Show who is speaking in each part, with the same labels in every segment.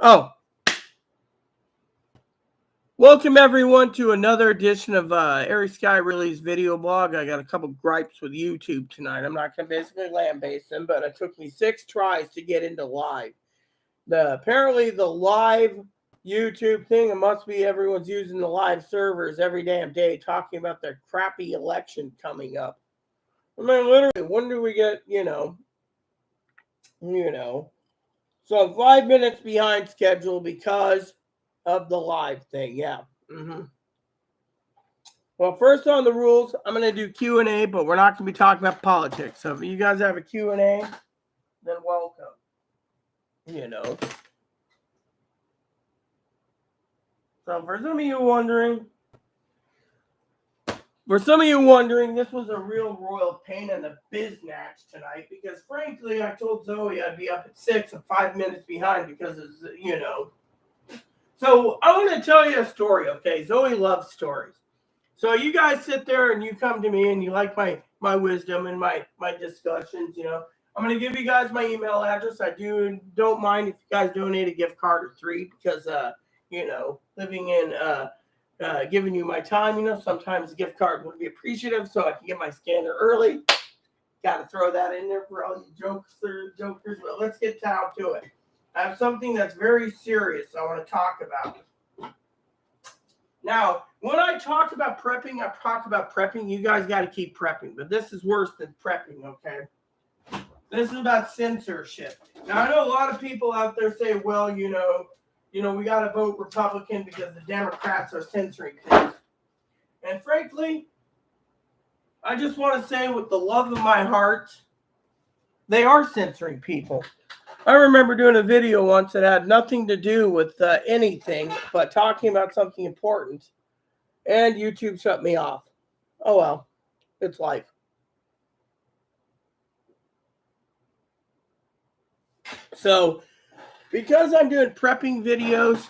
Speaker 1: Oh, welcome everyone to another edition of Airy Sky Really's video blog. I got a couple gripes with YouTube tonight. I'm not going to basically lambaste them, but it took me 6 tries to get into live. Apparently the live YouTube thing, it must be everyone's using the live servers every damn day talking about their crappy election coming up. I mean, literally, when do we get, So I'm 5 minutes behind schedule because of the live thing. Yeah. Well, first on the rules, I'm going to do Q&A, but we're not going to be talking about politics. So if you guys have a Q&A, then welcome. So for some of you wondering, this was a real royal pain in the biznatch tonight because, frankly, I told Zoe I'd be up at 6 and 5 minutes behind because of, So I want to tell you a story, okay? Zoe loves stories. So you guys sit there and you come to me and you like my wisdom and my discussions, I'm going to give you guys my email address. I don't mind if you guys donate a gift card or 3 because, living in giving you my time, sometimes a gift card would be appreciative so I can get my scanner early. Got to throw that in there for all you jokers. But let's get down to it. I have something that's very serious I want to talk about. Now, when I talk about prepping, you guys got to keep prepping. But this is worse than prepping, okay? This is about censorship. Now, I know a lot of people out there say, well, we got to vote Republican because the Democrats are censoring things. And frankly, I just want to say with the love of my heart, they are censoring people. I remember doing a video once that had nothing to do with anything but talking about something important, and YouTube shut me off. Oh well, it's life. So, because I'm doing prepping videos,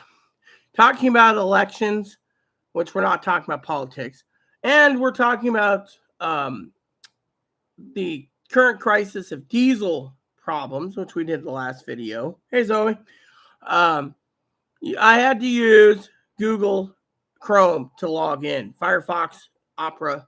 Speaker 1: talking about elections, which we're not talking about politics, and we're talking about the current crisis of diesel problems, which we did in the last video. Hey, Zoe. I had to use Google Chrome to log in. Firefox, Opera,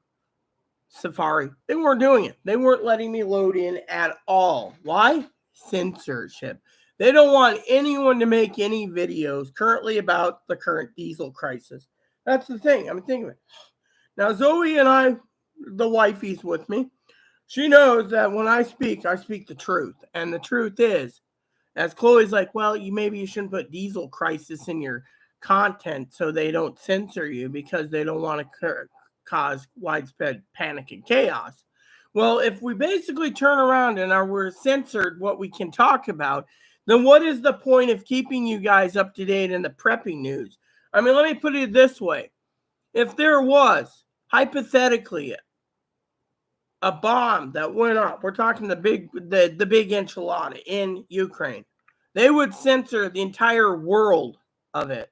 Speaker 1: Safari. They weren't doing it. They weren't letting me load in at all. Why? Censorship. They don't want anyone to make any videos currently about the current diesel crisis. That's the thing. I'm thinking of it. Now, Zoe and I, the wifey's with me. She knows that when I speak the truth. And the truth is, as Chloe's like, well, maybe you shouldn't put diesel crisis in your content so they don't censor you because they don't want to cause widespread panic and chaos. Well, if we basically turn around and we're censored what we can talk about, then what is the point of keeping you guys up to date in the prepping news? I mean, let me put it this way. If there was, hypothetically, a bomb that went up, we're talking the big enchilada in Ukraine, they would censor the entire world of it.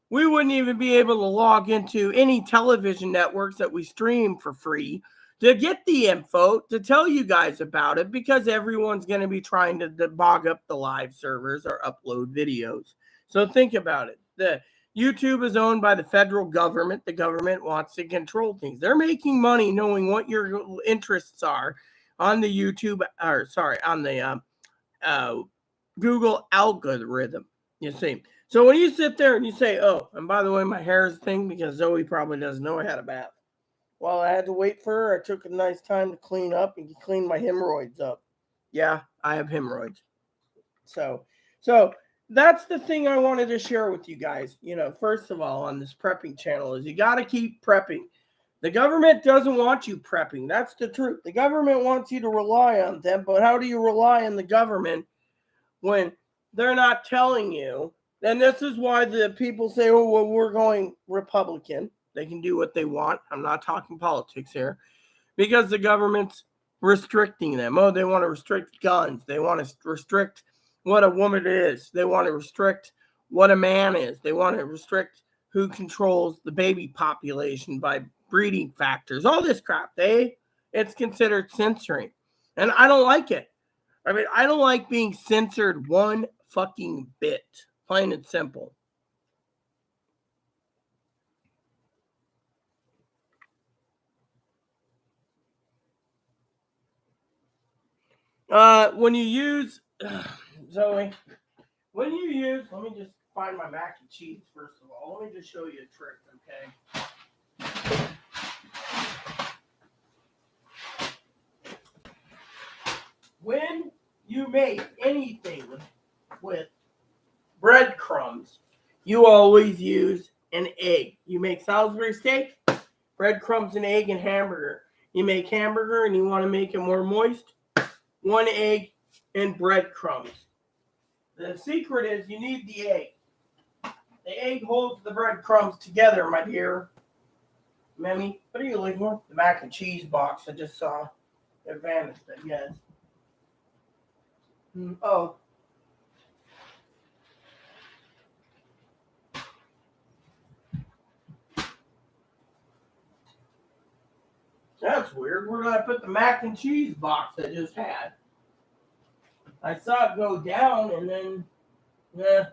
Speaker 1: We wouldn't even be able to log into any television networks that we stream for free to get the info to tell you guys about it because everyone's going to be trying to bog up the live servers or upload videos. So think about it. The YouTube is owned by the federal government. The government wants to control things. They're making money knowing what your interests are on the on the Google algorithm, you see. So when you sit there and you say, oh, and by the way, my hair is a thing because Zoe probably doesn't know I had a bath. Well, I had to wait for her. I took a nice time to clean up and clean my hemorrhoids up. Yeah, I have hemorrhoids. So that's the thing I wanted to share with you guys. First of all, on this prepping channel is you got to keep prepping. The government doesn't want you prepping. That's the truth. The government wants you to rely on them, but how do you rely on the government when they're not telling you? And this is why the people say, oh, well, we're going Republican. They can do what they want. I'm not talking politics here. Because the government's restricting them. Oh, they want to restrict guns. They want to restrict what a woman is. They want to restrict what a man is. They want to restrict who controls the baby population by breeding factors. All this crap. It's considered censoring. And I don't like it. I mean, I don't like being censored one fucking bit. Plain and simple. When you use, Zoe, when you use, let me just find my mac and cheese first of all. Let me just show you a trick, okay? When you make anything with breadcrumbs, you always use an egg. You make Salisbury steak, breadcrumbs, and egg, and hamburger. You make hamburger and you want to make it more moist, 1 egg and breadcrumbs. The secret is you need the egg. The egg holds the breadcrumbs together, my dear. Memmy, what are you looking for? The mac and cheese box I just saw. It vanished, I guess. Oh. That's weird. Where did I put the mac and cheese box I just had? I saw it go down and then, yeah.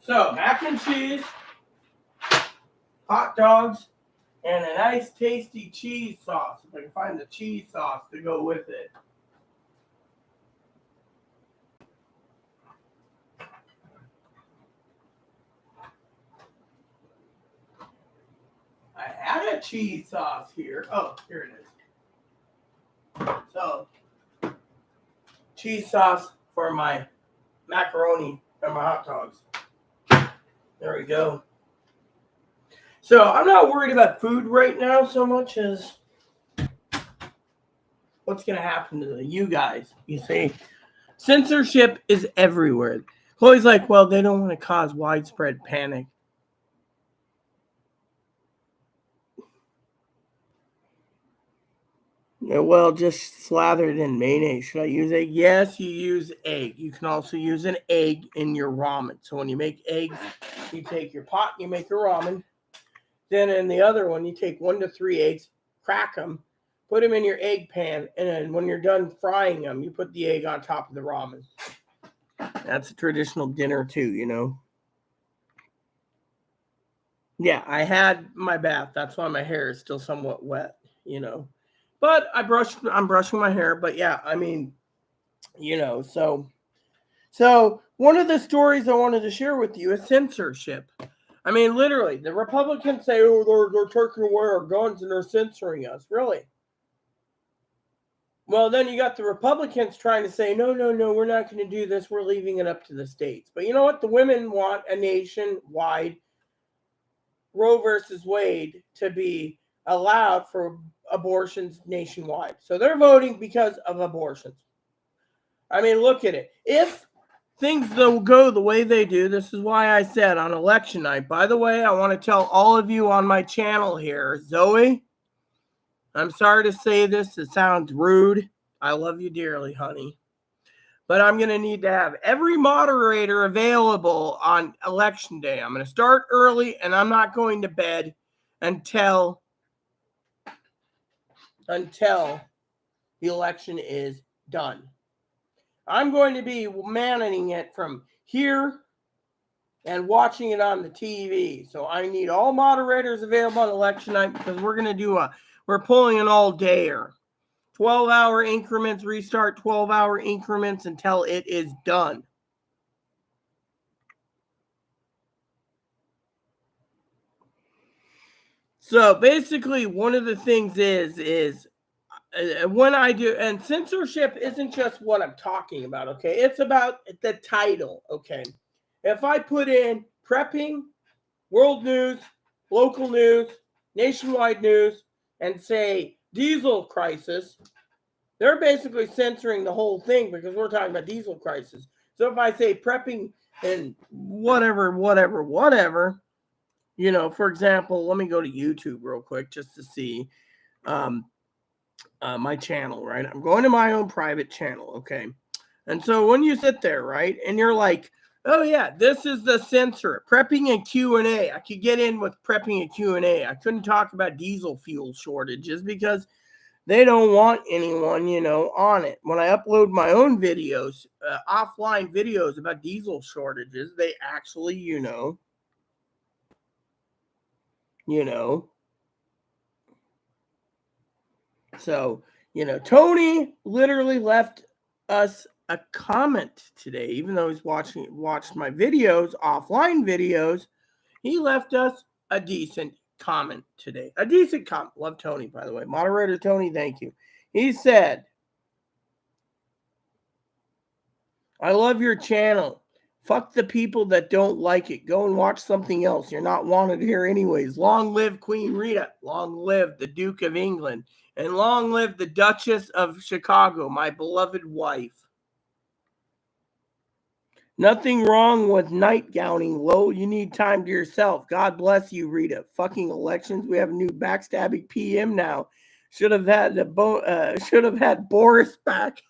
Speaker 1: So, mac and cheese, hot dogs, and a nice tasty cheese sauce. If I can find the cheese sauce to go with it. I had a cheese sauce here. Oh, here it is. So, cheese sauce for my macaroni and my hot dogs. There we go. So I'm not worried about food right now so much as what's going to happen to you guys. You see, censorship is everywhere. Chloe's like, well, they don't want to cause widespread panic. Yeah, well, just slather it in mayonnaise. Should I use egg? Yes, you use egg. You can also use an egg in your ramen. So when you make eggs, you take your pot, you make your ramen. Then in the other one, you take 1 to 3 eggs, crack them, put them in your egg pan, and then when you're done frying them, you put the egg on top of the ramen. That's a traditional dinner too, you know. Yeah, I had my bath. That's why my hair is still somewhat wet, you know. But I'm brushing my hair. But yeah, I mean, you know, so one of the stories I wanted to share with you is censorship. I mean, literally, the Republicans say, oh, they're taking away our guns and they're censoring us. Really? Well, then you got the Republicans trying to say, no, we're not going to do this. We're leaving it up to the states. But you know what? The women want a nationwide Roe versus Wade to be allowed for abortions nationwide. So they're voting because of abortions. I mean, look at it. If things go the way they do, this is why I said on election night. By the way, I want to tell all of you on my channel here, Zoe, I'm sorry to say this. It sounds rude. I love you dearly, honey. But I'm going to need to have every moderator available on election day. I'm going to start early, and I'm not going to bed until the election is done. I'm going to be managing it from here and watching it on the TV. So I need all moderators available on election night because we're going to we're pulling an all-dayer. 12-hour increments, restart 12-hour increments until it is done. So basically, one of the things is when I do, and censorship isn't just what I'm talking about, okay? It's about the title, okay? If I put in prepping, world news, local news, nationwide news, and say diesel crisis, they're basically censoring the whole thing because we're talking about diesel crisis. So if I say prepping and whatever, you know, for example, let me go to YouTube real quick just to see. my channel, right? I'm going to my own private channel, okay? And so when you sit there, right, and you're like, oh yeah, this is the censor, prepping and Q&A. I could get in with prepping and Q&A. I couldn't talk about diesel fuel shortages because they don't want anyone, on it. When I upload my own videos, offline videos about diesel shortages, they actually, So, Tony literally left us a comment today, even though he's watched my videos, offline videos. He left us a decent comment today. A decent comment. Love Tony, by the way. Moderator Tony, thank you. He said, I love your channel. Fuck the people that don't like it. Go and watch something else. You're not wanted here anyways. Long live Queen Rita. Long live the Duke of England. And long live the Duchess of Chicago, my beloved wife. Nothing wrong with night gowning, Lo. You need time to yourself. God bless you, Rita. Fucking elections. We have a new backstabbing PM now. Should have had Boris back.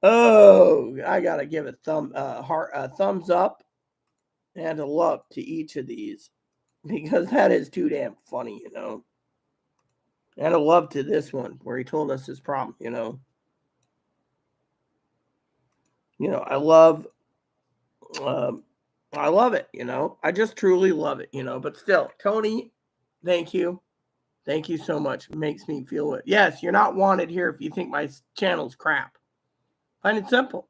Speaker 1: Oh, I gotta give a thumbs up and a love to each of these because that is too damn funny, And a love to this one where he told us his problem, I love it, I just truly love it, but still, Tony, thank you. Thank you so much. It makes me feel it. Yes, you're not wanted here if you think my channel's crap. Plain and simple.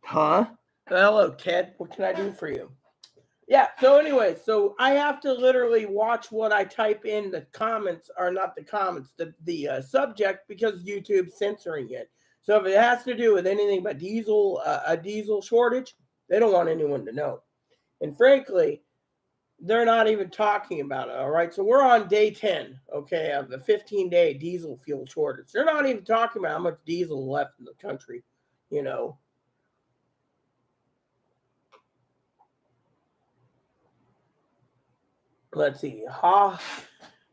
Speaker 1: Huh? Hello, Ted. What can I do for you? Yeah, so anyway, so I have to literally watch what I type in the comments, or not the comments, the subject, because YouTube's censoring it. So if it has to do with anything but a diesel shortage, they don't want anyone to know. And frankly, they're not even talking about it, all right? So we're on day 10, okay, of the 15-day diesel fuel shortage. They're not even talking about how much diesel left in the country, Let's see.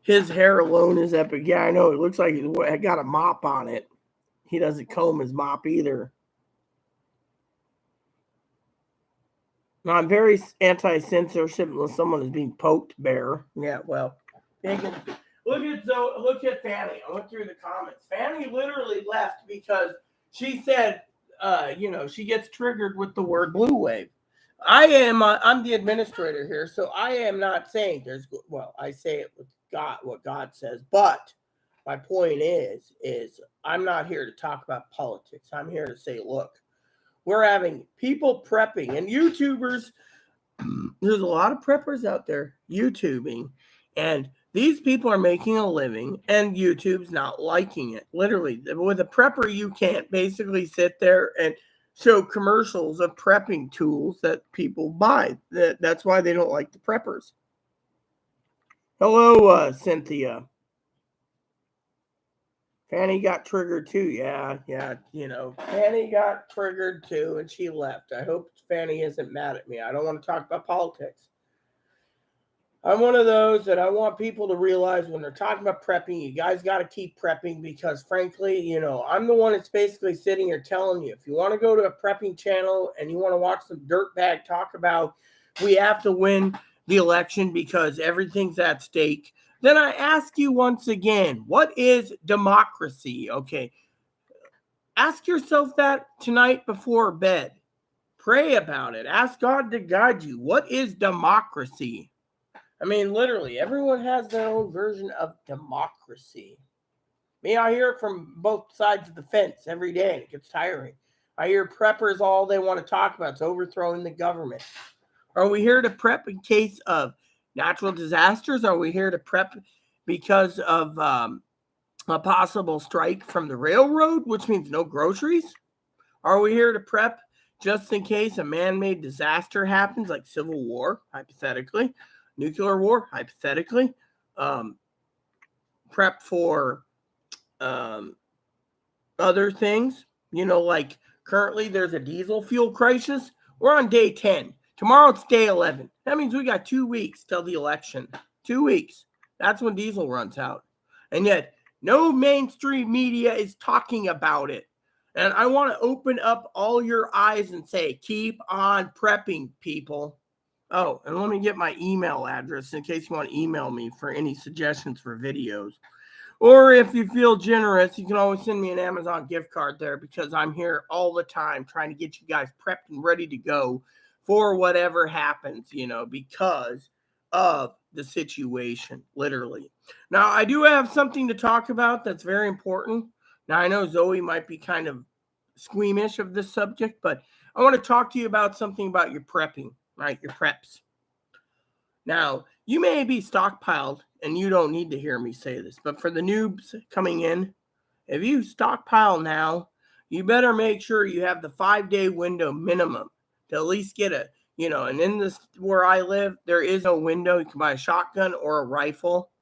Speaker 1: His hair alone is epic. Yeah, I know. It looks like he's got a mop on it. He doesn't comb his mop either. No, I'm very anti-censorship unless someone is being poked bare. Yeah, well, look at Fanny. I went through the comments. Fanny literally left because she said, she gets triggered with the word blue wave. I'm the administrator here, so I am not saying I say it with God, what God says, but my point is I'm not here to talk about politics. I'm here to say, look, we're having people prepping and YouTubers. There's a lot of preppers out there YouTubing, and these people are making a living, and YouTube's not liking it. Literally, with a prepper, you can't basically sit there and show commercials of prepping tools that people buy. That's why they don't like the preppers. Hello, Cynthia. Fanny got triggered too. Yeah. Fanny got triggered too, and she left. I hope Fanny isn't mad at me. I don't want to talk about politics. I'm one of those that I want people to realize when they're talking about prepping, you guys got to keep prepping because, frankly, I'm the one that's basically sitting here telling you, if you want to go to a prepping channel and you want to watch some dirtbag talk about we have to win the election because everything's at stake, then I ask you once again, what is democracy? Okay. Ask yourself that tonight before bed. Pray about it. Ask God to guide you. What is democracy? I mean, literally, everyone has their own version of democracy. I hear it from both sides of the fence every day, and it gets tiring. I hear preppers, all they want to talk about is overthrowing the government. Are we here to prep in case of natural disasters? Are we here to prep because of a possible strike from the railroad, which means no groceries? Are we here to prep just in case a man-made disaster happens, like civil war, hypothetically? Nuclear war, hypothetically, prep for other things, like currently there's a diesel fuel crisis. We're on day 10. Tomorrow it's day 11. That means we got 2 weeks till the election. 2 weeks. That's when diesel runs out. And yet, no mainstream media is talking about it. And I want to open up all your eyes and say, keep on prepping, people. Oh, and let me get my email address in case you want to email me for any suggestions for videos. Or if you feel generous, you can always send me an Amazon gift card there, because I'm here all the time trying to get you guys prepped and ready to go for whatever happens, because of the situation, literally. Now, I do have something to talk about that's very important. Now, I know Zoe might be kind of squeamish of this subject, but I want to talk to you about something about your prepping, right? Your preps. Now, you may be stockpiled, and you don't need to hear me say this, but for the noobs coming in, if you stockpile now, you better make sure you have the 5-day window minimum to at least get and in this where I live, there is no window. You can buy a shotgun or a rifle.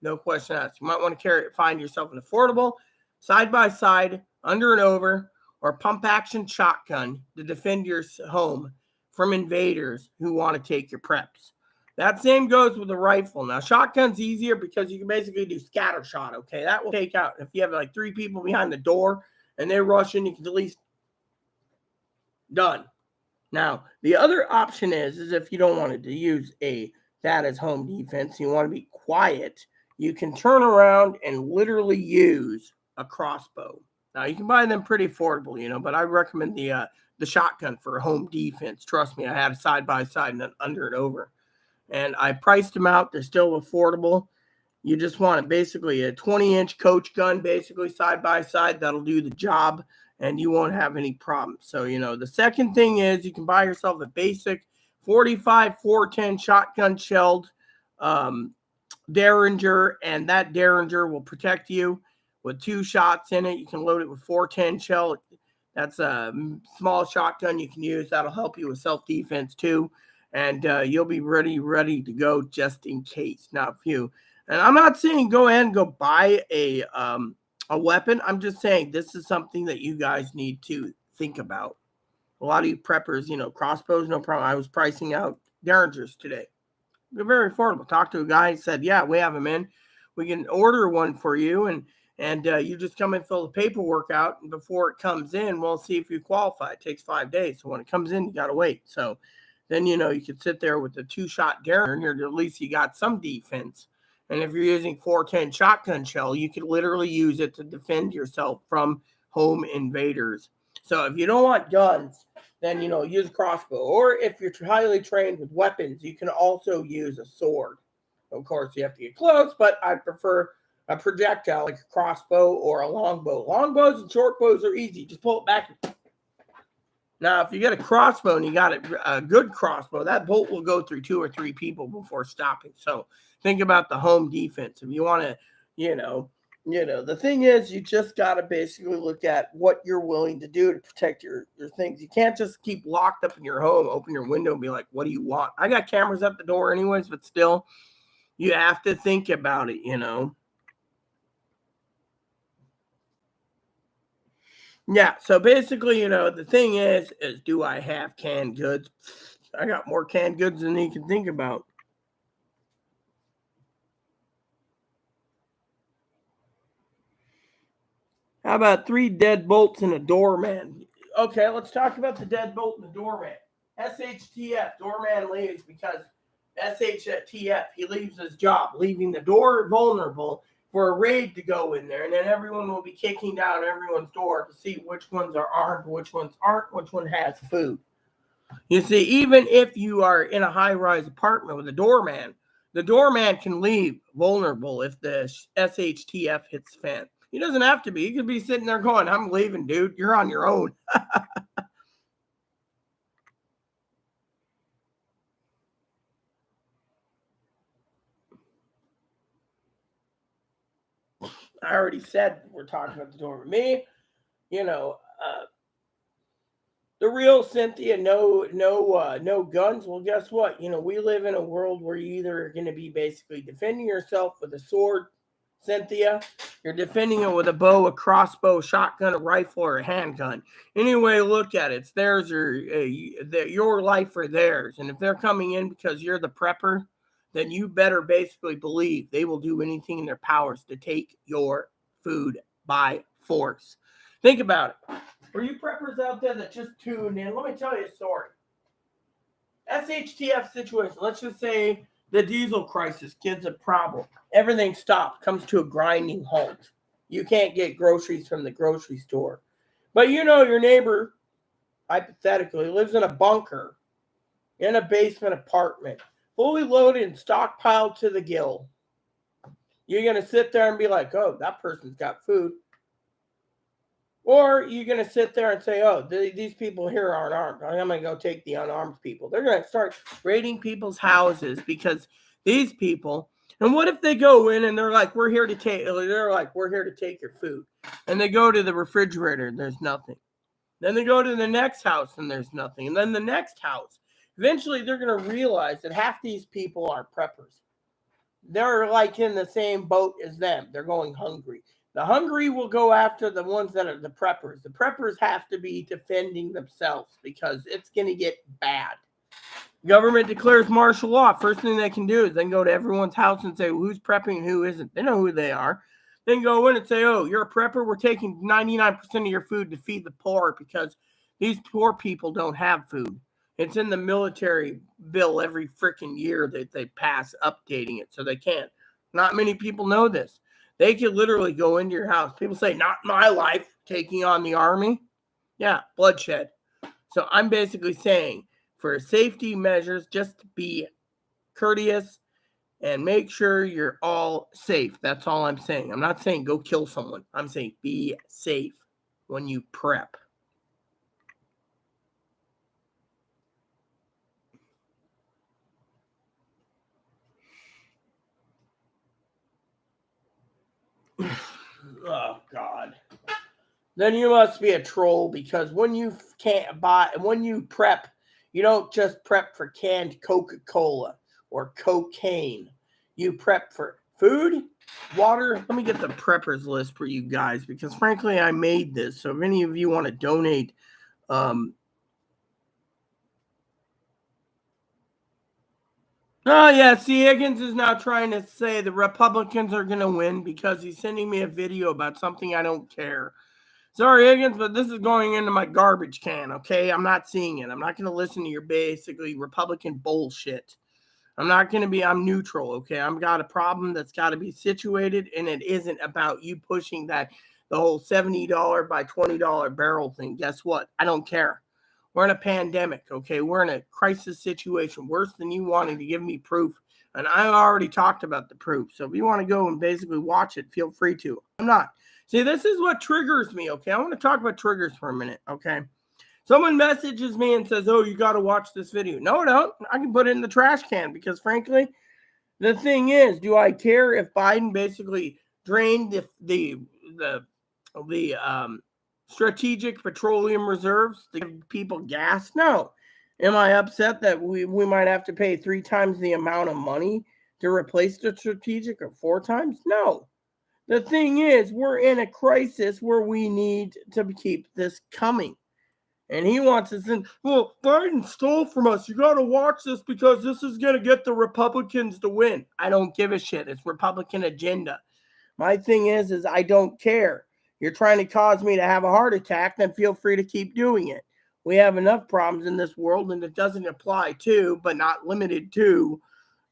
Speaker 1: No question asked. You might want to find yourself an affordable side-by-side, under and over, or pump action shotgun to defend your home from invaders who want to take your preps. That same goes with a rifle. Now, shotgun's easier because you can basically do scatter shot, okay? That will take out, if you have like 3 people behind the door and they rush in, you can at least done. Now, the other option is if you don't want to use that as home defense, you want to be quiet, you can turn around and literally use a crossbow. Now, you can buy them pretty affordable, but I recommend the shotgun for home defense. Trust me, I had a side-by-side and an under and over. And I priced them out. They're still affordable. You just want basically a 20-inch coach gun, basically side by side. That'll do the job, and you won't have any problems. So, the second thing is you can buy yourself a basic 45 410 shotgun shelled Derringer, and that Derringer will protect you with 2 shots in it. You can load it with 410 shell. That's a small shotgun you can use. That'll help you with self-defense too. And you'll be ready to go just in case. Now, and I'm not saying go ahead and go buy a weapon. I'm just saying this is something that you guys need to think about. A lot of you preppers, crossbows, no problem. I was pricing out Derringers today. They're very affordable. Talked to a guy, he said, yeah, we have them in. We can order one for you, and you just come and fill the paperwork out, and before it comes in, we'll see if you qualify. It takes 5 days. So when it comes in, you got to wait. So then, you could sit there with a 2-shot Derringer, and at least you got some defense. And if you're using 410 shotgun shell, you could literally use it to defend yourself from home invaders. So if you don't want guns, then, use a crossbow. Or if you're highly trained with weapons, you can also use a sword. Of course, you have to get close, but I prefer a projectile like a crossbow or a longbow. Longbows and short bows are easy. Just pull it back. Now, if you get a crossbow and you got a good crossbow, that bolt will go through 2 or 3 people before stopping. So think about the home defense. If you want to, the thing is, you just got to basically look at what you're willing to do to protect your things. You can't just keep locked up in your home, open your window and be like, what do you want? I got cameras at the door anyways, but still, you have to think about it, Yeah, so basically, the thing is do I have canned goods? I got more canned goods than you can think about. How about 3 deadbolts and a doorman? Okay, let's talk about the deadbolt and the doorman. SHTF, doorman leaves because SHTF, he leaves his job, leaving the door vulnerable for a raid to go in there, and then everyone will be kicking down everyone's door to see which ones are armed, which ones aren't, which one has food. You see, even if you are in a high-rise apartment with a doorman, the doorman can leave vulnerable if the SHTF hits the fan. He doesn't have to be. He could be sitting there going, I'm leaving, dude. You're on your own. I already said we're talking about the door. Me, the real Cynthia, no guns. Well, guess what? We live in a world where you either are going to be basically defending yourself with a sword Cynthia, you're defending it with a bow, a crossbow, shotgun, a rifle, or a handgun. Anyway, look at it. It's theirs or your life or theirs. And if they're coming in because you're the prepper, then you better basically believe they will do anything in their powers to take your food by force. Think about it. For you preppers out there that just tuned in, let me tell you a story. SHTF situation. Let's just say the diesel crisis gives a problem. Everything stopped, comes to a grinding halt. You can't get groceries from the grocery store. But you know your neighbor, hypothetically, lives in a bunker, in a basement apartment, fully loaded and stockpiled to the gill. You're going to sit there and be like, oh, that person's got food. Or you're going to sit there and say, oh, these people here aren't armed. I'm going to go take the unarmed people. They're going to start raiding people's houses because these people, and what if they go in and they're like, we're here to take your food. And they go to the refrigerator and there's nothing. Then they go to the next house and there's nothing. And then the next house. Eventually they're going to realize that half these people are preppers. They're like in the same boat as them. They're going hungry. The hungry will go after the ones that are the preppers. The preppers have to be defending themselves because it's going to get bad. Government declares martial law. First thing they can do is then go to everyone's house and say, well, who's prepping and who isn't. They know who they are. Then go in and say, oh, you're a prepper. We're taking 99% of your food to feed the poor because these poor people don't have food. It's in the military bill every freaking year that they pass updating it, so they can't. Not many people know this. They could literally go into your house. People say, not my life, taking on the army. Yeah, bloodshed. So I'm basically saying, for safety measures, just be courteous and make sure you're all safe. That's all I'm saying. I'm not saying go kill someone. I'm saying be safe when you prep. Oh, God. Then you must be a troll because when you prep, you don't just prep for canned Coca-Cola or cocaine. You prep for food, water. Let me get the preppers list for you guys because frankly, I made this. So if any of you want to donate, oh, yeah. See, Higgins is now trying to say the Republicans are going to win because he's sending me a video about something I don't care. Sorry, Higgins, but this is going into my garbage can, okay? I'm not seeing it. I'm not going to listen to your basically Republican bullshit. I'm neutral, okay? I've got a problem that's got to be situated, and it isn't about you pushing the whole $70 by $20 barrel thing. Guess what? I don't care. We're in a pandemic, okay? We're in a crisis situation, worse than you wanting to give me proof. And I already talked about the proof. So if you want to go and basically watch it, feel free to. I'm not. See, this is what triggers me, okay? I want to talk about triggers for a minute, okay? Someone messages me and says, oh, you got to watch this video. No, I don't. I can put it in the trash can because, frankly, the thing is, do I care if Biden basically drained the strategic petroleum reserves to give people gas? No. Am I upset that we might have to pay 3 times the amount of money to replace the strategic or 4 times? No. The thing is, we're in a crisis where we need to keep this coming. And he wants us in, well, Biden stole from us. You got to watch this because this is going to get the Republicans to win. I don't give a shit. It's Republican agenda. My thing is I don't care. You're trying to cause me to have a heart attack, then feel free to keep doing it. We have enough problems in this world, and it doesn't apply to, but not limited to,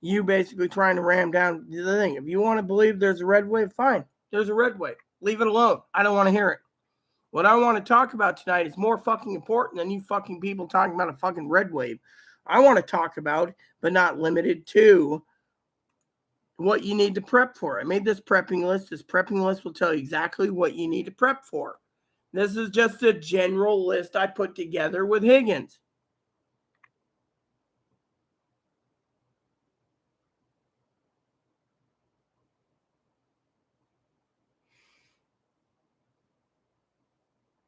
Speaker 1: you basically trying to ram down the thing. If you want to believe there's a red wave, fine. There's a red wave. Leave it alone. I don't want to hear it. What I want to talk about tonight is more fucking important than you fucking people talking about a fucking red wave. I want to talk about, but not limited to, what you need to prep for. I made this prepping list. This prepping list will tell you exactly what you need to prep for. This is just a general list I put together with Higgins.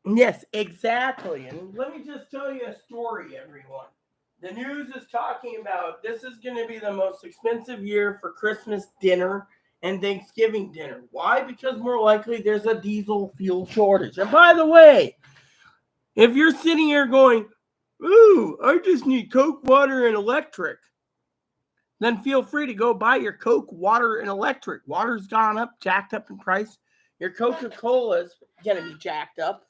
Speaker 1: Yes, exactly. And let me just tell you a story, everyone. The news is talking about this is going to be the most expensive year for Christmas dinner and Thanksgiving dinner. Why? Because more likely there's a diesel fuel shortage. And by the way, if you're sitting here going, ooh, I just need Coke, water, and electric, then feel free to go buy your Coke, water, and electric. Water's gone up, jacked up in price. Your Coca-Cola's going to be jacked up.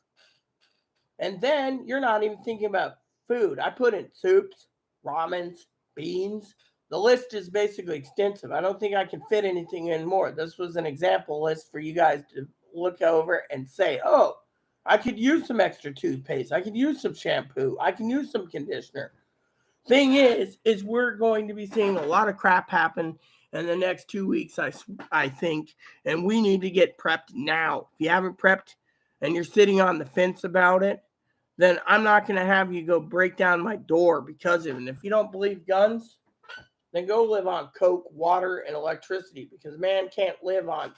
Speaker 1: And then you're not even thinking about food. I put in soups, ramens, beans. The list is basically extensive. I don't think I can fit anything in more. This was an example list for you guys to look over and say, oh, I could use some extra toothpaste. I could use some shampoo. I can use some conditioner. Thing is we're going to be seeing a lot of crap happen in the next 2 weeks, I think, and we need to get prepped now. If you haven't prepped and you're sitting on the fence about it, then I'm not going to have you go break down my door because of it. And if you don't believe guns, then go live on Coke, water, and electricity, because man can't live on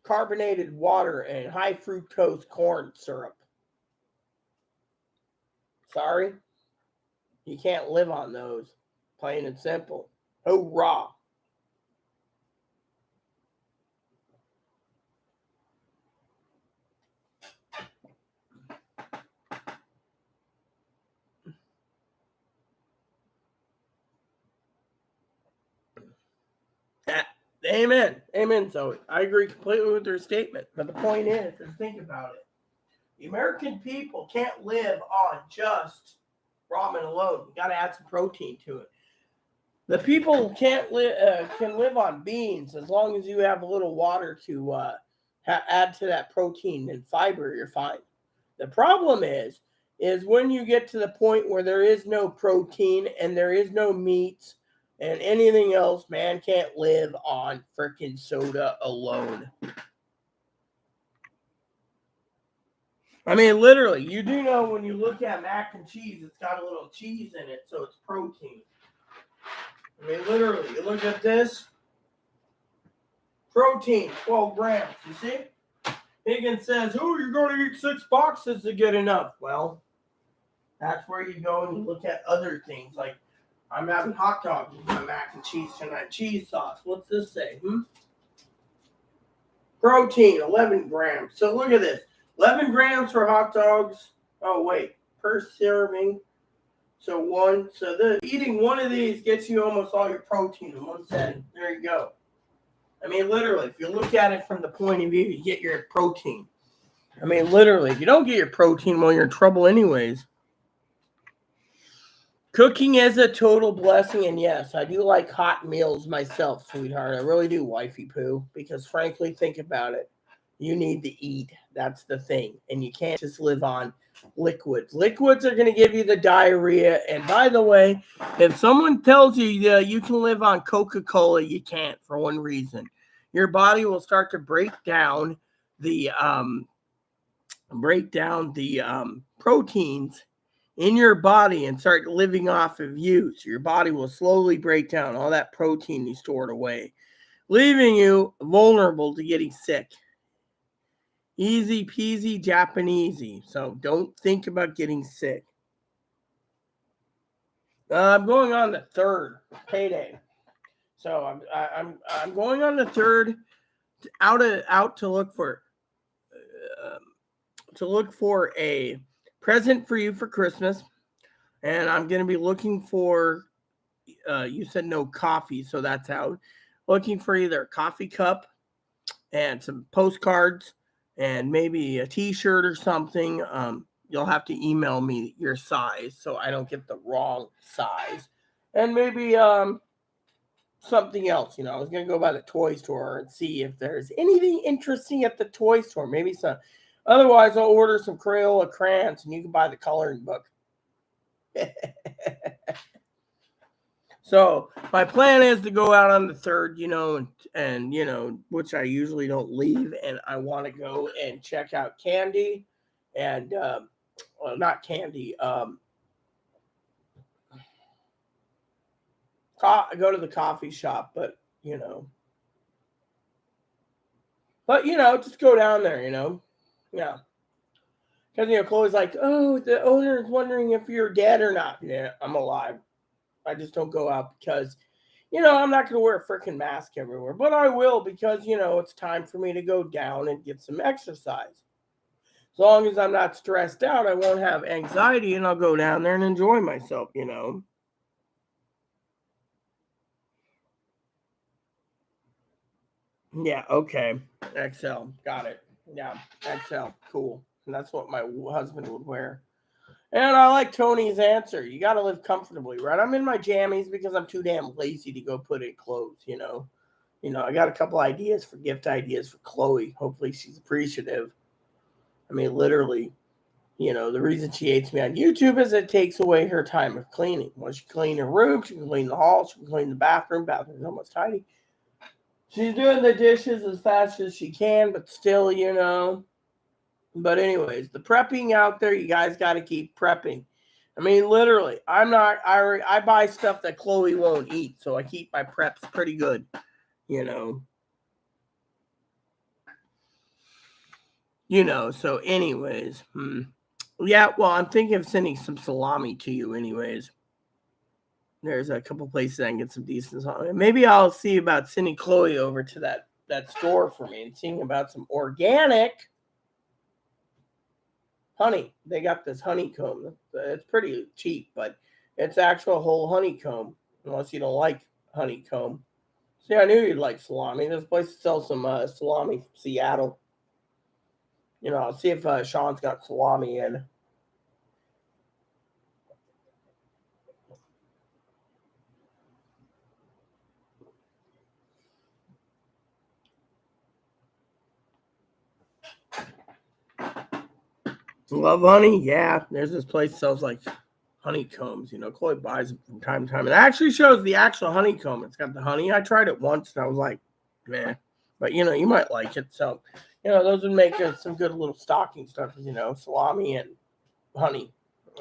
Speaker 1: carbonated water and high fructose corn syrup. Sorry, you can't live on those. Plain and simple. Hoorah. Amen. Amen, Zoe. I agree completely with her statement. But the point is think about it. The American people can't live on just ramen alone. You got to add some protein to it. The people can live on beans as long as you have a little water to add to that protein and fiber. You're fine. The problem is when you get to the point where there is no protein and there is no meat and anything else, man can't live on freaking soda alone. I mean, literally, you do know when you look at mac and cheese, it's got a little cheese in it, so it's protein. I mean, literally, you look at this, protein, 12 grams, you see? Higgins says, oh, you're going to eat 6 boxes to get enough. Well, that's where you go and you look at other things, like I'm having hot dogs with my mac and cheese tonight, cheese sauce. What's this say? Protein, 11 grams. So look at this. 11 grams for hot dogs. Oh, wait. Per serving. So one. So eating one of these gets you almost all your protein in one setting. There you go. I mean, literally, if you look at it from the point of view, you get your protein. I mean, literally, if you don't get your protein, well, you're in trouble anyways. Cooking is a total blessing, and yes, I do like hot meals myself, sweetheart. I really do, wifey poo, because frankly, think about it. You need to eat. That's the thing. And you can't just live on liquids. Liquids are going to give you the diarrhea. And by the way, if someone tells you you can live on Coca-Cola, you can't, for one reason. Your body will start to break down the proteins in your body and start living off of you. So your body will slowly break down all that protein you stored away, leaving you vulnerable to getting sick. Easy peasy Japanesey. So don't think about getting sick. I'm going on the third payday. So I'm going on the third out to look for a present for you for Christmas, and I'm going to be looking for. You said no coffee, so that's out. Looking for either a coffee cup and some postcards and maybe a T-shirt or something. You'll have to email me your size so I don't get the wrong size. And maybe something else. I was going to go by the toy store and see if there's anything interesting at the toy store. Maybe some. Otherwise, I'll order some Crayola crayons and you can buy the coloring book. So my plan is to go out on the 3rd, and which I usually don't leave, and I want to go and check out Candy, and not Candy. Go to the coffee shop, but just go down there, yeah. Because, Chloe's like, oh, the owner is wondering if you're dead or not. Yeah, I'm alive. I just don't go out because, I'm not going to wear a freaking mask everywhere. But I will because, it's time for me to go down and get some exercise. As long as I'm not stressed out, I won't have anxiety and I'll go down there and enjoy myself, Yeah, okay. XL. Got it. Yeah, XL. Cool. And that's what my husband would wear. And I like Tony's answer. You got to live comfortably, right? I'm in my jammies because I'm too damn lazy to go put in clothes, I got a couple ideas for gift ideas for Chloe. Hopefully she's appreciative. I mean, literally, the reason she hates me on YouTube is it takes away her time of cleaning. When she can clean her room, she can clean the hall, she can clean the bathroom. Bathroom's almost tidy. She's doing the dishes as fast as she can, but still, But anyways, the prepping out there, you guys got to keep prepping. I mean, literally, I buy stuff that Chloe won't eat, so I keep my preps pretty good, So anyways, yeah, well, I'm thinking of sending some salami to you anyways. There's a couple places I can get some decent salami. Maybe I'll see about sending Chloe over to that store for me and seeing about some organic honey. They got this honeycomb. It's pretty cheap, but it's actual whole honeycomb, unless you don't like honeycomb. See, I knew you'd like salami. This place sells some salami from Seattle. I'll see if Sean's got salami in. Love honey? Yeah, there's this place that sells like honeycombs. Chloe buys them from time to time. It actually shows the actual honeycomb. It's got the honey. I tried it once and I was like, man. But you might like it. So, those would make some good little stocking stuffers. Salami and honey.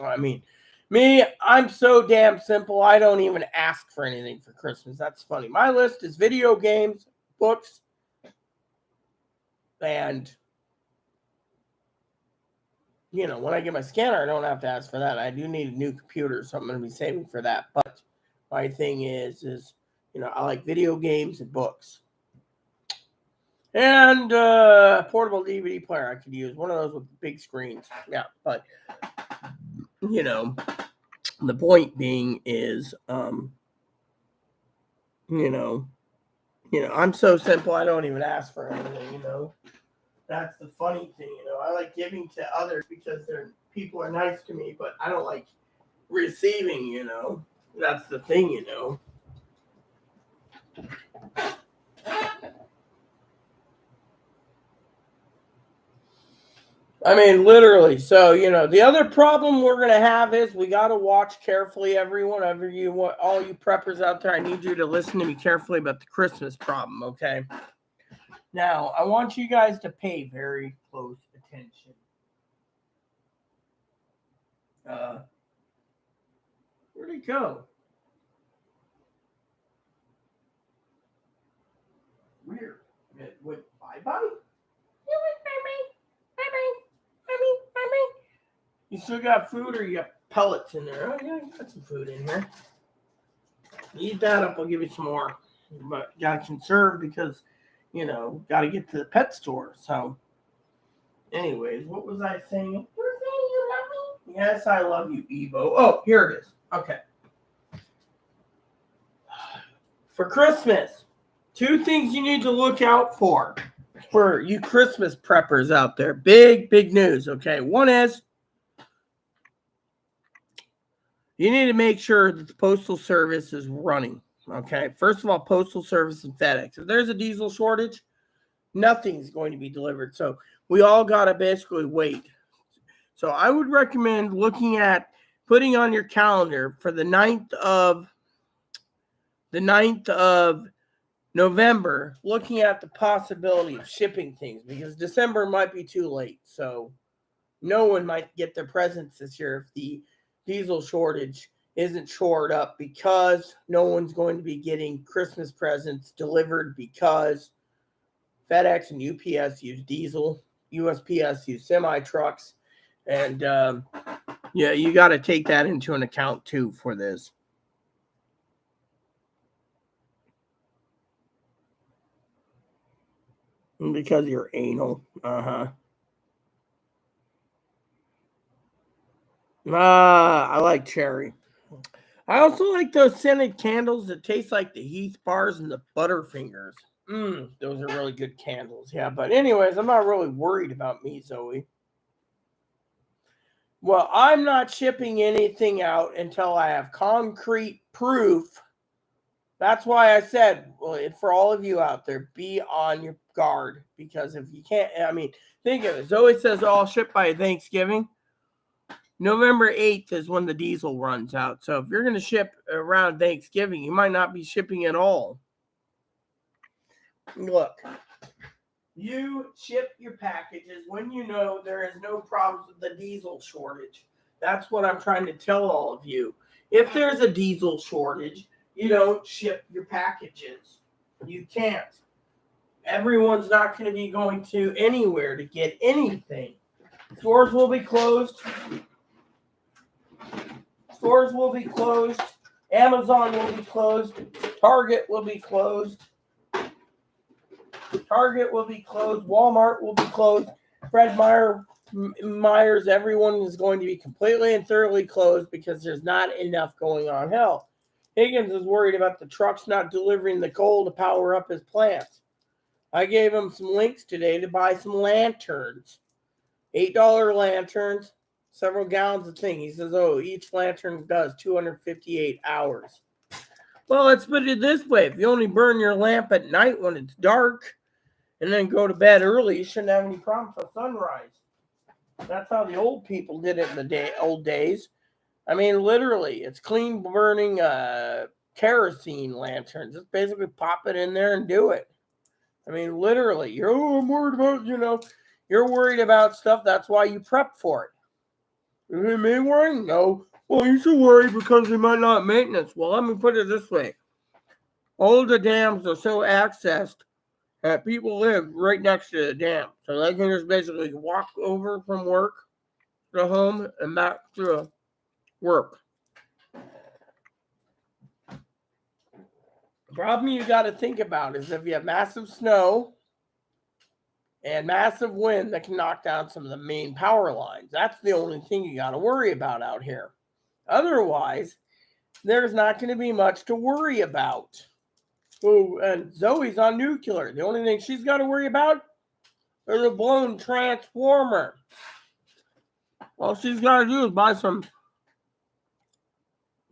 Speaker 1: I mean, me, I'm so damn simple. I don't even ask for anything for Christmas. That's funny. My list is video games, books, and when I get my scanner, I don't have to ask for that. I do need a new computer, so I'm going to be saving for that. But my thing is I like video games and books. And portable DVD player I could use. One of those with big screens. Yeah, but, the point being is, I'm so simple, I don't even ask for anything, That's the funny thing, I like giving to others because people are nice to me, but I don't like receiving, That's the thing, I mean, literally. So, the other problem we're going to have is we got to watch carefully, everyone. All you preppers out there, I need you to listen to me carefully about the Christmas problem, okay? Now, I want you guys to pay very close attention. Where'd he go? Weird. What, bye-bye? You went bye-bye. Bye-bye. Bye-bye. You still got food or you got pellets in there? Oh, yeah, you got some food in here. Eat that up, I'll give you some more. But you gotta conserve because, gotta get to the pet store. So, anyways, what was I saying? You were saying you love me? Yes, I love you, Evo. Oh, here it is. Okay. For Christmas, 2 things you need to look out for you Christmas preppers out there. Big news, okay? One is you need to make sure that the Postal Service is running, okay? First of all, Postal Service and FedEx. If there's a diesel shortage, nothing's going to be delivered. So we all got to basically wait. So I would recommend looking at putting on your calendar for the 9th of November, looking at the possibility of shipping things because December might be too late. So no one might get their presents this year if the diesel shortage isn't shored up because no one's going to be getting Christmas presents delivered because FedEx and UPS use diesel, USPS use semi trucks, And yeah, you got to take that into an account too for this. Because you're anal. I like cherry. I also like those scented candles that taste like the Heath bars and the Butterfingers. Those are really good candles. Yeah, but anyways, I'm not really worried about me, Zoe. Well, I'm not shipping anything out until I have concrete proof. That's why I said, well, for all of you out there, be on your guard. Because if you can't, I mean, think of it. Zoe says, I'll ship by Thanksgiving. November 8th is when the diesel runs out. So if you're going to ship around Thanksgiving, you might not be shipping at all. Look, you ship your packages when you know there is no problems with the diesel shortage. That's what I'm trying to tell all of you. If there's a diesel shortage, you don't ship your packages. You can't. Everyone's not going to be going to anywhere to get anything. Stores will be closed. Stores will be closed. Amazon will be closed. Target will be closed. Target will be closed. Walmart will be closed. Fred Meyer's, everyone is going to be completely and thoroughly closed because there's not enough going on. Hell, Higgins is worried about the trucks not delivering the coal to power up his plants. I gave him some links today to buy some lanterns. $8 lanterns. Several gallons of thing. He says, each lantern does 258 hours. Well, let's put it this way. If you only burn your lamp at night when it's dark and then go to bed early, you shouldn't have any problem till sunrise. That's how the old people did it in the old days. I mean, literally, it's clean burning kerosene lanterns. Just basically pop it in there and do it. I mean, literally, I'm worried about, you're worried about stuff. That's why you prep for it. Is it me worrying? No. Well, you should worry because they might not maintenance. Well, let me put it this way. All the dams are so accessed that people live right next to the dam. So they can just basically walk over from work to home and back to work. The problem you got to think about is if you have massive snow and massive wind that can knock down some of the main power lines. That's the only thing you got to worry about out here. Otherwise, there's not going to be much to worry about. Oh, and Zoe's on nuclear. The only thing she's got to worry about is a blown transformer. All she's got to do is buy some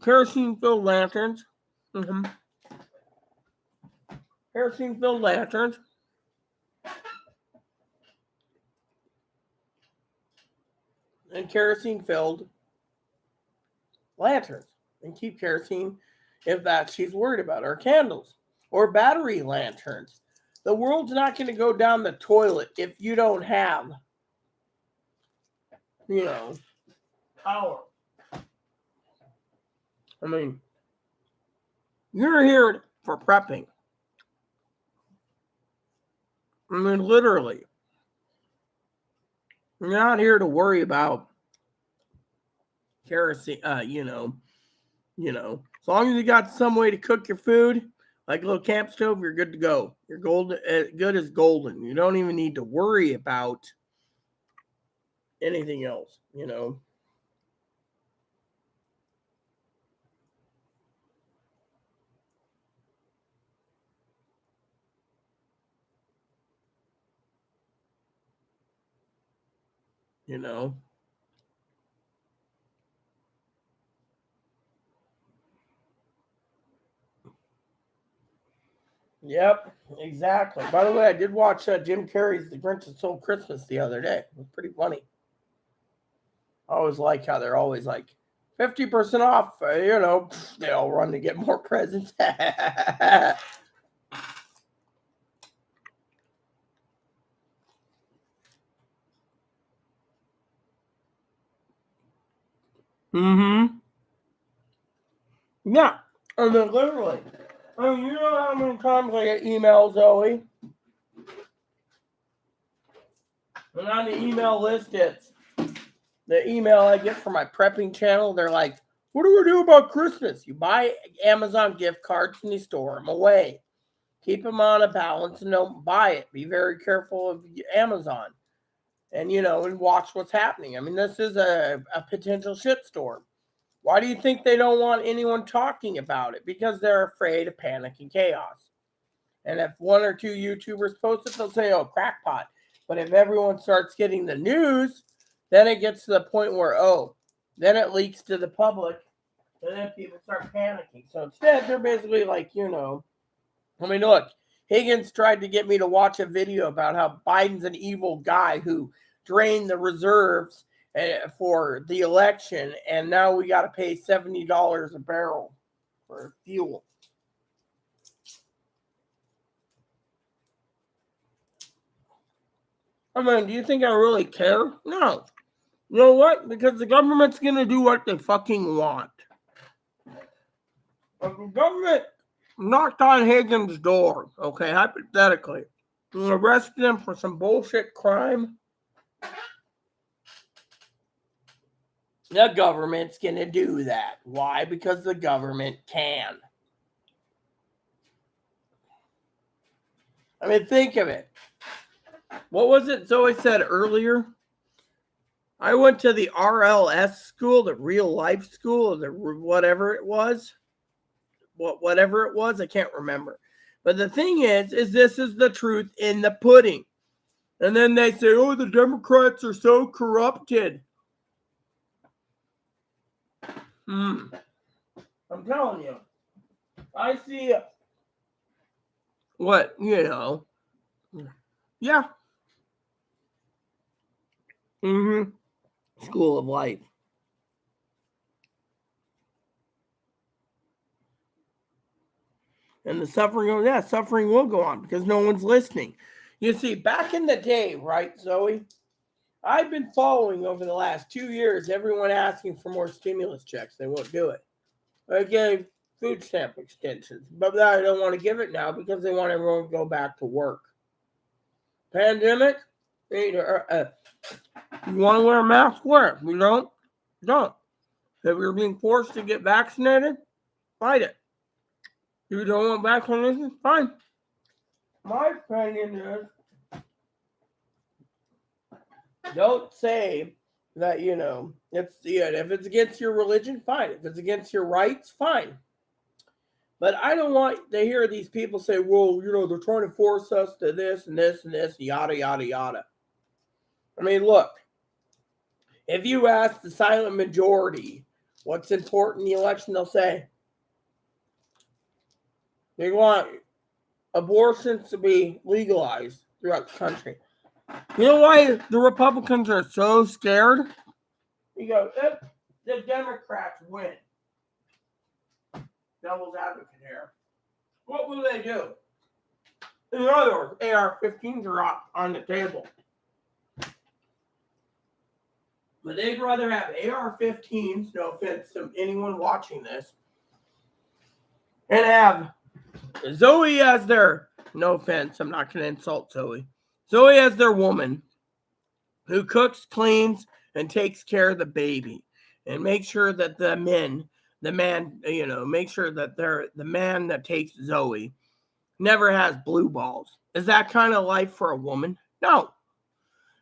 Speaker 1: kerosene-filled lanterns. Kerosene-filled lanterns. And kerosene-filled lanterns. And keep kerosene if that she's worried about. Or candles. Or battery lanterns. The world's not going to go down the toilet if you don't have, power. I mean, you're here for prepping. I mean, literally. You're not here to worry about kerosene, as long as you got some way to cook your food, like a little camp stove, you're good to go. You're golden, good as golden. You don't even need to worry about anything else, Yep, exactly. By the way, I did watch Jim Carrey's The Grinch That Stole Christmas the other day. It was pretty funny. I always like how they're always like 50% off. They all run to get more presents. Yeah, and then literally, you know how many times I get emails, Zoe? And on the email list, it's the email I get from my prepping channel, they're like, what do we do about Christmas? You buy Amazon gift cards and you store them away. Keep them on a balance and don't buy it. Be very careful of Amazon. And, and watch what's happening. I mean, this is a potential shitstorm. Why do you think they don't want anyone talking about it? Because they're afraid of panic and chaos. And if one or two YouTubers post it, they'll say, oh, crackpot. But if everyone starts getting the news, then it gets to the point where, then it leaks to the public. And then people start panicking. So instead, they're basically like, look, Higgins tried to get me to watch a video about how Biden's an evil guy who drained the reserves for the election, and now we got to pay $70 a barrel for fuel. I mean, do you think I really care? No. You know what? Because the government's going to do what they fucking want. If the government knocked on Higgins' door, okay, hypothetically, and arrested him for some bullshit crime, the government's going to do that. Why? Because the government can. I mean, think of it. What was it Zoe said earlier? I went to the RLS school, the real life school, the whatever it was. Whatever it was, I can't remember. But the thing is this is the truth in the pudding. And then they say, oh, the Democrats are so corrupted. I'm telling you. I see what, Yeah. School of life. And the suffering will go on because no one's listening. You see, back in the day, right, Zoe? I've been following over the last 2 years everyone asking for more stimulus checks. They won't do it. I gave food stamp extensions, but I don't want to give it now because they want everyone to go back to work. Pandemic, you want to wear a mask, wear it. You don't. If you're being forced to get vaccinated, fight it. You don't want vaccination? Fine. My opinion is, don't say that, if it's against your religion, fine. If it's against your rights, fine. But I don't want to hear these people say, well, they're trying to force us to this and this and this, yada, yada, yada. I mean, look, if you ask the silent majority what's important in the election, they'll say they want abortions to be legalized throughout the country. You know why the Republicans are so scared? Because if the Democrats win, devil's advocate here, what will they do? In other words, AR-15s are on the table. But they'd rather have AR-15s, no offense to anyone watching this, and have Zoe as their, no offense, I'm not going to insult Zoe. Zoe as their woman who cooks, cleans, and takes care of the baby. And make sure that the man, make sure that the man that takes Zoe never has blue balls. Is that kind of life for a woman? No.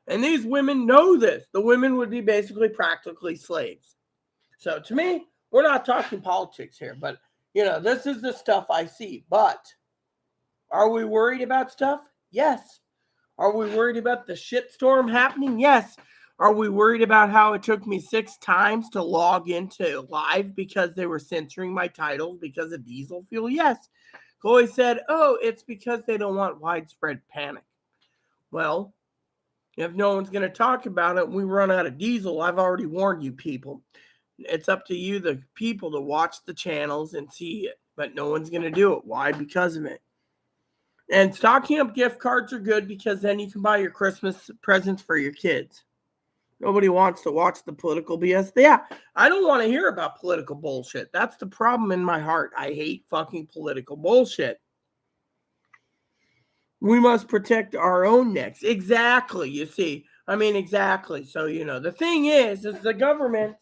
Speaker 1: And these women know this. The women would be basically practically slaves. So to me, we're not talking politics here, but this is the stuff I see. But are we worried about stuff? Yes. Are we worried about the shitstorm happening? Yes. Are we worried about how it took me 6 times to log into live because they were censoring my titles because of diesel fuel? Yes. Chloe said, oh, it's because they don't want widespread panic. Well, if no one's going to talk about it and we run out of diesel, I've already warned you people. It's up to you, the people, to watch the channels and see it. But no one's going to do it. Why? Because of it. And stocking up gift cards are good because then you can buy your Christmas presents for your kids. Nobody wants to watch the political BS. Yeah, I don't want to hear about political bullshit. That's the problem in my heart. I hate fucking political bullshit. We must protect our own necks. Exactly. You see, I mean, exactly. So, the thing is the government,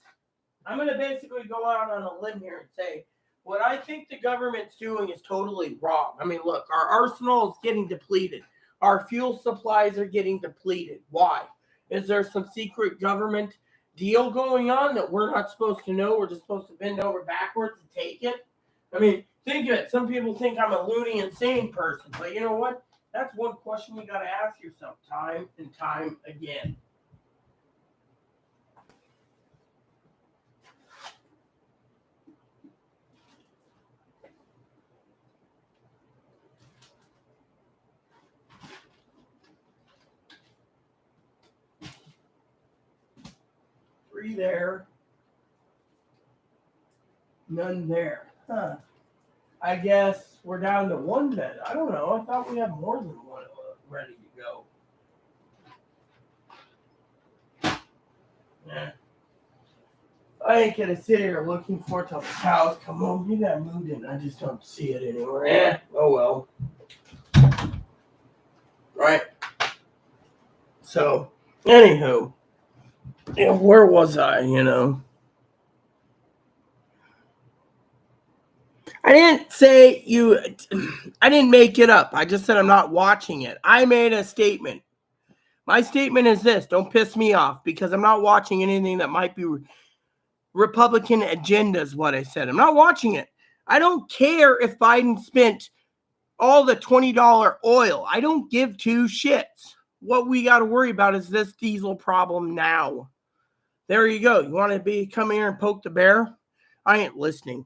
Speaker 1: I'm going to basically go out on a limb here and say, what I think the government's doing is totally wrong. I mean, look, our arsenal is getting depleted. Our fuel supplies are getting depleted. Why? Is there some secret government deal going on that we're not supposed to know? We're just supposed to bend over backwards and take it? I mean, think of it. Some people think I'm a loony, insane person. But you know what? That's one question you got to ask yourself time and time again. Three there. None there. Huh. I guess we're down to one then. I don't know. I thought we had more than one ready to go. Yeah. I ain't gonna sit here looking for till the cows come home. Maybe I moved it and I just don't see it anymore. Oh well. Right. So, anywho, where was I? I didn't say I didn't make it up. I just said I'm not watching it. I made a statement. My statement is this: don't piss me off because I'm not watching anything that might be Republican agenda, is what I said. I'm not watching it. I don't care if Biden spent all the $20 oil. I don't give two shits. What we got to worry about is this diesel problem now. There you go. You want to come here and poke the bear? I ain't listening.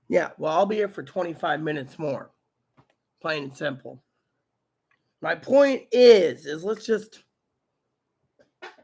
Speaker 1: Yeah, well, I'll be here for 25 minutes more. Plain and simple. My point is let's just...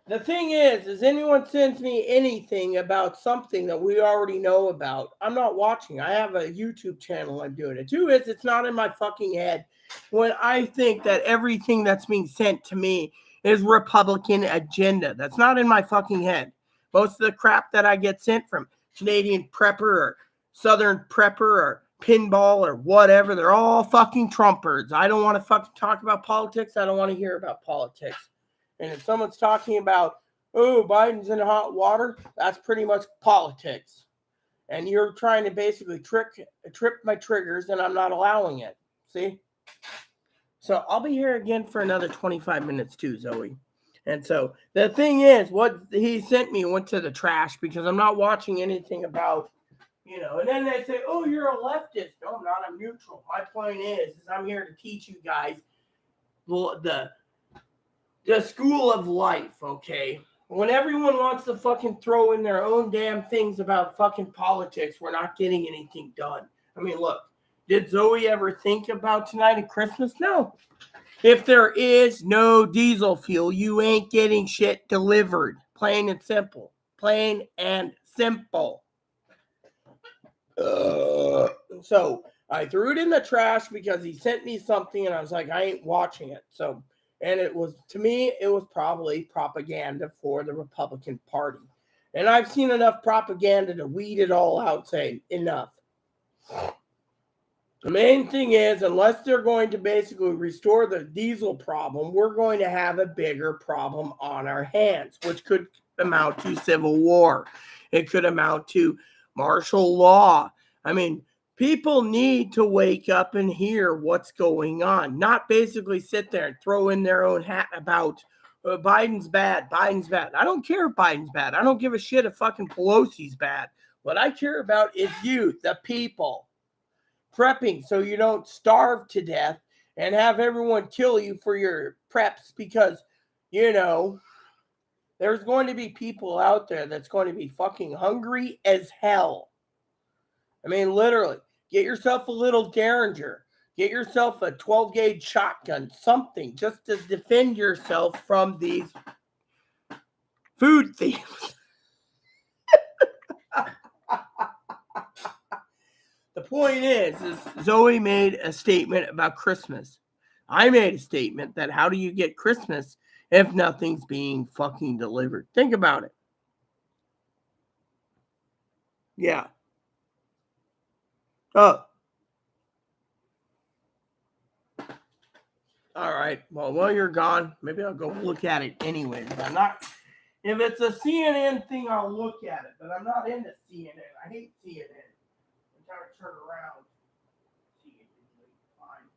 Speaker 1: The thing is anyone sends me anything about something that we already know about, I'm not watching. I have a YouTube channel I'm doing it. Two is it's not in my fucking head when I think that everything that's being sent to me is Republican agenda. That's not in my fucking head. Most of the crap that I get sent from Canadian Prepper or Southern Prepper or Pinball or whatever, they're all fucking Trumpers. I don't want to fucking talk about politics. I don't want to hear about politics. And if someone's talking about, oh, Biden's in hot water, that's pretty much politics. And you're trying to basically trip my triggers, and I'm not allowing it. See? So I'll be here again for another 25 minutes too, Zoe. And so the thing is, what he sent me went to the trash because I'm not watching anything about, and then they say, oh, you're a leftist. No, I'm not. I'm neutral. My point is I'm here to teach you guys the school of life, okay? When everyone wants to fucking throw in their own damn things about fucking politics, we're not getting anything done. I mean, look, did Zoe ever think about tonight at Christmas? No. If there is no diesel fuel, you ain't getting shit delivered. Plain and simple. Plain and simple. So I threw it in the trash because he sent me something and I was like, I ain't watching it. So... And it was, to me, it was probably propaganda for the Republican Party. And I've seen enough propaganda to weed it all out, saying, enough. The main thing is, unless they're going to basically restore the diesel problem, we're going to have a bigger problem on our hands, which could amount to civil war. It could amount to martial law. I mean, people need to wake up and hear what's going on, not basically sit there and throw in their own hat about Biden's bad, Biden's bad. I don't care if Biden's bad. I don't give a shit if fucking Pelosi's bad. What I care about is you, the people, prepping so you don't starve to death and have everyone kill you for your preps because, there's going to be people out there that's going to be fucking hungry as hell. I mean, literally. Get yourself a little Derringer. Get yourself a 12-gauge shotgun, something, just to defend yourself from these food thieves. The point is Zoe made a statement about Christmas. I made a statement that how do you get Christmas if nothing's being fucking delivered? Think about it. Yeah. Oh. All right. Well, while you're gone, maybe I'll go look at it anyways. I'm not. If it's a CNN thing, I'll look at it. But I'm not into CNN. I hate CNN. I'm trying to turn around. Fine.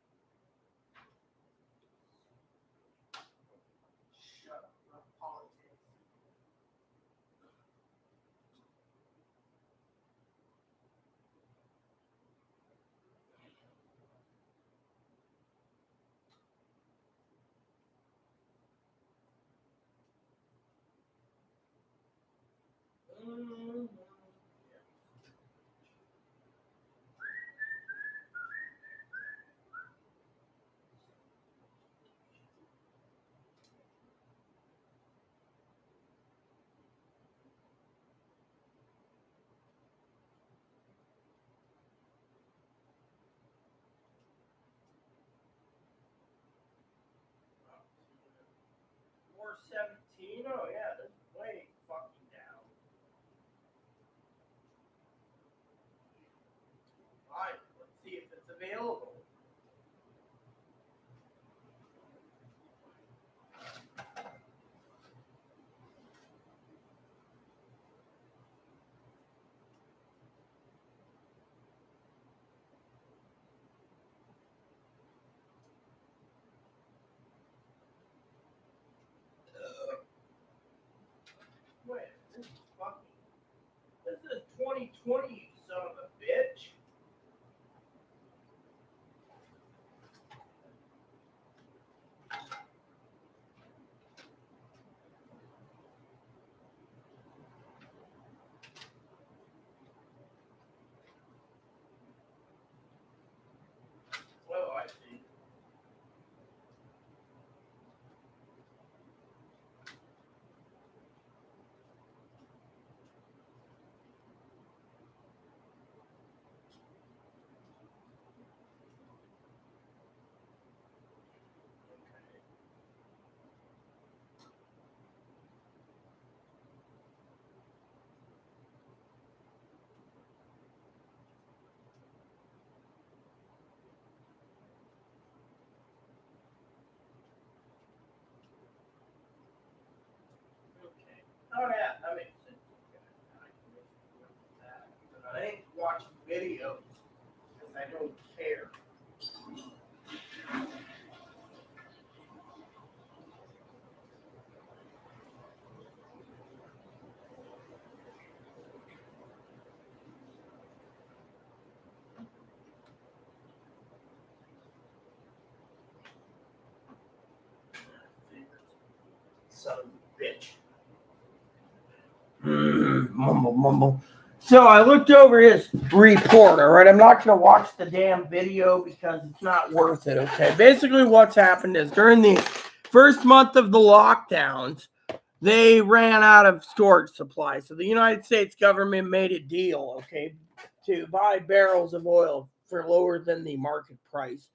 Speaker 1: Shut up. Not politics. Mm-hmm. Or 17. Oh yeah, that's way fucking down. Fine. Let's see if it's available. Wait, this is fucking. This is 2020, you son of a bitch. Oh, I see. Okay. Oh yeah, that makes sense. But I ain't watching videos because I don't care. Son of a bitch. Mumble, mumble. So I looked over his report, all right? I'm not going to watch the damn video because it's not worth it, okay? Basically, what's happened is during the first month of the lockdowns, they ran out of storage supply. So the United States government made a deal, okay, to buy barrels of oil for lower than the market price.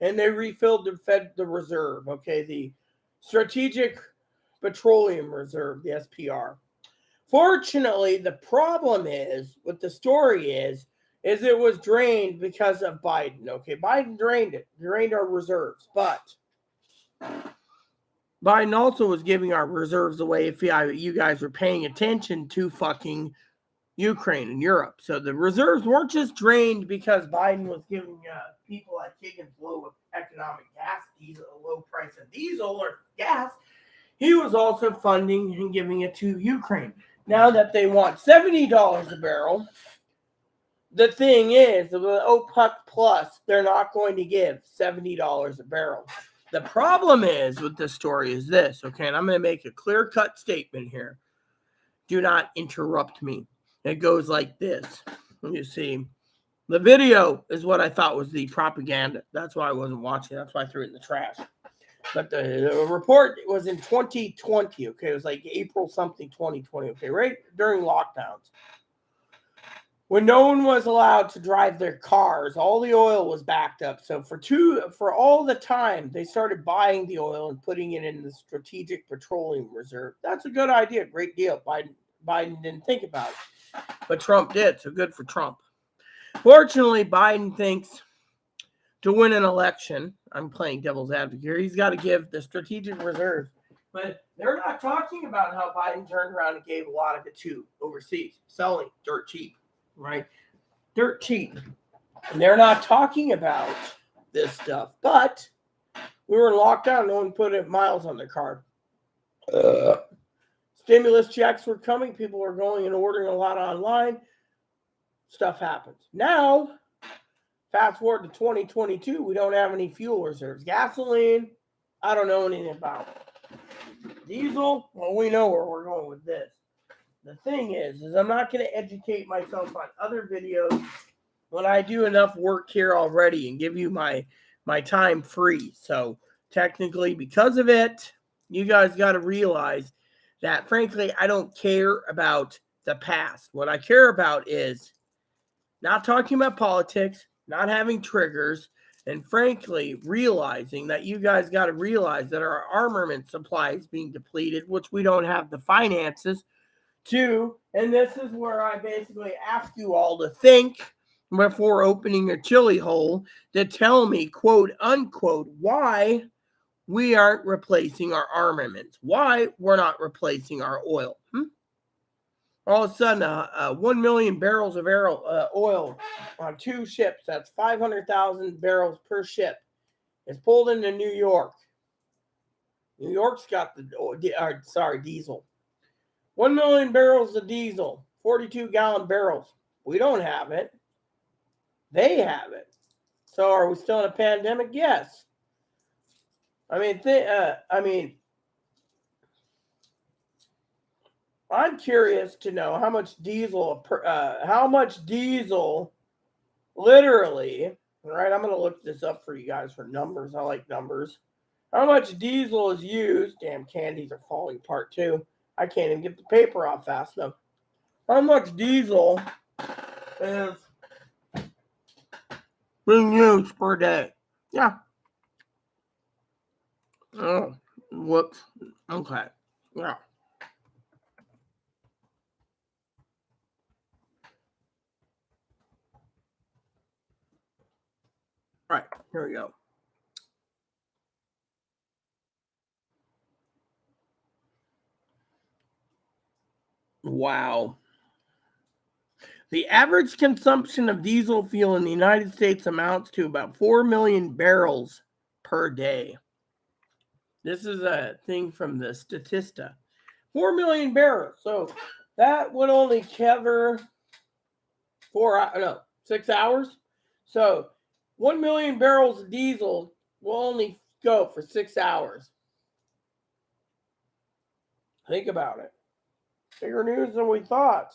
Speaker 1: And they refilled and fed the reserve, okay, the Strategic Petroleum Reserve, the SPR. Fortunately, the problem is what the story is it was drained because of Biden. Okay, Biden drained our reserves, but Biden also was giving our reserves away if you guys were paying attention to fucking Ukraine and Europe. So the reserves weren't just drained because Biden was giving people like Higgins low economic gas, diesel, a low price of diesel or gas. He was also funding and giving it to Ukraine. Now that they want $70 a barrel, the thing is, the OPEC Plus, they're not going to give $70 a barrel. The problem is with this story is this, okay, and I'm going to make a clear-cut statement here. Do not interrupt me. It goes like this. You see, the video is what I thought was the propaganda. That's why I wasn't watching. That's why I threw it in the trash. But the report was in 2020, okay? It was like April something 2020, okay? Right during lockdowns. When no one was allowed to drive their cars, all the oil was backed up. So for all the time, they started buying the oil and putting it in the Strategic Petroleum Reserve. That's a good idea. Great deal. Biden didn't think about it, but Trump did. So good for Trump. Fortunately, Biden thinks to win an election. I'm playing devil's advocate here. He's got to give the strategic reserve. But they're not talking about how Biden turned around and gave a lot of it to overseas, selling dirt cheap, right? Dirt cheap. And they're not talking about this stuff. But we were in lockdown. No one put miles on their card. Stimulus checks were coming. People were going and ordering a lot online. Stuff happens. Now, fast forward to 2022, we don't have any fuel reserves. Gasoline, I don't know anything about. Diesel, well, we know where we're going with this. The thing is I'm not going to educate myself on other videos when I do enough work here already and give you my time free. So technically, because of it, you guys got to realize that, frankly, I don't care about the past. What I care about is not talking about politics, not having triggers, and frankly, realizing that you guys got to realize that our armament supply is being depleted, which we don't have the finances to. And this is where I basically ask you all to think before opening a chili hole to tell me, quote unquote, why we aren't replacing our armaments, why we're not replacing our oil. All of a sudden, 1 million barrels of oil on 2 ships, that's 500,000 barrels per ship, is pulled into New York. New York's got diesel. 1 million barrels of diesel, 42-gallon barrels. We don't have it. They have it. So are we still in a pandemic? Yes. I'm curious to know how much diesel literally, right? I'm going to look this up for you guys for numbers. I like numbers. How much diesel is used? Damn, candies are falling apart too. I can't even get the paper off fast enough. How much diesel is being used per day? Yeah. Oh, whoops. Okay. Yeah. All right, here we go. Wow. The average consumption of diesel fuel in the United States amounts to about 4 million barrels per day. This is a thing from the Statista. 4 million barrels. So that would only cover 6 hours. So 1 million barrels of diesel will only go for 6 hours. Think about it. Bigger news than we thought.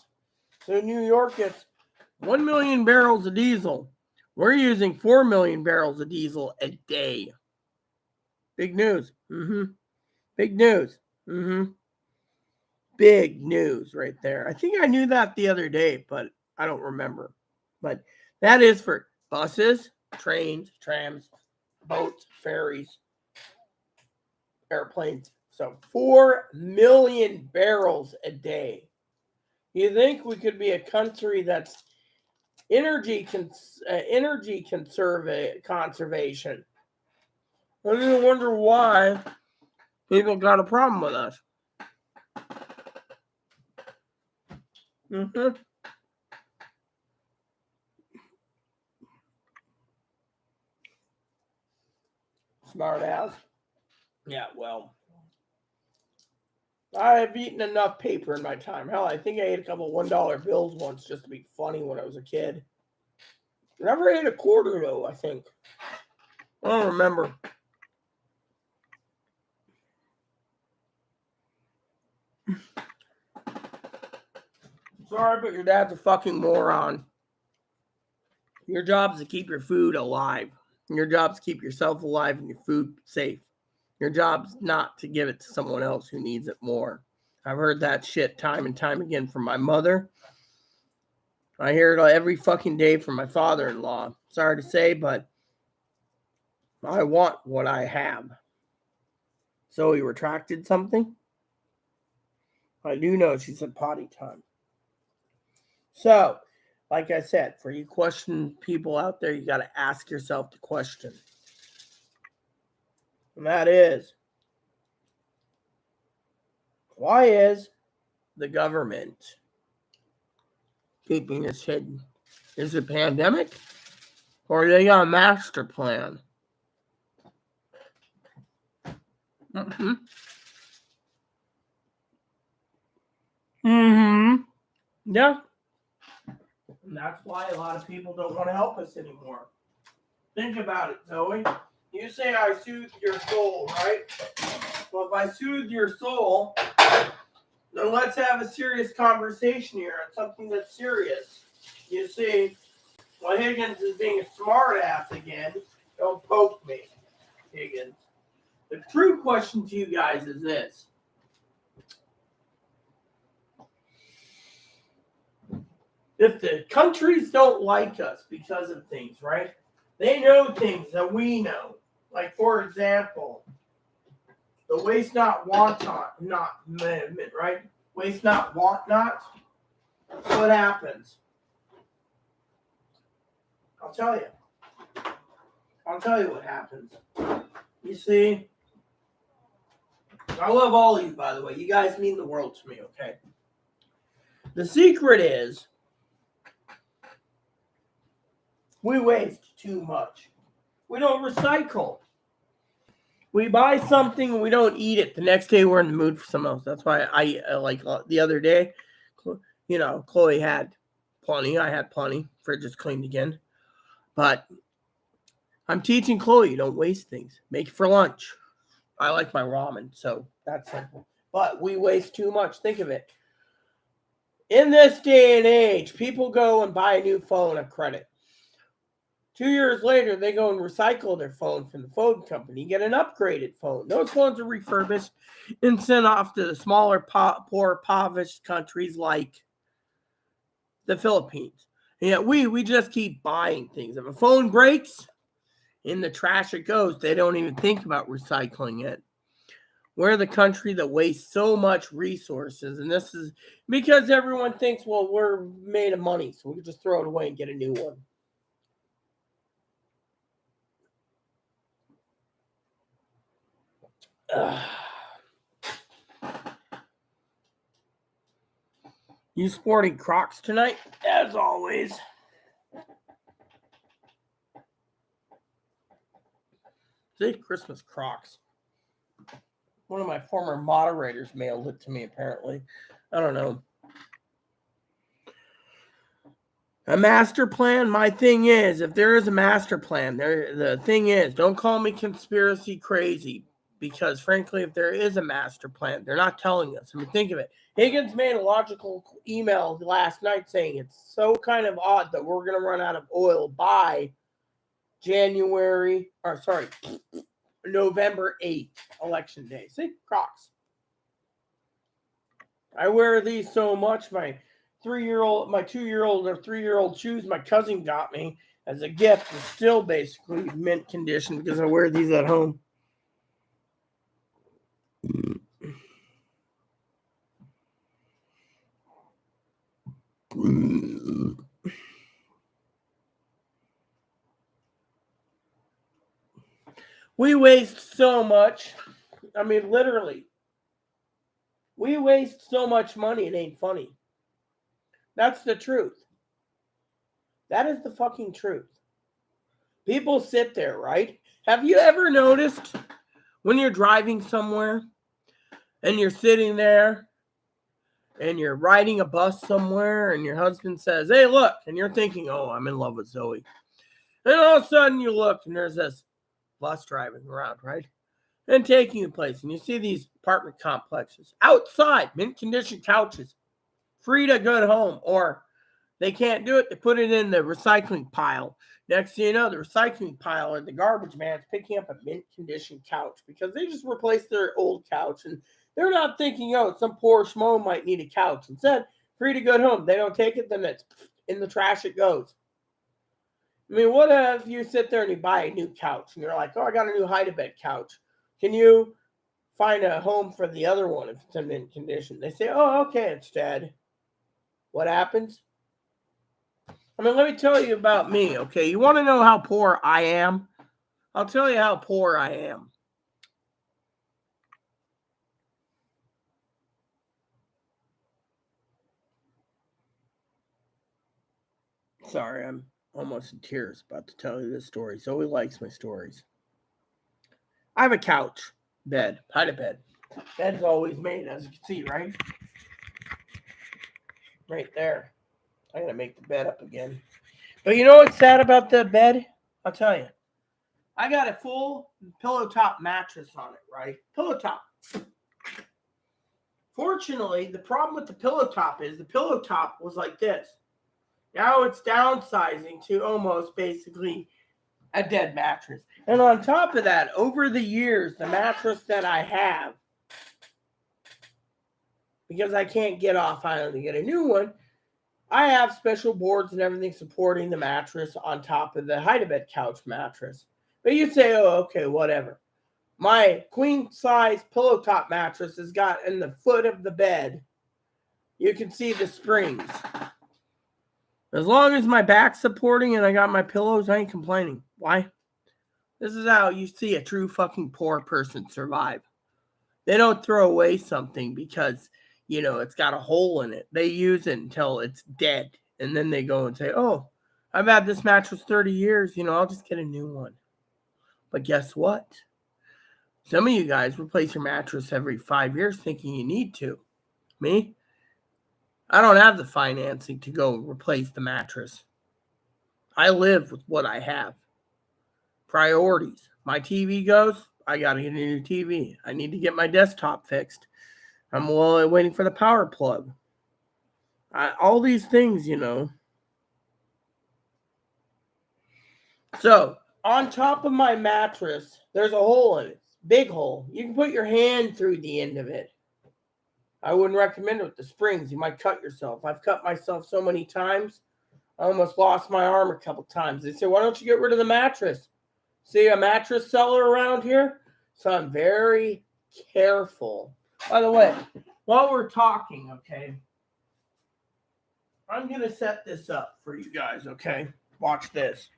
Speaker 1: So New York gets 1 million barrels of diesel. We're using 4 million barrels of diesel a day. Big news. Big news. Big news right there. I think I knew that the other day, but I don't remember. But that is for buses, trains, trams, boats, ferries, airplanes. So 4 million barrels a day. You think we could be a country that's energy conservation? I do wonder why people got a problem with us. Smart ass. Yeah, well, I've eaten enough paper in my time. Hell, I think I ate a couple $1 bills once just to be funny when I was a kid. Never ate a quarter though, I think. I don't remember. Sorry, but your dad's a fucking moron. Your job is to keep your food alive. Your job is to keep yourself alive and your food safe. Your job's not to give it to someone else who needs it more. I've heard that shit time and time again from my mother. I hear it every fucking day from my father-in-law. Sorry to say, but I want what I have. So he retracted something? I do know she said potty time. So, Like I said, for you question people out there, you got to ask yourself the question. And that is, why is the government keeping this hidden? Is it a pandemic? Or they got a master plan? Mm-hmm. Mm-hmm. Yeah. And that's why a lot of people don't want to help us anymore. Think about it, Zoe. You say I soothe your soul, right? Well, if I soothe your soul, then let's have a serious conversation here on something that's serious. You see, well, Higgins is being a smart ass again. Don't poke me, Higgins. The true question to you guys is this. If the countries don't like us because of things, right? They know things that we know. Like, for example, the waste not, want not amendment, right? Waste not, want not. What happens? I'll tell you. I'll tell you what happens. You see, I love all of you, by the way. You guys mean the world to me, okay? The secret is we waste too much. We don't recycle. We buy something and we don't eat it. The next day we're in the mood for something else. That's why I like the other day, Chloe had plenty. I had plenty. Fridge is cleaned again. But I'm teaching Chloe, don't waste things. Make it for lunch. I like my ramen, so that's simple. But we waste too much. Think of it. In this day and age, people go and buy a new phone at credit. 2 years later, they go and recycle their phone from the phone company, get an upgraded phone. Those phones are refurbished and sent off to the smaller, poor, impoverished countries like the Philippines. And yet we just keep buying things. If a phone breaks, in the trash it goes. They don't even think about recycling it. We're the country that wastes so much resources, and this is because everyone thinks, well, we're made of money, so we can just throw it away and get a new one. You sporting Crocs tonight, as always. See, Christmas Crocs. One of my former moderators mailed it to me, apparently. I don't know. A master plan? My thing is, if there is a master plan, the thing is, don't call me conspiracy crazy. Because frankly, if there is a master plan, they're not telling us. I mean, think of it. Higgins made a logical email last night saying it's so kind of odd that we're going to run out of oil by November 8th, election day. See, Crocs. I wear these so much. My 2-year-old or 3-year-old shoes my cousin got me as a gift is still basically mint condition because I wear these at home. We waste so much. I mean, literally. We waste so much money, it ain't funny. That's the truth. That is the fucking truth. People sit there, right? Have you ever noticed when you're driving somewhere and you're sitting there and you're riding a bus somewhere and your husband says, hey, look, and you're thinking, oh, I'm in love with Zoe. And all of a sudden you look and there's this bus driving around, right? And taking you place. And you see these apartment complexes outside, mint condition couches, free to go home. Or they can't do it, they put it in the recycling pile. Next thing you know, the recycling pile or the garbage man's picking up a mint condition couch because they just replaced their old couch and they're not thinking, oh, some poor schmo might need a couch. Instead, free to go home. They don't take it, then it's in the trash it goes. I mean, what if you sit there and you buy a new couch and you're like, oh, I got a new hide-a-bed couch. Can you find a home for the other one if it's in mint condition? They say, oh, okay, it's dead. What happens? I mean, let me tell you about me, okay? You want to know how poor I am? I'll tell you how poor I am. Sorry, I'm almost in tears about to tell you this story. Zoe likes my stories. I have a couch, bed, hide a bed. Bed's always made, as you can see, right? Right there. I gotta make the bed up again. But you know what's sad about the bed? I'll tell you. I got a full pillow top mattress on it, right? Pillow top. Fortunately, the problem with the pillow top is the pillow top was like this. Now it's downsizing to almost basically a dead mattress. And on top of that, over the years, the mattress that I have, because I can't get off island to get a new one, I have special boards and everything supporting the mattress on top of the hide-a-bed couch mattress. But you say, oh, okay, whatever. My queen size pillow top mattress has got in the foot of the bed. You can see the springs. As long as my back's supporting and I got my pillows, I ain't complaining. Why? This is how you see a true fucking poor person survive. They don't throw away something because, you know, it's got a hole in it. They use it until it's dead. And then they go and say, oh, I've had this mattress 30 years. You know, I'll just get a new one. But guess what? Some of you guys replace your mattress every 5 years thinking you need to. Me? I don't have the financing to go replace the mattress. I live with what I have. Priorities. My TV goes, I got to get a new TV. I need to get my desktop fixed. I'm waiting for the power plug. All these things, you know. So, on top of my mattress, there's a hole in it. Big hole. You can put your hand through the end of it. I wouldn't recommend it with the springs. You might cut yourself. I've cut myself so many times. I almost lost my arm a couple times. They say, why don't you get rid of the mattress? See a mattress seller around here? So I'm very careful. By the way, while we're talking, okay, I'm going to set this up for you guys, okay? Watch this.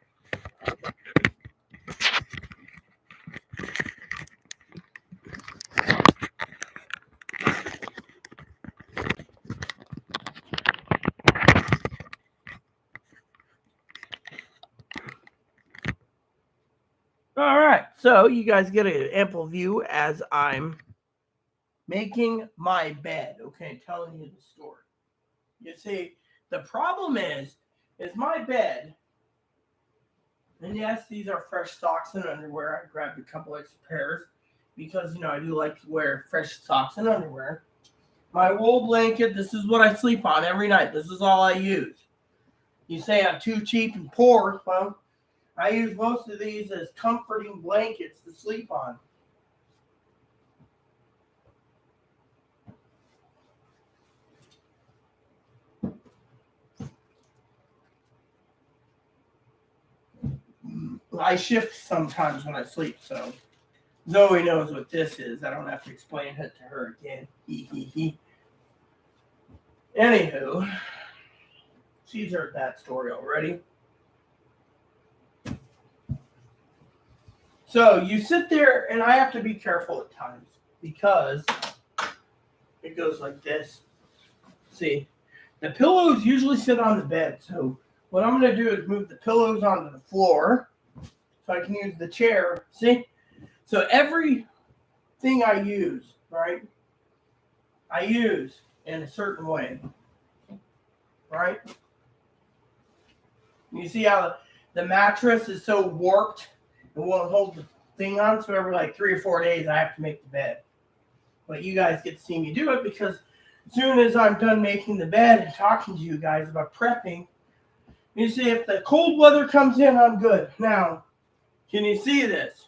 Speaker 1: All right, so you guys get an ample view as I'm making my bed, okay, telling you the story. You see, the problem is my bed, and yes, these are fresh socks and underwear. I grabbed a couple extra pairs because, you know, I do like to wear fresh socks and underwear. My wool blanket, this is what I sleep on every night. This is all I use. You say I'm too cheap and poor. Well, I use most of these as comforting blankets to sleep on. I shift sometimes when I sleep, so Zoe knows what this is. I don't have to explain it to her again. Anywho, she's heard that story already. So you sit there, and I have to be careful at times because it goes like this. See, the pillows usually sit on the bed. So what I'm going to do is move the pillows onto the floor so I can use the chair. See? So everything I use, right, I use in a certain way. Right? You see how the mattress is so warped and won't hold the thing on? So every like 3 or 4 days, I have to make the bed. But you guys get to see me do it because as soon as I'm done making the bed and talking to you guys about prepping, you see if the cold weather comes in, I'm good. Now, can you see this?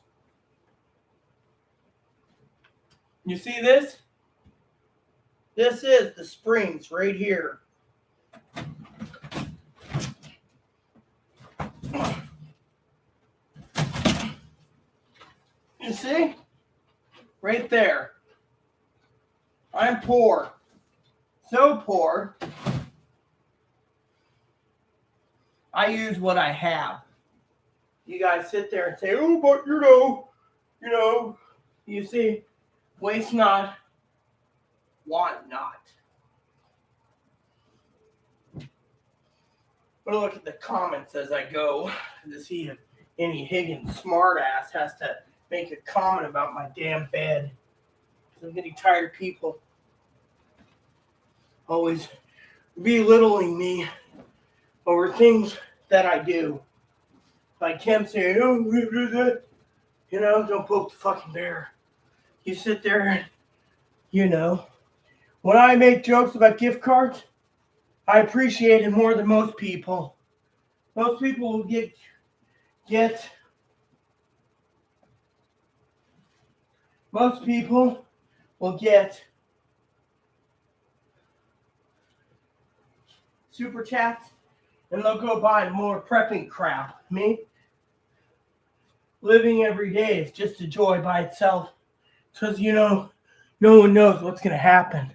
Speaker 1: You see this? This is the springs right here. You see? Right there. I'm poor. So poor I use what I have. You guys sit there and say, oh, but you see, waste not, want not. I'm gonna look at the comments as I go to see if any Higgins smartass has to make a comment about my damn bed. I'm getting tired of people always belittling me over things that I do. Like Kim saying, oh, don't poke the fucking bear. You sit there and, when I make jokes about gift cards, I appreciate it more than most people. Most people will get super chats and they'll go buy more prepping crap. Me, living every day is just a joy by itself. Because, no one knows what's going to happen.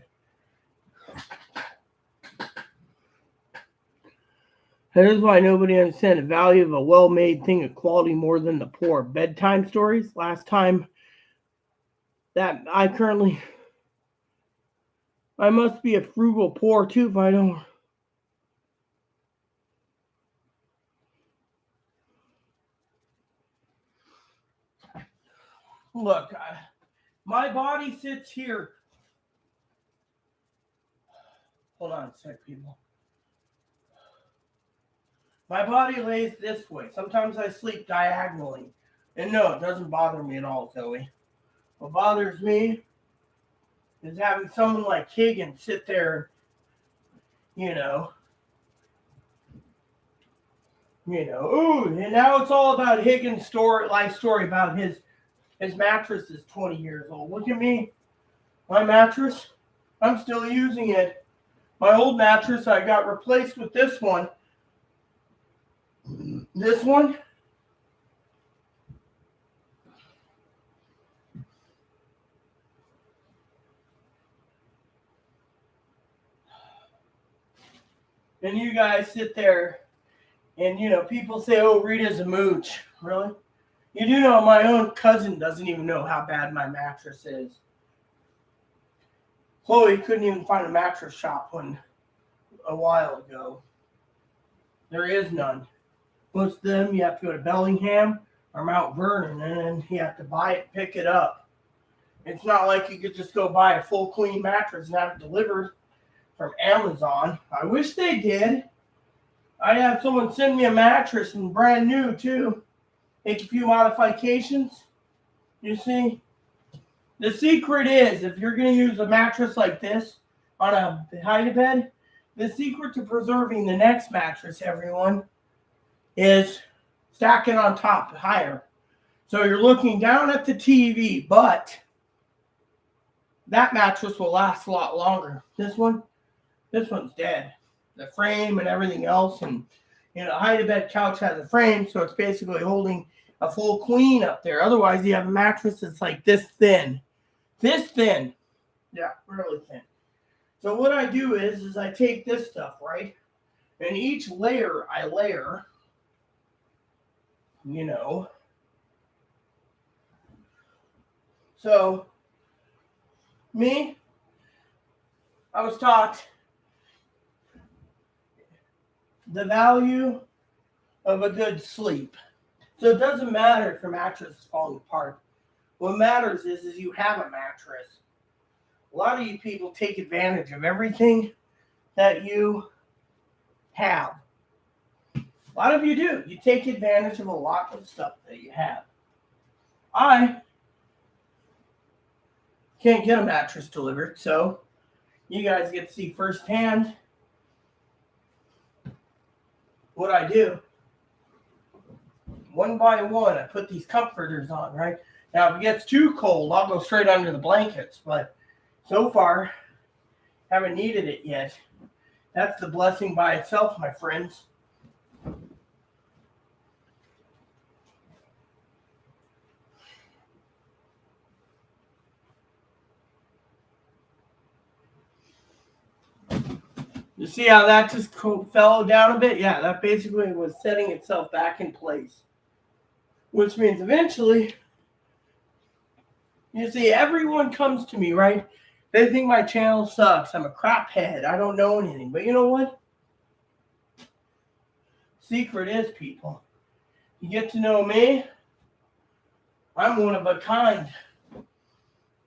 Speaker 1: That is why nobody understands the value of a well-made thing of quality more than the poor. Bedtime stories. Last time that I must be a frugal poor too if I don't. Look, my body sits here. Hold on a sec, people. My body lays this way. Sometimes I sleep diagonally. And no, it doesn't bother me at all, Zoe. What bothers me is having someone like Higgins sit there, and now it's all about Higgins' life story about his mattress is 20 years old. Look at me. My mattress, I'm still using it. My old mattress, I got replaced with this one. This one. And you guys sit there and, people say, oh, Rita's a mooch. Really? You do know my own cousin doesn't even know how bad my mattress is. Chloe couldn't even find a mattress shop a while ago. There is none. Most of them, you have to go to Bellingham or Mount Vernon, and then you have to buy it, pick it up. It's not like you could just go buy a full clean mattress and have it delivered from Amazon. I wish they did. I'd have someone send me a mattress and brand new too. Make a few modifications. You see? The secret is, if you're going to use a mattress like this on a hide-a-bed, the secret to preserving the next mattress, everyone, is stacking on top higher. So you're looking down at the TV, but that mattress will last a lot longer. This one's dead. The frame and everything else, and hide-a-bed couch has a frame, so it's basically holding a full queen up there. Otherwise, you have a mattress that's like this thin. This thin. Yeah, really thin. So what I do is I take this stuff, right? And each layer I layer, So, me, I was taught the value of a good sleep. So it doesn't matter if your mattress is falling apart. What matters is you have a mattress. A lot of you people take advantage of everything that you have. A lot of you do. You take advantage of a lot of stuff that you have. I can't get a mattress delivered, so you guys get to see firsthand what I do. One by one, I put these comforters on, right? Now, if it gets too cold, I'll go straight under the blankets, but so far, haven't needed it yet. That's the blessing by itself, my friends. You see how that just fell down a bit? Yeah, that basically was setting itself back in place. Which means eventually, you see, everyone comes to me, right? They think my channel sucks. I'm a crap head. I don't know anything. But you know what? Secret is, people. You get to know me. I'm one of a kind.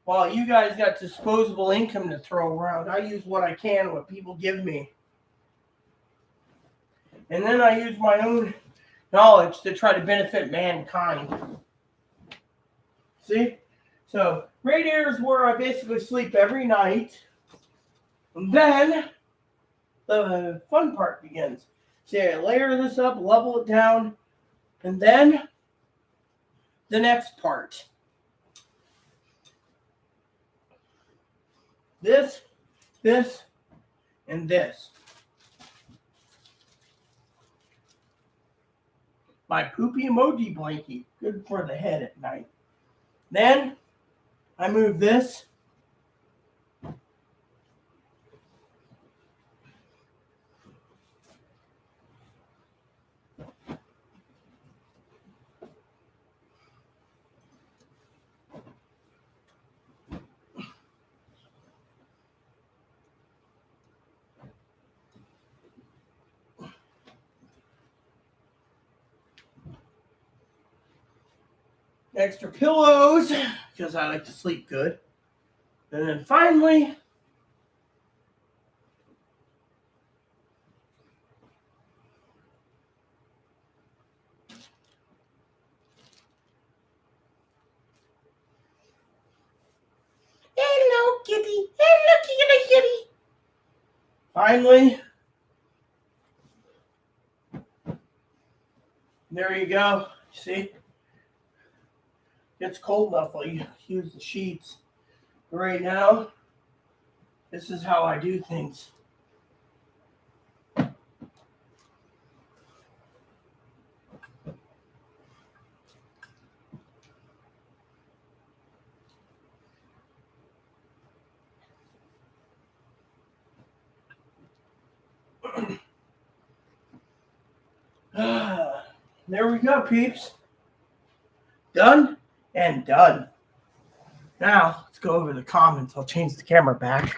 Speaker 1: While you guys got disposable income to throw around, I use what I can, what people give me. And then I use my own knowledge to try to benefit mankind. See? So, right here is where I basically sleep every night. And then the fun part begins. See, I layer this up, level it down, and then the next part. This, and this. My poopy emoji blankie. Good for the head at night. Then I move this. Extra pillows, because I like to sleep good. And then finally, hello, kitty. Hello, kitty. Finally, there you go. See? It's cold enough, I'll use the sheets. But right now, this is how I do things. There we go, peeps. Done and done. Now, let's go over the comments. I'll change the camera back.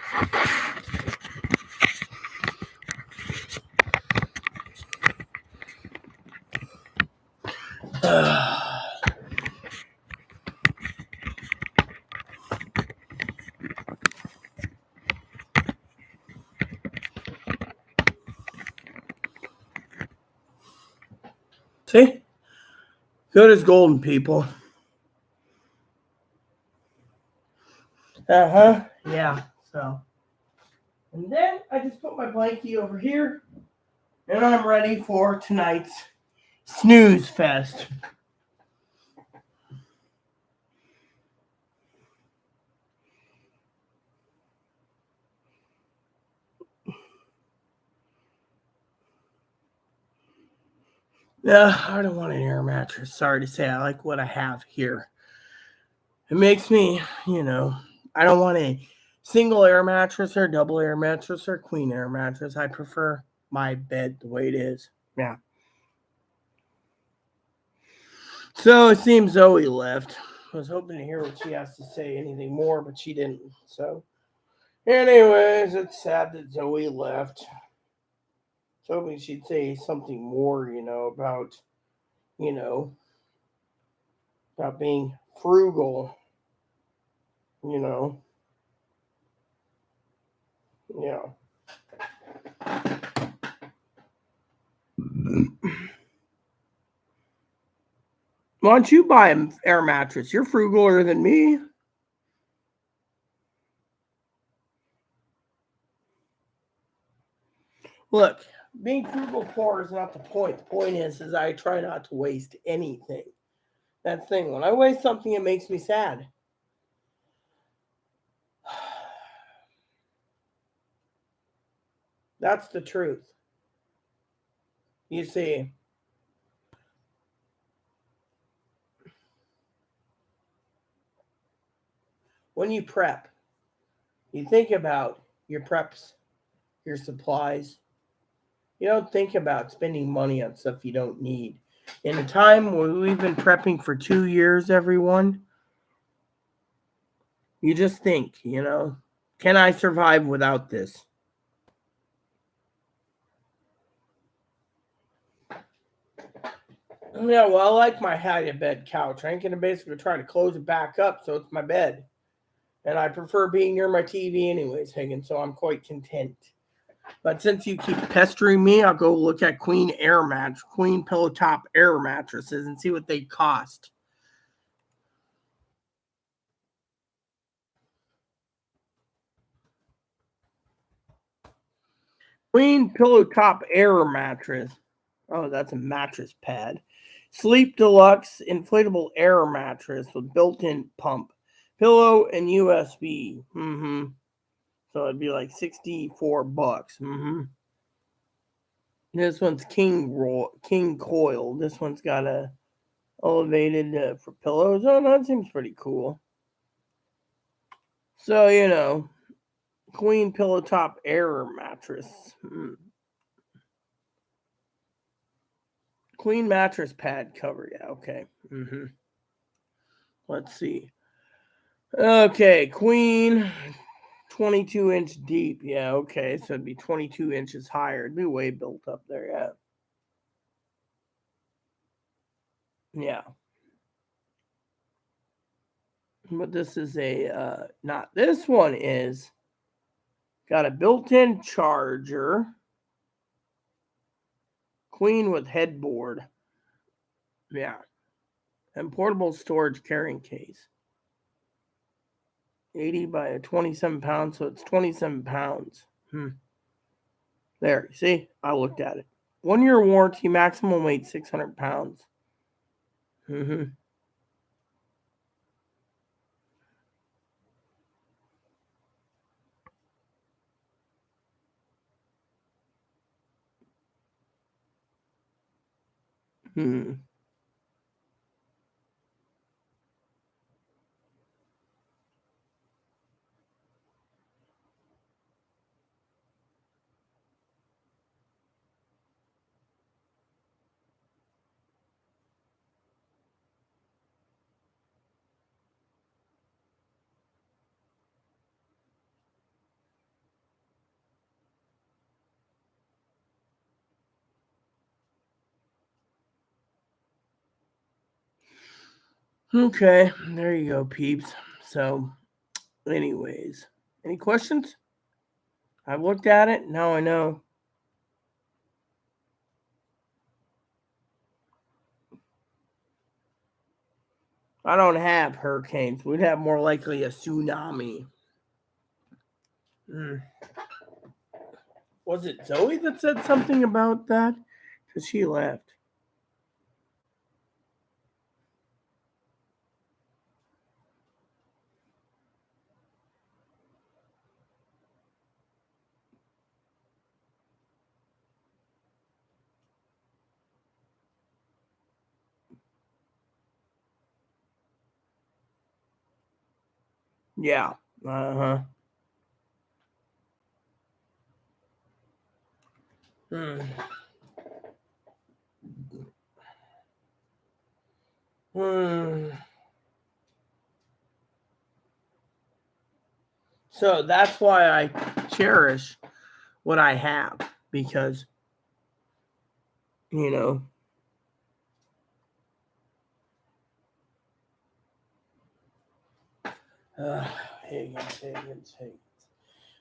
Speaker 1: See? Good as golden, people. Yeah, so. And then I just put my blankie over here. And I'm ready for tonight's snooze fest. Yeah, I don't want an air mattress. Sorry to say, I like what I have here. It makes me, I don't want a single air mattress or double air mattress or queen air mattress. I prefer my bed the way it is. Yeah. So it seems Zoe left. I was hoping to hear what she has to say, anything more, but she didn't. So, anyways, it's sad that Zoe left. I was hoping she'd say something more, about, about being frugal, Yeah. Why don't you buy an air mattress? You're frugaler than me. Look, being frugal poor is not the point. The point is I try not to waste anything. That's the thing. When I waste something, it makes me sad. That's the truth. You see, when you prep, you think about your preps, your supplies, You don't think about spending money on stuff you don't need. In a time where we've been prepping for 2 years, everyone, you just think, can I survive without this? Yeah, well, I like my hide-in-bed couch. I ain't going to basically try to close it back up so it's my bed. And I prefer being near my TV anyways, Higgins, so I'm quite content. But since you keep pestering me, I'll go look at Queen Pillow Top Air mattresses and see what they cost. Queen Pillow Top Air mattress. Oh, that's a mattress pad. Sleep Deluxe inflatable air mattress with built-in pump, pillow, and USB. So it'd be like $64. This one's King Coil. This one's got a elevated for pillows. Oh, that seems pretty cool. So, Queen Pillow Top Air mattress. Queen mattress pad cover. Yeah, okay. Let's see. Okay, Queen 22-inch deep. Yeah, okay. So it'd be 22 inches higher. It'd be way built up there, yeah. Yeah. But this is not this one is got a built-in charger. Queen with headboard. Yeah. And portable storage carrying case. 80 by 27 pounds, so it's 27 pounds. There, you see? I looked at it. 1 year warranty, maximum weight 600 pounds. Okay, there you go, peeps. So, anyways, any questions? I've looked at it. Now I know. I don't have hurricanes. We'd have more likely a tsunami. Was it Zoe that said something about that? Because she left. Yeah. So that's why I cherish what I have, because Higgins.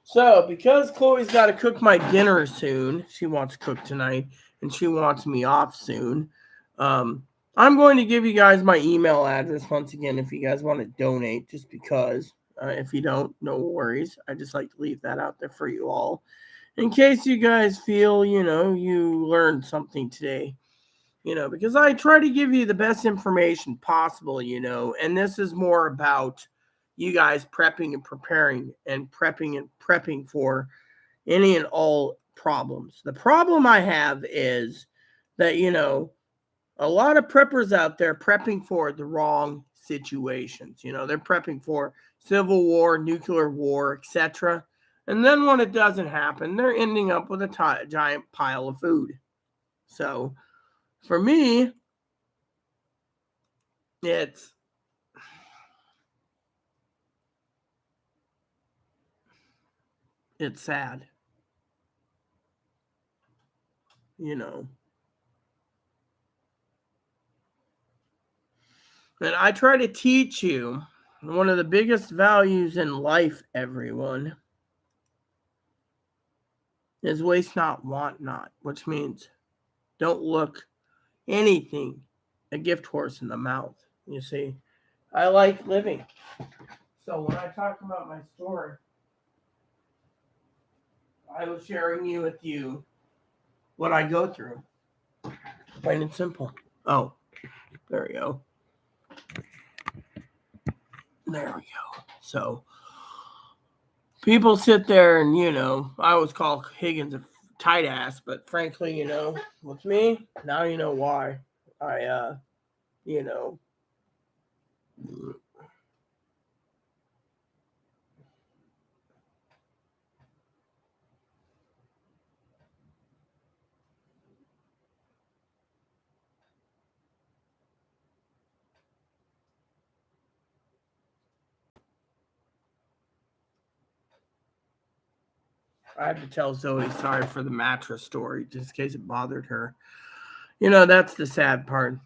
Speaker 1: So because Chloe's got to cook my dinner soon, she wants to cook tonight, and she wants me off soon. I'm going to give you guys my email address once again if you guys want to donate, just because. If you don't, no worries. I just like to leave that out there for you all, in case you guys feel, you learned something today. Because I try to give you the best information possible, and this is more about you guys prepping and preparing and prepping for any and all problems. The problem I have is that, a lot of preppers out there prepping for the wrong situations. They're prepping for civil war, nuclear war, etc. And then when it doesn't happen, they're ending up with a giant pile of food. So for me, it's sad, you know. And I try to teach you one of the biggest values in life, everyone, is waste not, want not, which means don't look anything a gift horse in the mouth. You see, I like living. So when I talk about my story, I was sharing with you what I go through. Plain and simple. Oh, there we go. There we go. So people sit there and, I always call Higgins a tight ass, but frankly, with me, now you know why. I, you know, I had to tell Zoe sorry for the mattress story, just in case it bothered her. That's the sad part.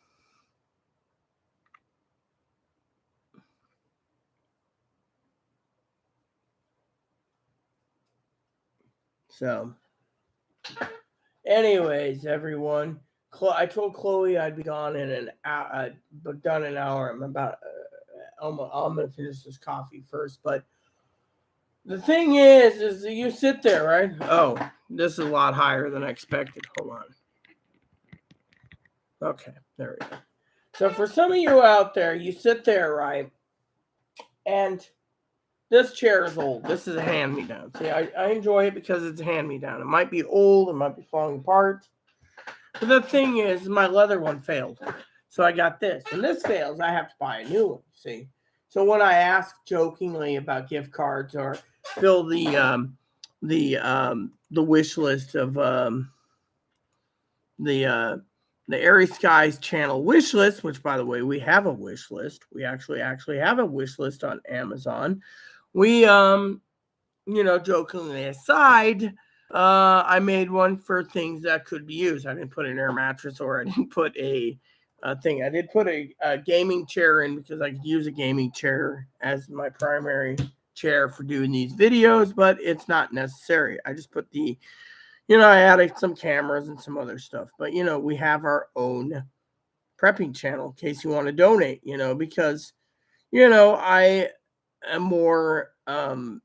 Speaker 1: So, anyways, everyone, I told Chloe I'd be gone in an hour, but done an hour. I'm about, I'm gonna finish this coffee first. But the thing is you sit there, right? Oh, this is a lot higher than I expected. Hold on. Okay, there we go. So for some of you out there, you sit there, right? And this chair is old. This is a hand-me-down. See, I enjoy it because it's a hand-me-down. It might be old. It might be falling apart. But the thing is, my leather one failed. So I got this. And this fails, I have to buy a new one, see? So when I ask jokingly about gift cards or fill the wish list of the Airy Skies channel wish list, which by the way, we have a wish list. We actually have a wish list on Amazon. We jokingly aside, I made one for things that could be used. I didn't put an air mattress or I didn't put a thing. I did put a gaming chair in because I could use a gaming chair as my primary chair for doing these videos, but it's not necessary. I just put I added some cameras and some other stuff. But, we have our own prepping channel in case you want to donate, because, I am more, I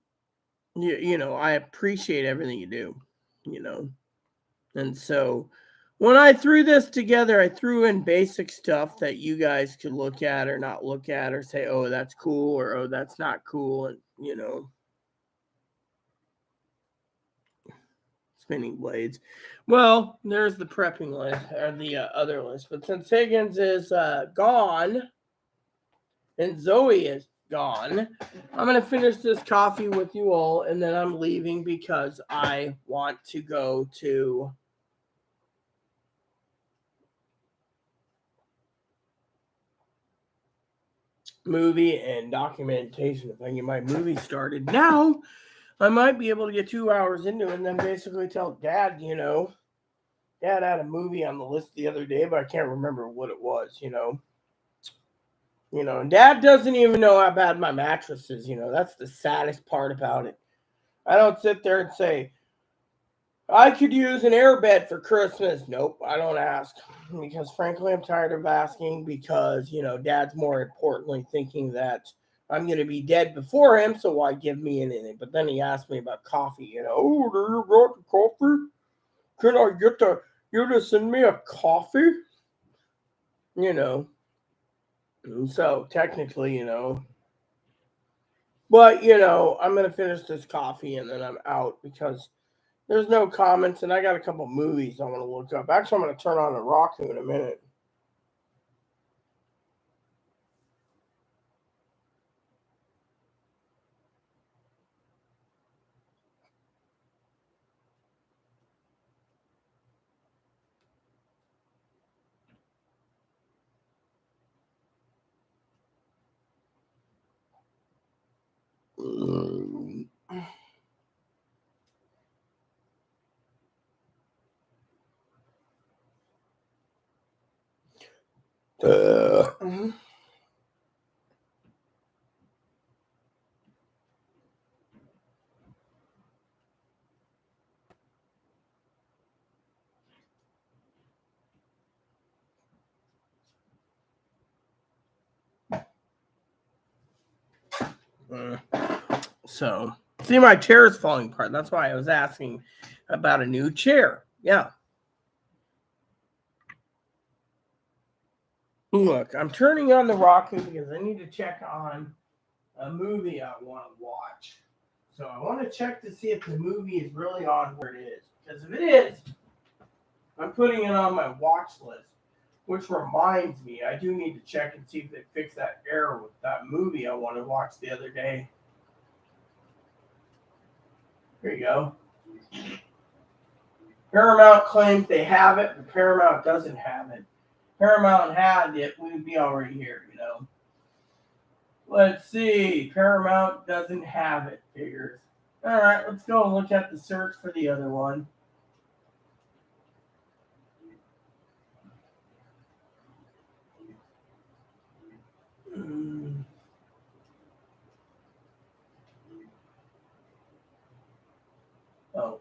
Speaker 1: appreciate everything you do. And so when I threw this together, I threw in basic stuff that you guys could look at or not look at or say, oh, that's cool or oh, that's not cool. And, spinning blades. Well, there's the prepping list or the other list. But since Higgins is gone and Zoe is gone, I'm going to finish this coffee with you all and then I'm leaving because I want to go to movie and documentation. If I get my movie started now, I might be able to get 2 hours into it and then basically tell Dad, Dad had a movie on the list the other day, but I can't remember what it was, and Dad doesn't even know how bad my mattress is, that's the saddest part about it. I don't sit there and say, I could use an airbed for Christmas. Nope, I don't ask. Because frankly, I'm tired of asking because, Dad's more importantly thinking that I'm going to be dead before him, so why give me anything? But then he asked me about coffee, oh, do you got the coffee? Can I get you to send me a coffee? So technically, but, I'm going to finish this coffee and then I'm out because there's no comments, and I got a couple movies I want to look up. Actually, I'm going to turn on a Roku in a minute. So, see, my chair is falling apart. That's why I was asking about a new chair. Yeah. Look, I'm turning on the Roku because I need to check on a movie I want to watch. So I want to check to see if the movie is really on where it is. Because if it is, I'm putting it on my watch list. Which reminds me, I do need to check and see if they fixed that error with that movie I wanted to watch the other day. Here you go. Paramount claims they have it, but Paramount doesn't have it. Paramount had it, we would be already here, you know. Let's see. Paramount doesn't have it, figures. All right, let's go and look at the search for the other one. Oh.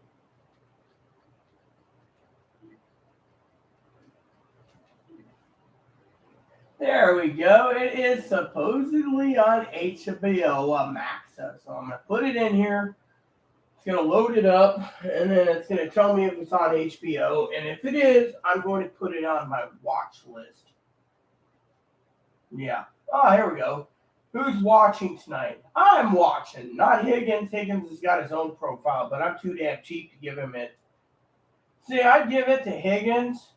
Speaker 1: There we go. It is supposedly on HBO Max. So I'm going to put it in here. It's going to load it up, and then it's going to tell me if it's on HBO. And if it is, I'm going to put it on my watch list. Yeah. Oh, here we go. Who's watching tonight? I'm watching. Not Higgins. Higgins has got his own profile, but I'm too damn cheap to give him it. See, I'd give it to Higgins.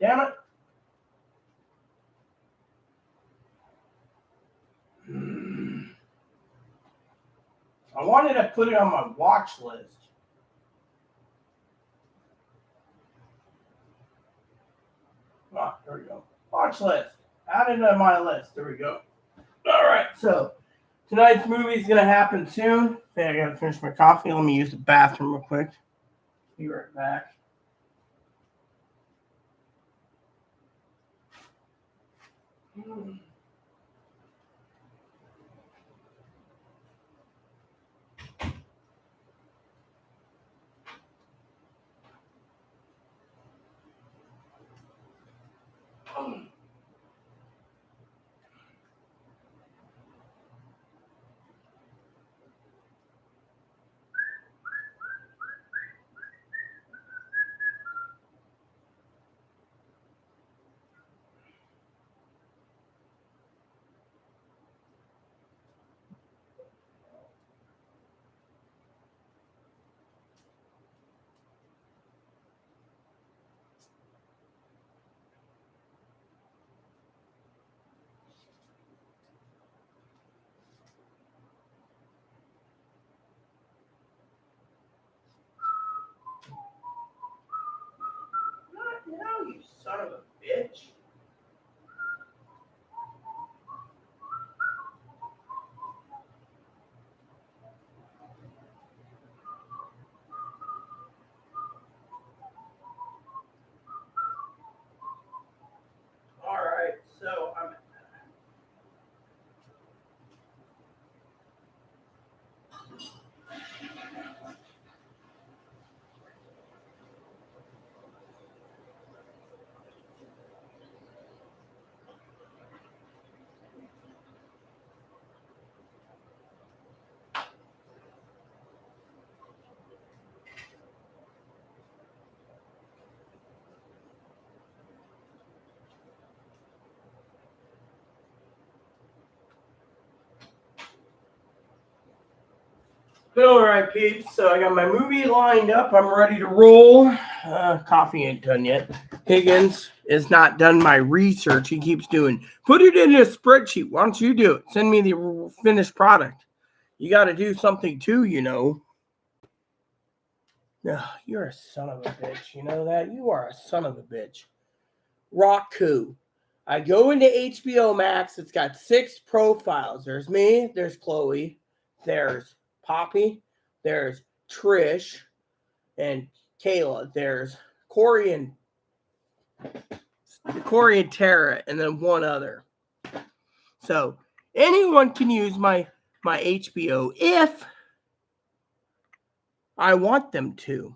Speaker 1: Damn it. I wanted to put it on my watch list. Ah, there we go. Watch list. Added to my list. There we go. All right, so tonight's movie is going to happen soon. Okay, I got to finish my coffee. Let me use the bathroom real quick. Be right back. Not now, you son of a bitch. All right, so I'm. All right, peeps. So I got my movie lined up. I'm ready to roll. Coffee ain't done yet. Higgins is not done my research. He keeps doing. Put it in a spreadsheet. Why don't you do it? Send me the finished product. You got to do something too, you know. You're a son of a bitch. You know that? You are a son of a bitch. Roku. I go into HBO Max. It's got 6 profiles. There's me, there's Chloe, there's Poppy, there's Trish and Kayla, there's Corey and Tara, and then one other. So anyone can use my HBO if I want them to.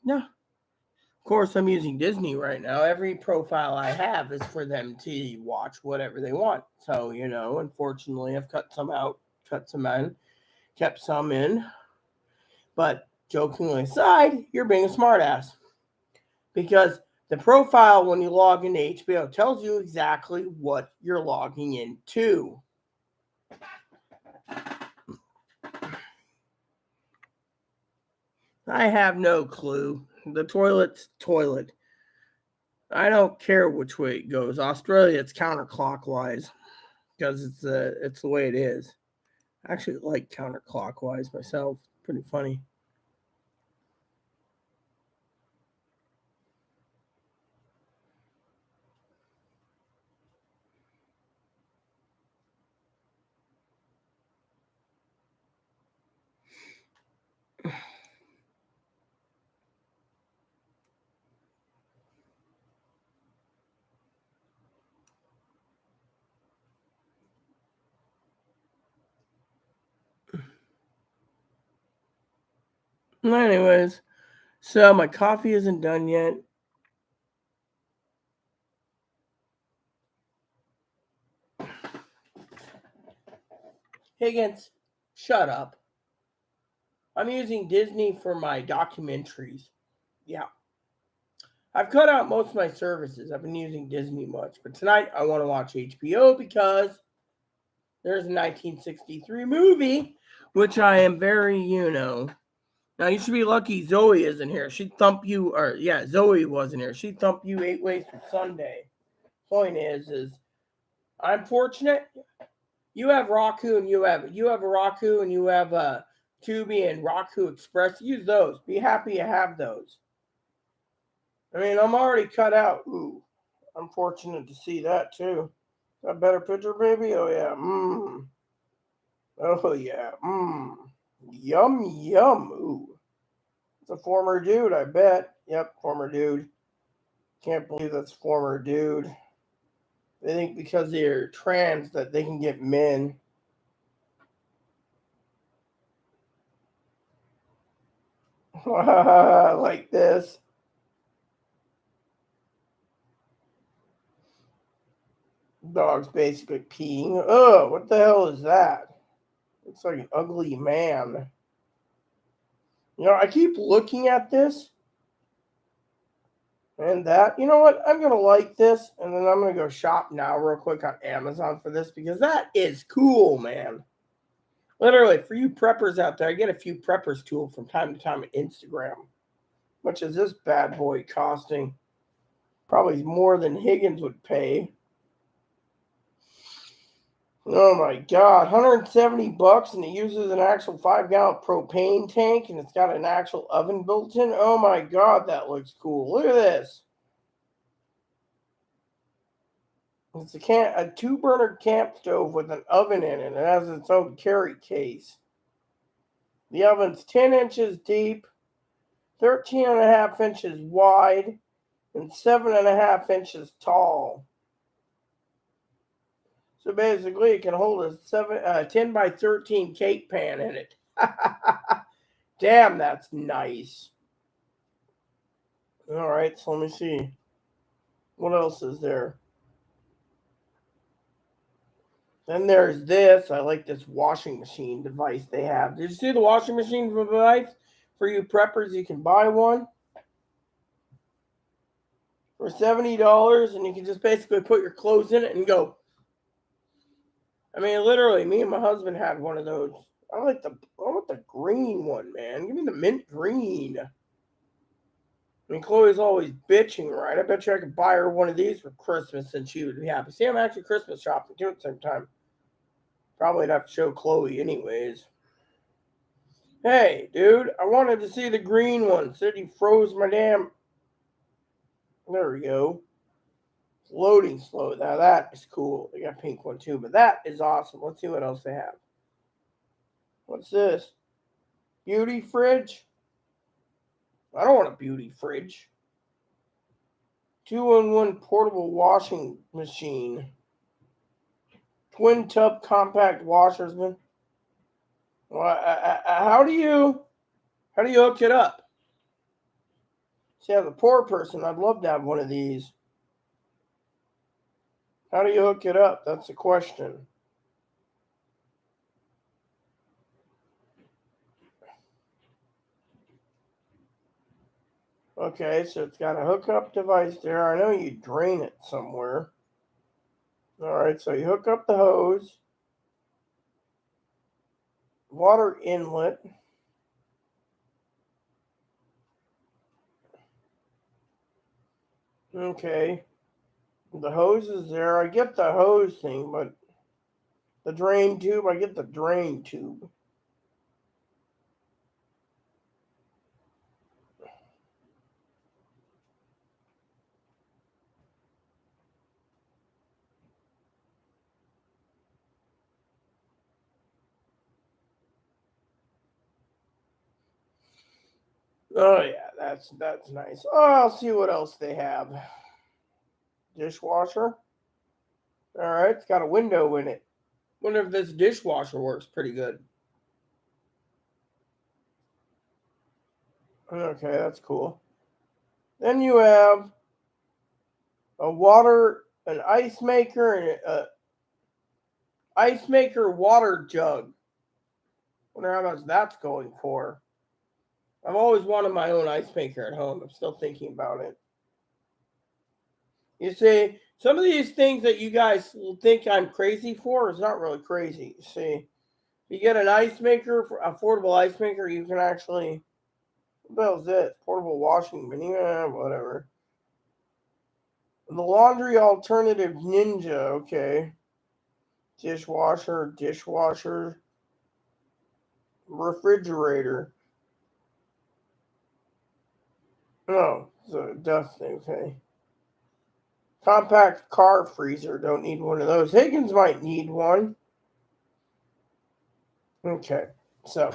Speaker 1: No. Of course, I'm using Disney right now. Every profile I have is for them to watch whatever they want. So, unfortunately, I've cut some out, cut some in, kept some in. But jokingly aside, you're being a smartass. Because the profile, when you log into HBO, tells you exactly what you're logging into. I have no clue. The toilet's toilet. I don't care which way it goes. Australia, it's counterclockwise because it's the way it is. I actually like counterclockwise myself. Pretty funny. Anyways, so my coffee isn't done yet. Higgins, shut up. I'm using Disney for my documentaries. Yeah. I've cut out most of my services. I've been using Disney much. But tonight I want to watch HBO because there's a 1963 movie, which I am very, Now, you should be lucky Zoe isn't here. She'd thump you, Zoe wasn't here. She'd thump you 8 ways from Sunday. Point is I'm fortunate. You have Roku and you have a Roku and you have Tubi and Roku Express. Use those. Be happy you have those. I mean, I'm already cut out. Ooh, I'm fortunate to see that too. Got a better picture, baby? Oh yeah. Oh yeah. Yum yum. Ooh. It's a former dude, I bet. Yep, former dude. Can't believe that's former dude. They think because they're trans that they can get men. Like this. Dog's basically peeing. Oh, what the hell is that? Looks like an ugly man. I keep looking at this and that. You know what? I'm going to like this, and then I'm going to go shop now real quick on Amazon for this because that is cool, man. Literally, for you preppers out there, I get a few preppers tool from time to time on Instagram. How much is this bad boy costing? Probably more than Higgins would pay. Oh my God, $170, and it uses an actual 5-gallon propane tank, and it's got an actual oven built in. Oh my God, that looks cool. Look at this. It's a 2-burner camp stove with an oven in it. It has its own carry case. The oven's 10 inches deep, 13.5 inches wide, and 7.5 inches tall. So basically, it can hold a 10 by 13 cake pan in it. Damn, that's nice. All right, so let me see. What else is there? Then there's this. I like this washing machine device they have. Did you see the washing machine device? For you preppers, you can buy one for $70, and you can just basically put your clothes in it and go. I mean, literally, me and my husband had one of those. I want the green one, man. Give me the mint green. I mean, Chloe's always bitching, right? I bet you I could buy her one of these for Christmas and she would be happy. See, I'm actually Christmas shopping too at the same time. Probably have to show Chloe anyways. Hey, dude, I wanted to see the green one. Said he froze my damn. There we go. Loading slow. Now that is cool. They got a pink one too, but that is awesome. Let's see what else they have. What's this? Beauty fridge? I don't want a beauty fridge. 2-in-1 portable washing machine. Twin tub compact washersman. Well, how do you hook it up? See, as a poor person, I'd love to have one of these. How do you hook it up? That's the question. Okay, so it's got a hookup device there. I know you drain it somewhere. All right, so you hook up the hose, water inlet. Okay, the hose is there. I get the hose thing, but the drain tube, I get the drain tube. Oh yeah, that's nice. Oh, I'll see what else they have. Dishwasher. All right, it's got a window in it. Wonder if this dishwasher works pretty good. Okay, that's cool. Then you have an ice maker, and a ice maker water jug. Wonder how much that's going for. I've always wanted my own ice maker at home. I'm still thinking about it. You see, some of these things that you guys will think I'm crazy for is not really crazy. You see, you get an ice maker, affordable ice maker, you can actually. What the hell is this? Portable washing machine? Whatever. The laundry alternative ninja. Okay. Dishwasher, refrigerator. No, so dust thing. Okay. Compact car freezer. Don't need one of those. Higgins might need one. Okay. So,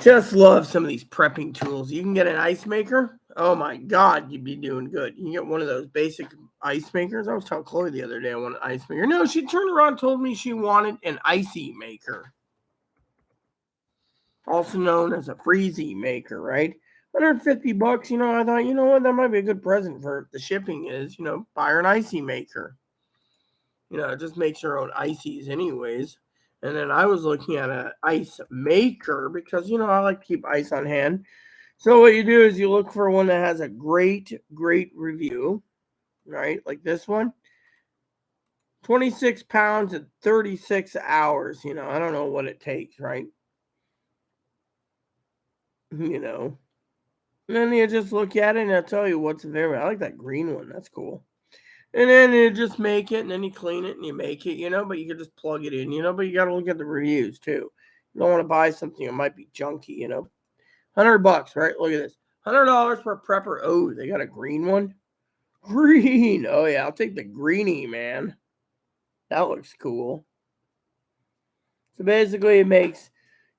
Speaker 1: just love some of these prepping tools. You can get an ice maker. Oh my God, you'd be doing good. You can get one of those basic ice makers. I was telling Chloe the other day I want an ice maker. No, she turned around and told me she wanted an icy maker, also known as a freezy maker, right? $150. I thought, you know what, that might be a good present for the shipping is, buy her an icy maker. It just makes her own ices anyways. And then I was looking at an ice maker because, I like to keep ice on hand. So what you do is you look for one that has a great review, right? Like this one. 26 pounds at 36 hours. I don't know what it takes, right? And then you just look at it and it'll tell you what's available. I like that green one. That's cool. And then you just make it and then you clean it and you make it, but you can just plug it in, but you got to look at the reviews too. You don't want to buy something that might be junky, $100, right? Look at this. $100 for a prepper. Oh, they got a green one. Green. Oh yeah, I'll take the greenie, man. That looks cool. So basically it makes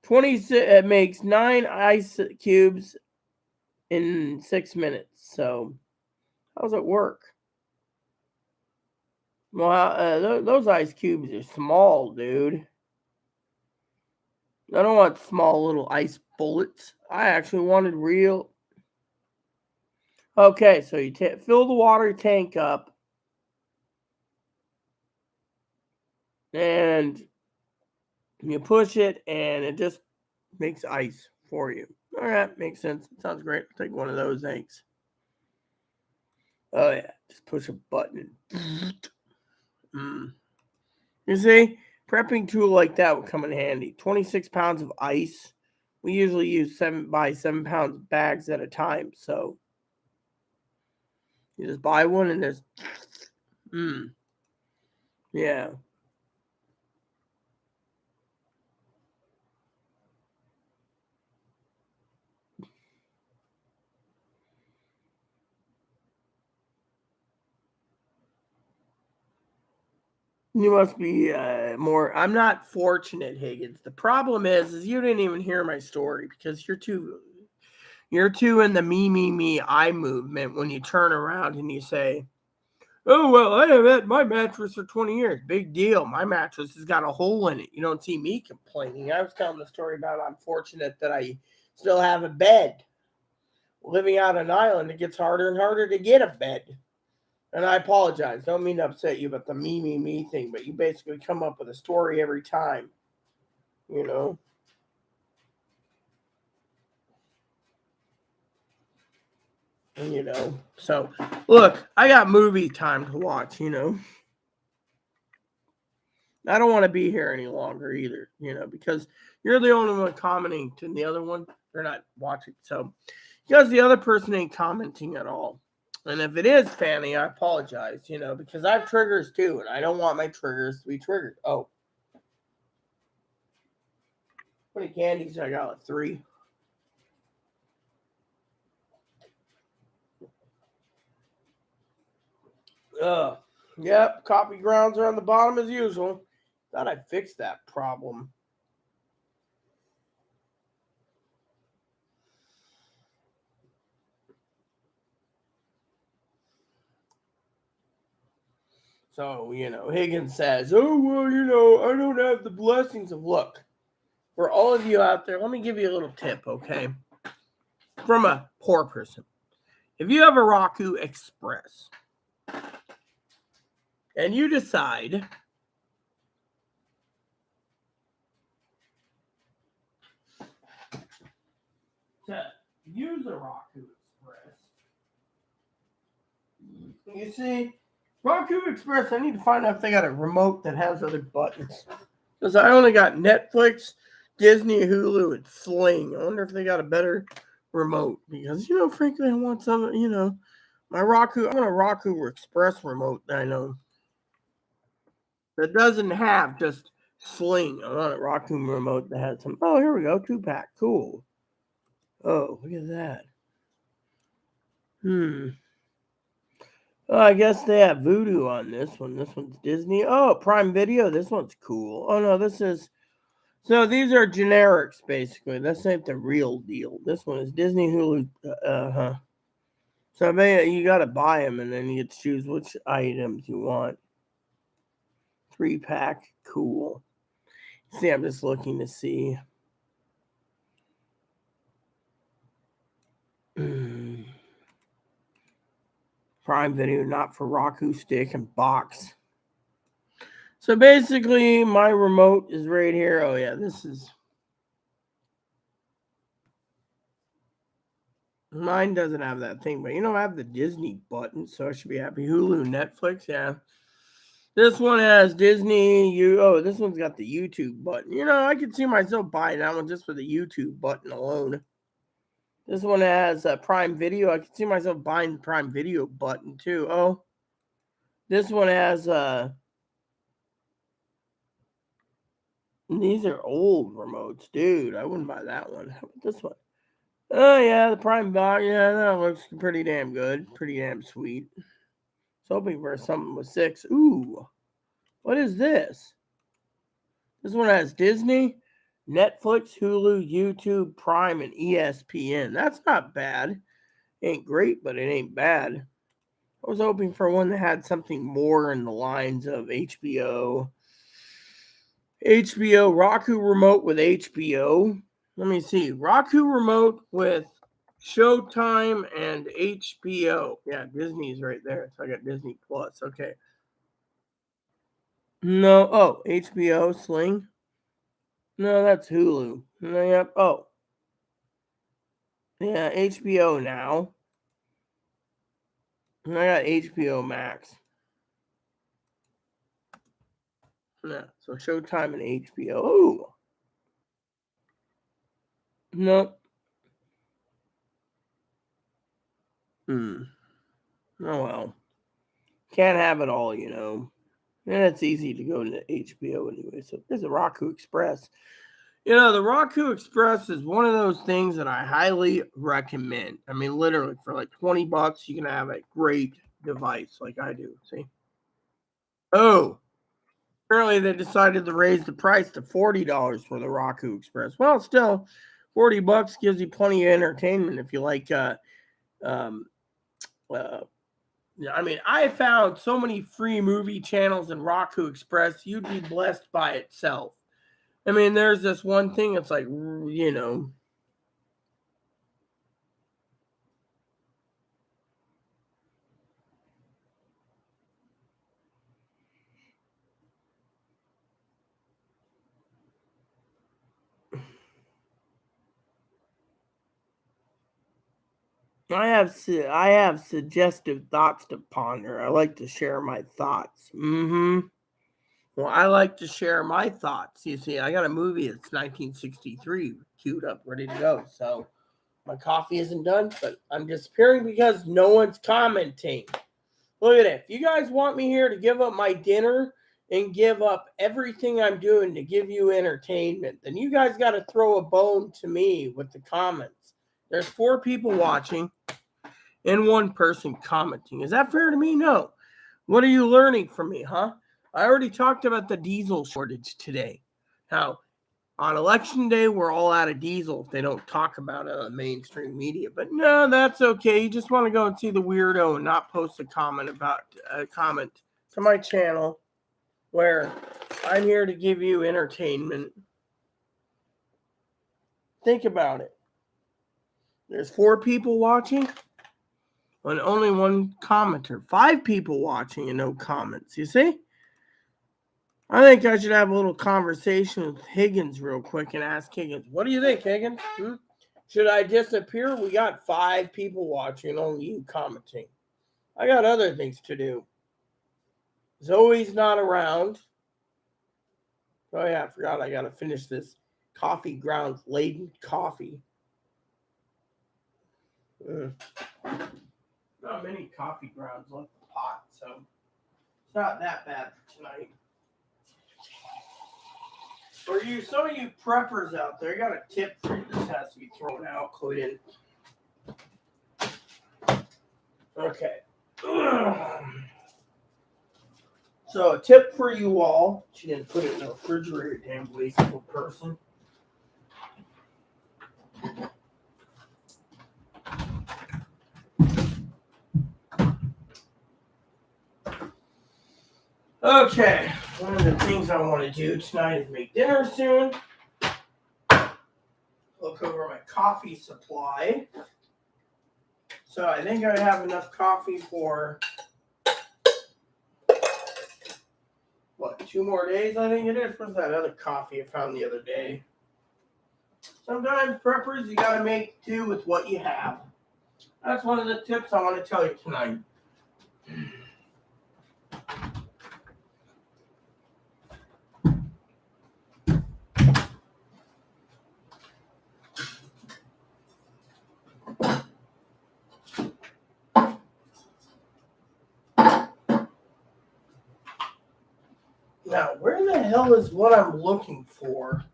Speaker 1: 9 ice cubes in 6 minutes. So how does it work? Well, those ice cubes are small, dude. I don't want small little ice bullets. I actually wanted real. Okay, so you fill the water tank up. And you push it, and it just makes ice for you. All right, makes sense. Sounds great. I'll take one of those. Thanks. Oh, yeah. Just push a button. You see, prepping tool like that would come in handy. 26 pounds of ice. We usually use 7 pounds bags at a time. So you just buy one and there's, yeah. You must be more. I'm not fortunate, Higgins. The problem is you didn't even hear my story because you're too in the me I movement when you turn around and you say, "Oh well, I have had my mattress for 20 years. Big deal. My mattress has got a hole in it." You don't see me complaining. I was telling the story about I'm fortunate that I still have a bed. Living out on an island, it gets harder and harder to get a bed. And I apologize. Don't mean to upset you about the me thing, but you basically come up with a story every time, you know. So look, I got movie time to watch, I don't want to be here any longer either, because you're the only one commenting to the other one. They're not watching. So because the other person ain't commenting at all. And if it is Fanny, I apologize, because I have triggers too, and I don't want my triggers to be triggered. Oh. How many candies I got? Like 3. Yep, coffee grounds are on the bottom as usual. Thought I fixed that problem. So, Higgins says, "Oh, well, I don't have the blessings of luck." For all of you out there, let me give you a little tip, okay? From a poor person. If you have a Roku Express and you decide to use a Roku Express, you see, Roku Express, I need to find out if they got a remote that has other buttons. Because I only got Netflix, Disney, Hulu, and Sling. I wonder if they got a better remote. Because, frankly, I want some, my Roku, I want a Roku Express remote that I know that doesn't have just Sling. I want a Roku remote that has some. Oh, here we go. 2-pack. Cool. Oh, look at that. Oh, I guess they have Voodoo on this one. This one's Disney. Oh, Prime Video. This one's cool. Oh, no, this is. So these are generics, basically. This ain't the real deal. This one is Disney, Hulu. So you got to buy them, and then you get to choose which items you want. 3-pack. Cool. See, I'm just looking to see. Prime Video, not for Roku stick and box. So basically, my remote is right here. Oh, yeah, this is. Mine doesn't have that thing, but I have the Disney button, so I should be happy. Hulu, Netflix, yeah. This one has Disney. This one's got the YouTube button. I could see myself buying that one just for the YouTube button alone. This one has Prime Video. I could see myself buying the Prime Video button too. Oh, this one has these are old remotes, dude. I wouldn't buy that one. How about this one? Oh yeah, the Prime box. Yeah, that looks pretty damn good. Pretty damn sweet. I was hoping for something with 6. Ooh, what is this? This one has Disney, Netflix, Hulu, YouTube, Prime, and ESPN. That's not bad. Ain't great, but it ain't bad. I was hoping for one that had something more in the lines of HBO, Roku remote with HBO. Let me see. Roku remote with Showtime and HBO. Yeah, Disney's right there. So I got Disney Plus. Okay. No. Oh, HBO Sling. No, that's Hulu. No, yep. Oh. Yeah, HBO now. And I got HBO Max. Yeah, so Showtime and HBO. Ooh. Nope. Oh well. Can't have it all, And it's easy to go to HBO anyway. So there's a Roku Express. The Roku Express is one of those things that I highly recommend. I mean, literally, for like $20, you can have a great device like I do. See? Oh, Apparently, they decided to raise the price to $40 for the Roku Express. Well, still, $40 gives you plenty of entertainment if you like. Um, I mean, I found so many free movie channels in Roku Express. You'd be blessed by itself. I mean, there's this one thing. It's like, you know. I have suggestive thoughts to ponder. I like to share my thoughts. Well, I like to share my thoughts. You see, I got a movie that's 1963 queued up, ready to go. So my coffee isn't done, but I'm disappearing because no one's commenting. Look at it. If you guys want me here to give up my dinner and give up everything I'm doing to give you entertainment, then you guys got to throw a bone to me with the comments. There's 4 people watching and 1 person commenting. Is that fair to me? No. What are you learning from me, huh? I already talked about the diesel shortage today. How on election day, we're all out of diesel if they don't talk about it on mainstream media. But no, that's okay. You just want to go and see the weirdo and not post a comment to my channel where I'm here to give you entertainment. Think about it. There's 4 people watching and only 1 commenter. 5 people watching and no comments. You see? I think I should have a little conversation with Higgins real quick and ask Higgins, what do you think, Higgins? Should I disappear? We got 5 people watching, only you commenting. I got other things to do. Zoe's not around. Oh, yeah, I forgot I got to finish this coffee grounds laden coffee. Not many coffee grounds left in the pot, so it's not that bad for tonight. For you, some of you preppers out there, I got a tip for you. This has to be thrown out, Clayton. Okay. So a tip for you all. She didn't put it in the refrigerator, damn wasteful person. Okay. One of the things I want to do tonight is make dinner soon. Look over my coffee supply. So I think I have enough coffee for, 2 more days, I think it is. Where's that other coffee I found the other day? Sometimes, preppers, you got to make do with what you have. That's one of the tips I want to tell you tonight. Now, where the hell is what I'm looking for?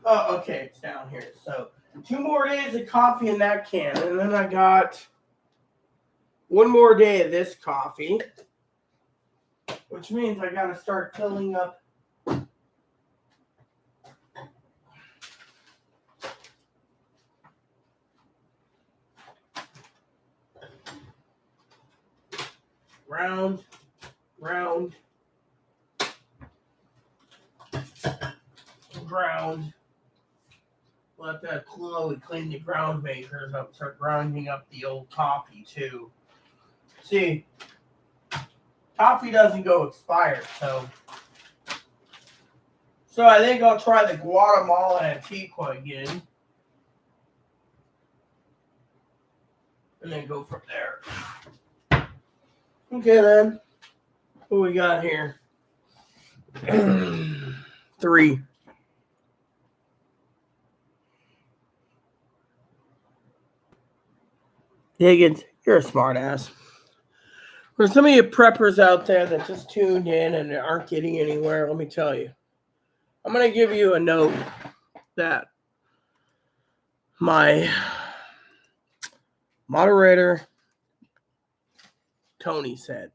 Speaker 1: Oh, okay, it's down here. So 2 more days of coffee in that can, and then I got 1 more day of this coffee, which means I got to start filling up round. Ground. Let that slowly clean the ground makers up. Start grinding up the old coffee too. See, coffee doesn't go expired, so I think I'll try the Guatemala Antigua again, and then go from there. Okay then, what we got here? 3. Higgins, you're a smart ass. For some of you preppers out there that just tuned in and aren't getting anywhere, let me tell you. I'm going to give you a note that my Moderator Tony said,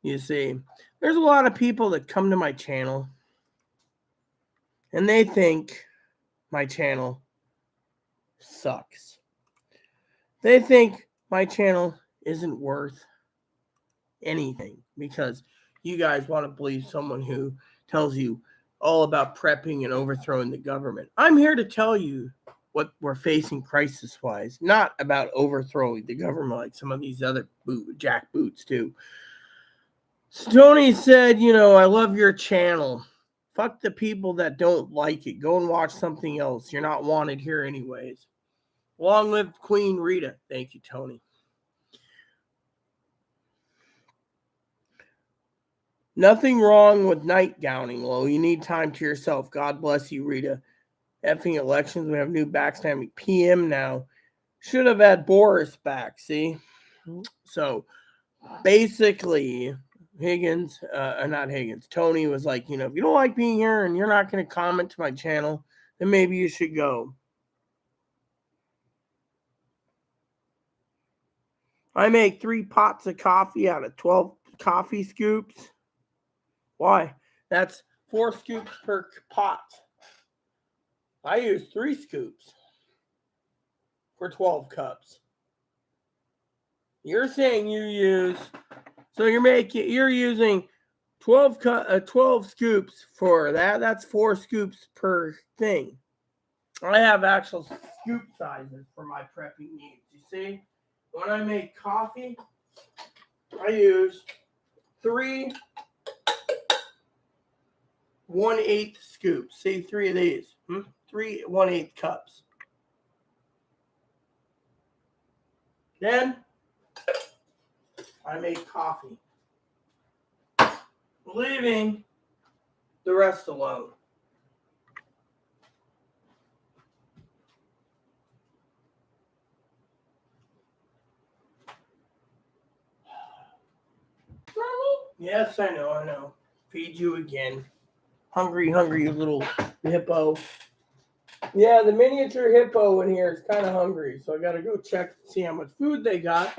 Speaker 1: you see, there's a lot of people that come to my channel and they think my channel sucks. They think my channel isn't worth anything because you guys want to believe someone who tells you all about prepping and overthrowing the government. I'm here to tell you what we're facing crisis-wise, not about overthrowing the government like some of these other jackboots do. Tony said, I love your channel. Fuck the people that don't like it. Go and watch something else. You're not wanted here anyways. Long live Queen Rita. Thank you, Tony. Nothing wrong with night gowning, Lo. You need time to yourself. God bless you, Rita. Effing elections. We have new backstabbing PM now. Should have had Boris back, see? So, basically, Tony was like, if you don't like being here and you're not going to comment to my channel, then maybe you should go. I make 3 pots of coffee out of 12 coffee scoops. Why? That's 4 scoops per pot. I use 3 scoops for 12 cups. You're saying you're using 12 scoops for that. That's 4 scoops per thing. I have actual scoop sizes for my prepping needs. You see, when I make coffee, I use 3 1/8 scoops. See, 3 of these. 3 1/8 cups. Then I make coffee, leaving the rest alone. Yes, I know. Feed you again. Hungry, you little hippo. Yeah, the miniature hippo in here is kind of hungry, so I got to go check to see how much food they got,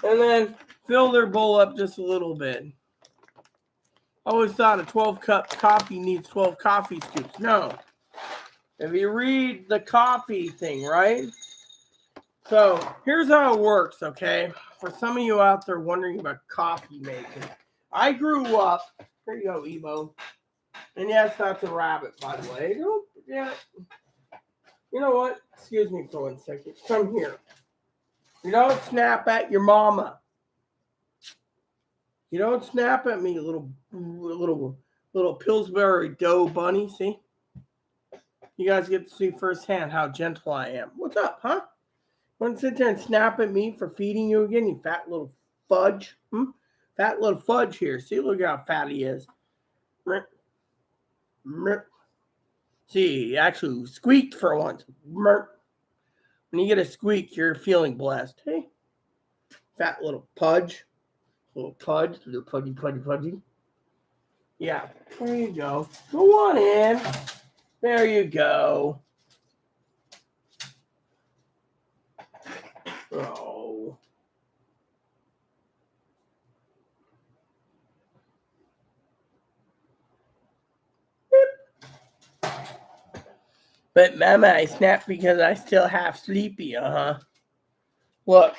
Speaker 1: and then fill their bowl up just a little bit. I always thought a 12-cup coffee needs 12 coffee scoops. No. If you read the coffee thing, right? So here's how it works, okay? For some of you out there wondering about coffee making, I grew up. Here you go, Evo. And yes, that's a rabbit, by the way. Yeah. You know what? Excuse me for 1 second. Come here. You don't snap at your mama. You don't snap at me, little Pillsbury dough bunny. See? You guys get to see firsthand how gentle I am. What's up, huh? Want to sit there and snap at me for feeding you again, you fat little fudge? Fat little fudge here. See, look how fat he is. See, he actually squeaked for once. When you get a squeak, you're feeling blessed. Hey, fat little pudge. Little pudgy. Yeah, there you go. Go on in. There you go. Oh. But Mama, I snapped because I still half sleepy, Look,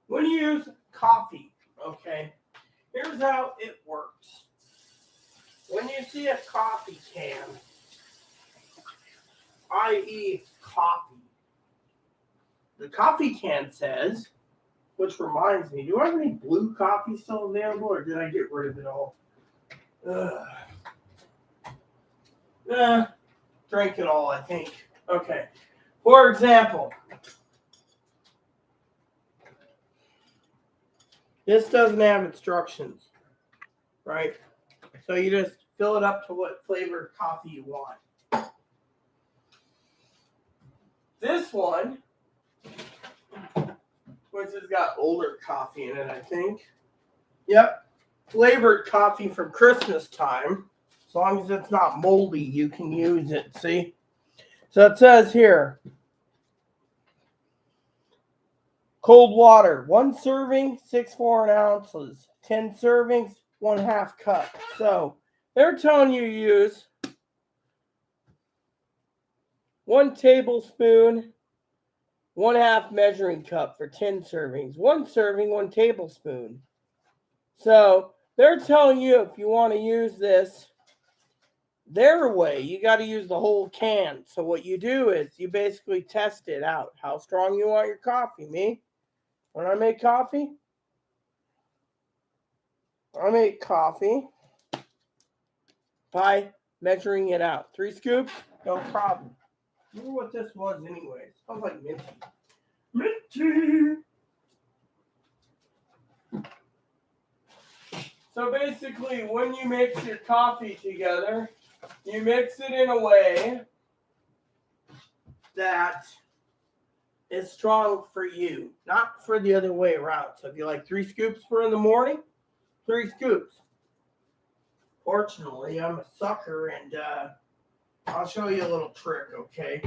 Speaker 1: when you use coffee, okay, here's how it works. When you see a coffee can, i.e. coffee, the coffee can says, which reminds me, do I have any blue coffee still available, or did I get rid of it all? Drink it all, I think. Okay. For example, this doesn't have instructions, right? So you just fill it up to what flavor coffee you want. This one, which has got older coffee in it, I think. Yep. Flavored coffee from Christmas time. As long as it's not moldy, you can use it, see? So it says here, Cold water, 1 serving, 6 4 ounces. 10 servings, 1/2 cup. So they're telling you to use 1 tablespoon, 1/2 measuring cup for 10 servings. 1 serving, 1 tablespoon. So they're telling you if you want to use this their way, you got to use the whole can. So what you do is you basically test it out. How strong you want your coffee. Me, when I make coffee by measuring it out. 3 scoops, no problem. I wonder what this was anyways. Sounds like minty. Minty! So basically, when you mix your coffee together, you mix it in a way that is strong for you, not for the other way around. So if you like 3 scoops for in the morning, 3 scoops. Fortunately, I'm a sucker, and I'll show you a little trick, okay?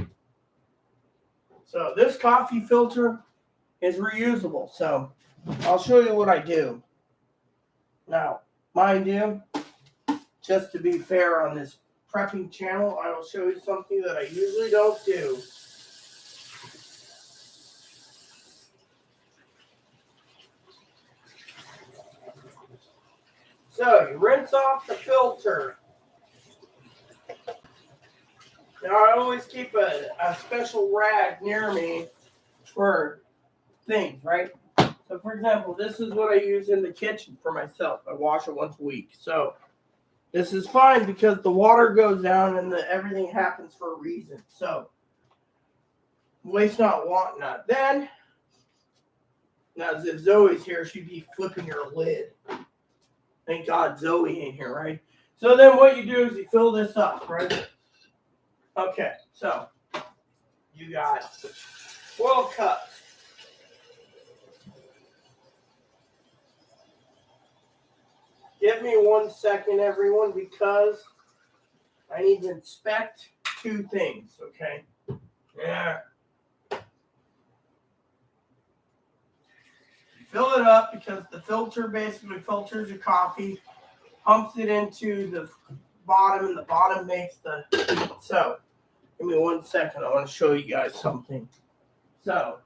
Speaker 1: So this coffee filter is reusable, so I'll show you what I do. Now, mind you, just to be fair on this prepping channel, I will show you something that I usually don't do. So you rinse off the filter. Now I always keep a special rag near me for things, right? So for example, this is what I use in the kitchen for myself. I wash it once a week. So this is fine because the water goes down and everything happens for a reason. So waste not, want not. Then, now if Zoe's here, she'd be flipping her lid. Thank God Zoe ain't here, right? So then what you do is you fill this up, right? Okay, so you got 12 cups. Give me 1 second, everyone, because I need to inspect 2 things, okay? Yeah. Fill it up because the filter basically filters your coffee, pumps it into the bottom, and the bottom makes the heat. So, give me 1 second. I want to show you guys something. So,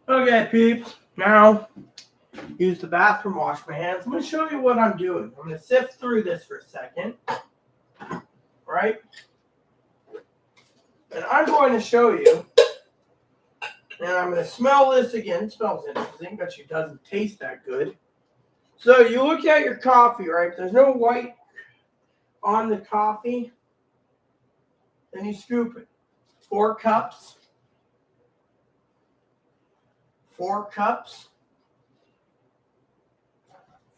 Speaker 1: okay, peeps. Now, use the bathroom, wash my hands. I'm going to show you what I'm doing. I'm going to sift through this for a second. Right? And I'm going to show you, and I'm going to smell this again. It smells interesting, but it doesn't taste that good. So you look at your coffee, right? There's no white on the coffee. Then you scoop it. 4 cups. 4 cups.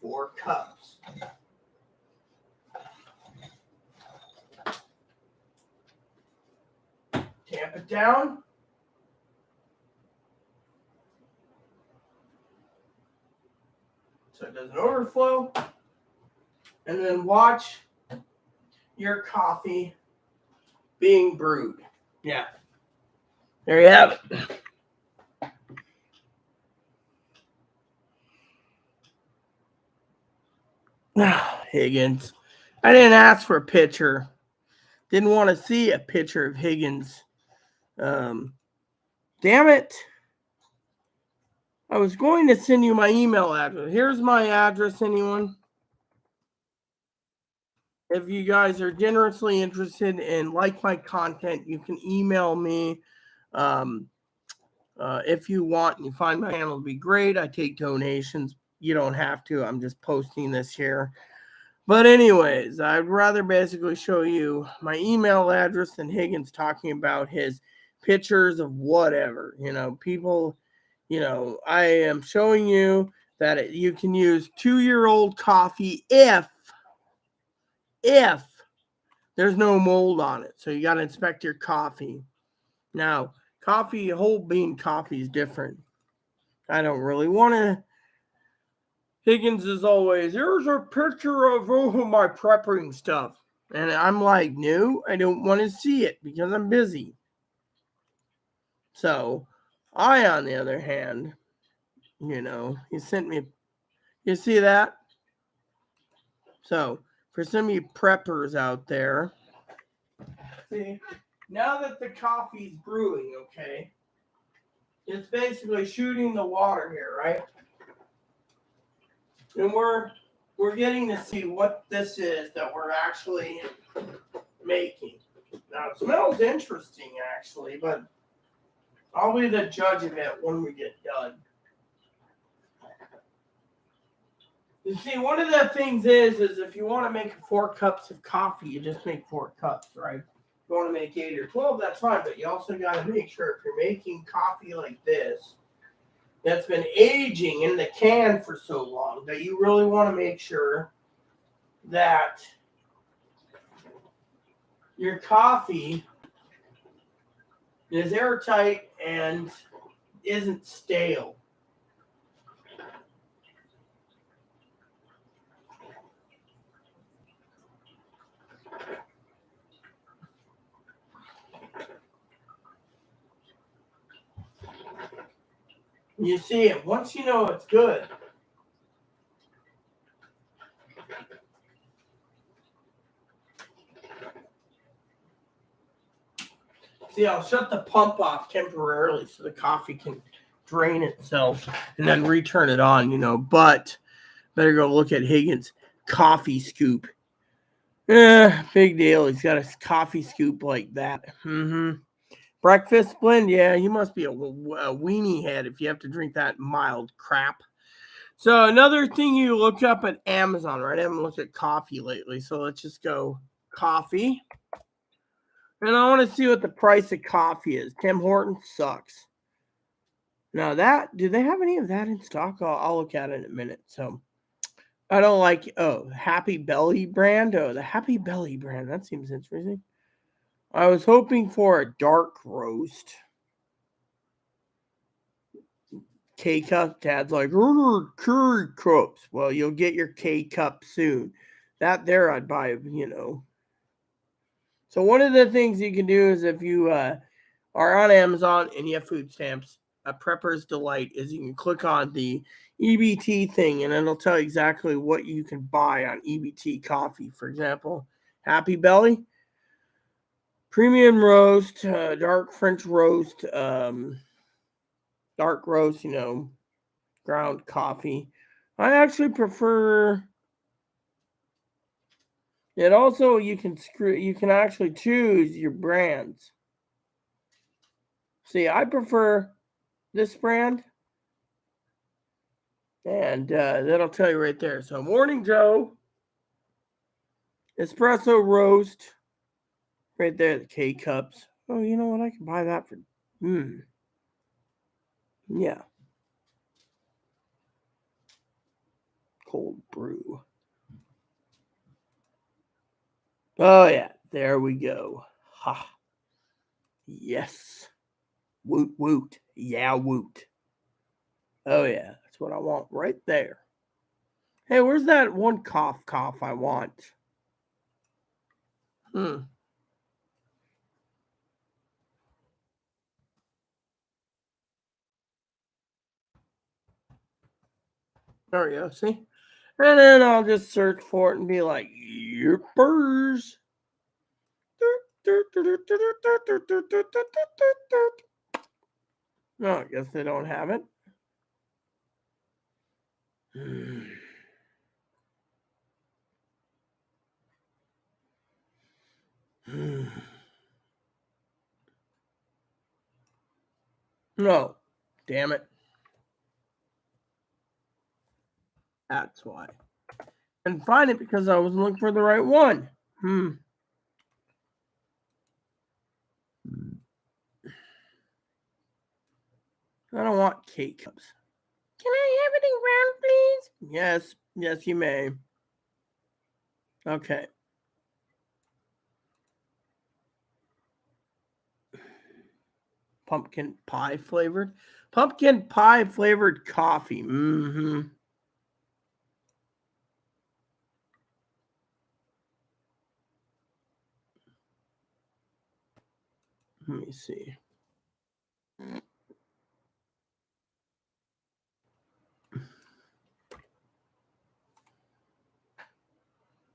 Speaker 1: 4 cups. Tamp it down. So it doesn't overflow. And then watch your coffee being brewed. Yeah. There you have it. Higgins. I didn't ask for a picture. Didn't want to see a picture of Higgins. Damn it. I was going to send you my email address. Here's my address, anyone. If you guys are generously interested and like my content, you can email me. If you want and you find my channel to be great, I take donations. You don't have to. I'm just posting this here. But anyways, I'd rather basically show you my email address than Higgins talking about his pictures of whatever. People, I am showing you that you can use 2-year-old coffee if there's no mold on it. So you got to inspect your coffee. Now, coffee, whole bean coffee is different. I don't really want to. Higgins is always, here's a picture of my prepping stuff. And I'm like, no, I don't want to see it because I'm busy. So I, on the other hand, he sent me, you see that? So for some of you preppers out there, see, now that the coffee's brewing, okay, it's basically shooting the water here, right? And we're getting to see what this is that we're actually making. Now it smells interesting actually, but I'll be the judge of it when we get done. You see, one of the things is if you want to make 4 cups of coffee, you just make 4 cups, right? If you want to make 8 or 12, that's fine, but you also got to make sure if you're making coffee like this, that's been aging in the can for so long, that you really want to make sure that your coffee is airtight and isn't stale. You see it once you know it's good. See, I'll shut the pump off temporarily so the coffee can drain itself and then return it on, but better go look at Higgins' coffee scoop. Big deal. He's got a coffee scoop like that. Breakfast blend? Yeah, you must be a weenie head if you have to drink that mild crap. So another thing you look up at Amazon, right? I haven't looked at coffee lately, so let's just go coffee. And I want to see what the price of coffee is. Tim Hortons sucks. Now do they have any of that in stock? I'll look at it in a minute. So I don't like, Happy Belly brand. Oh, the Happy Belly brand. That seems interesting. I was hoping for a dark roast. K-cup. Dad's like, order curry cups. Well, you'll get your K-cup soon. That there I'd buy, So one of the things you can do is if you are on Amazon and you have food stamps, a Prepper's Delight is you can click on the EBT thing and it'll tell you exactly what you can buy on EBT coffee. For example, Happy Belly, premium roast, dark French roast, dark roast, ground coffee. I actually prefer it. Also, you can actually choose your brands. See, I prefer this brand, and that'll tell you right there. So Morning Joe espresso roast, right there, the K cups. Oh, you know what? I can buy that for yeah, cold brew. Oh yeah, there we go. Ha, yes, woot woot, yeah woot. Oh yeah, that's what I want right there. Hey, where's that one cough I want? Oh There we go. See? And then I'll just search for it and be like, yippers. No, I guess they don't have it. No, damn it. That's why. And find it because I was looking for the right one. I don't want K-Cups. Can I have it in round, please? Yes. Yes, you may. Okay. Pumpkin pie flavored? Pumpkin pie flavored coffee. Mm-hmm. Let me see.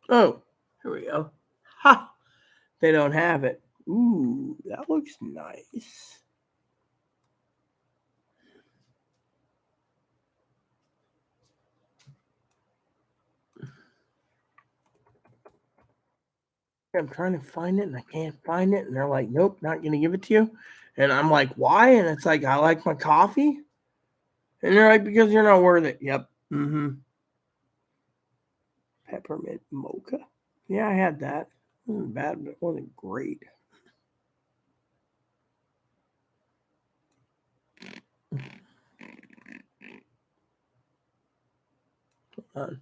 Speaker 1: Oh, here we go. Ha! They don't have it. Ooh, that looks nice. I'm trying to find it and I can't find it. And they're like, nope, not going to give it to you. And I'm like, why? And it's like, I like my coffee. And they're like, because you're not worth it. Yep. Mm-hmm. Peppermint mocha. Yeah, I had that. It wasn't bad, but it wasn't great. Hold on.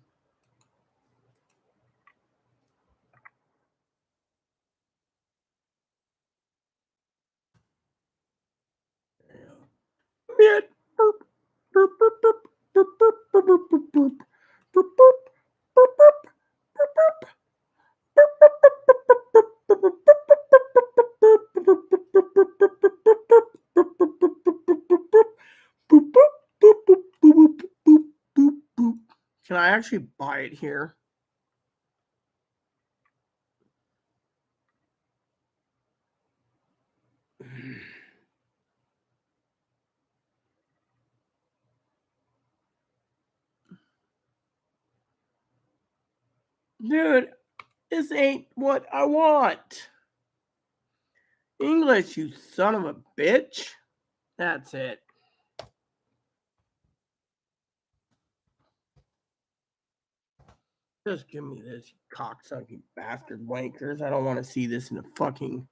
Speaker 1: Can I actually buy it here? Dude, this ain't what I want. English, you son of a bitch. That's it. Just give me this, cocksucking bastard wankers. I don't want to see this in a fucking.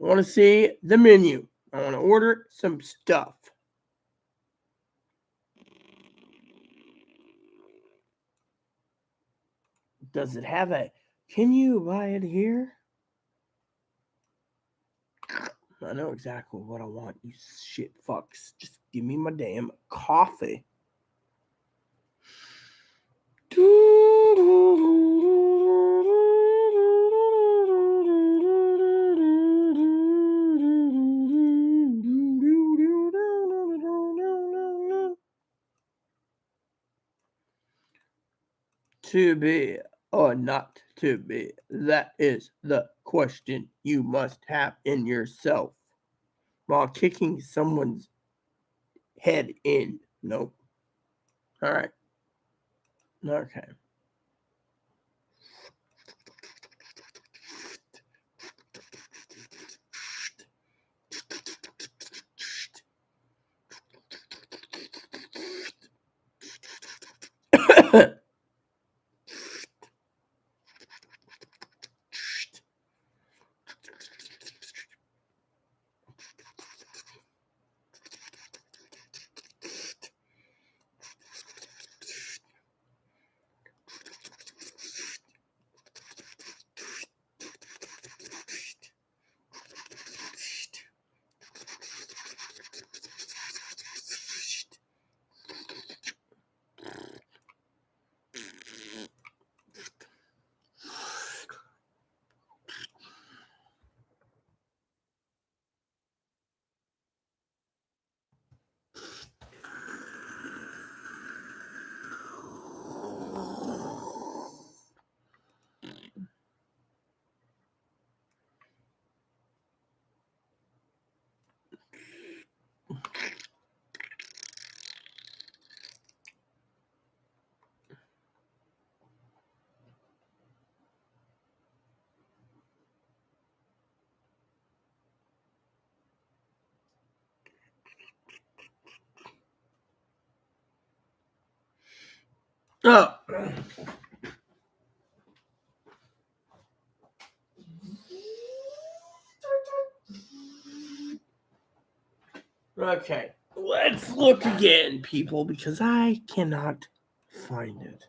Speaker 1: I want to see the menu. I want to order some stuff. Does it have a. Can you buy it here? I know exactly what I want, you shit fucks. Just give me my damn coffee. To be or not to be? That is the question you must have in yourself while kicking someone's head in. Nope. All right. Okay. Oh. Okay, let's look again, people, because I cannot find it.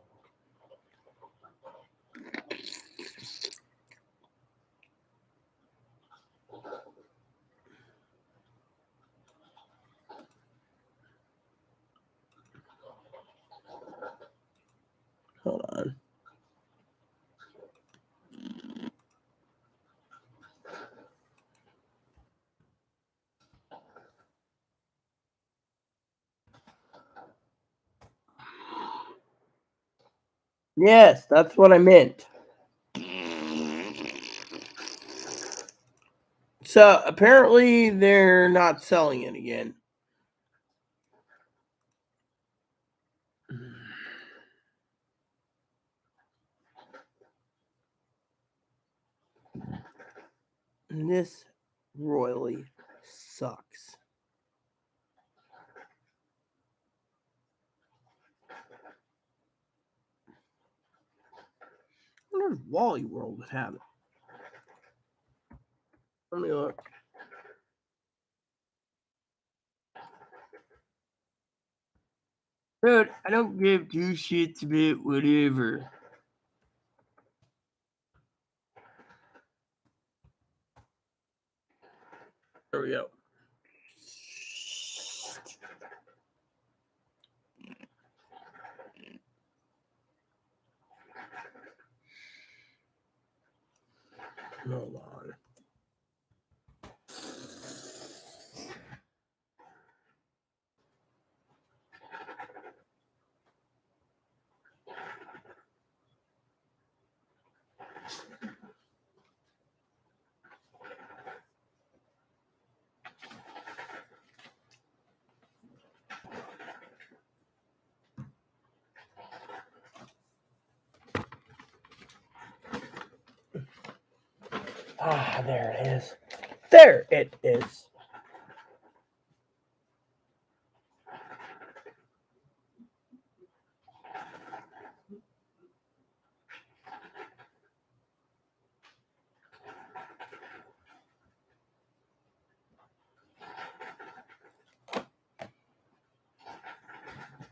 Speaker 1: Hold on. Yes, that's what I meant. So apparently they're not selling it again. And this royally sucks. I wonder if Wally World would have it. Let me look. Dude, I don't give two shits about whatever. There we go. Hold on. Ah, there it is. There it is.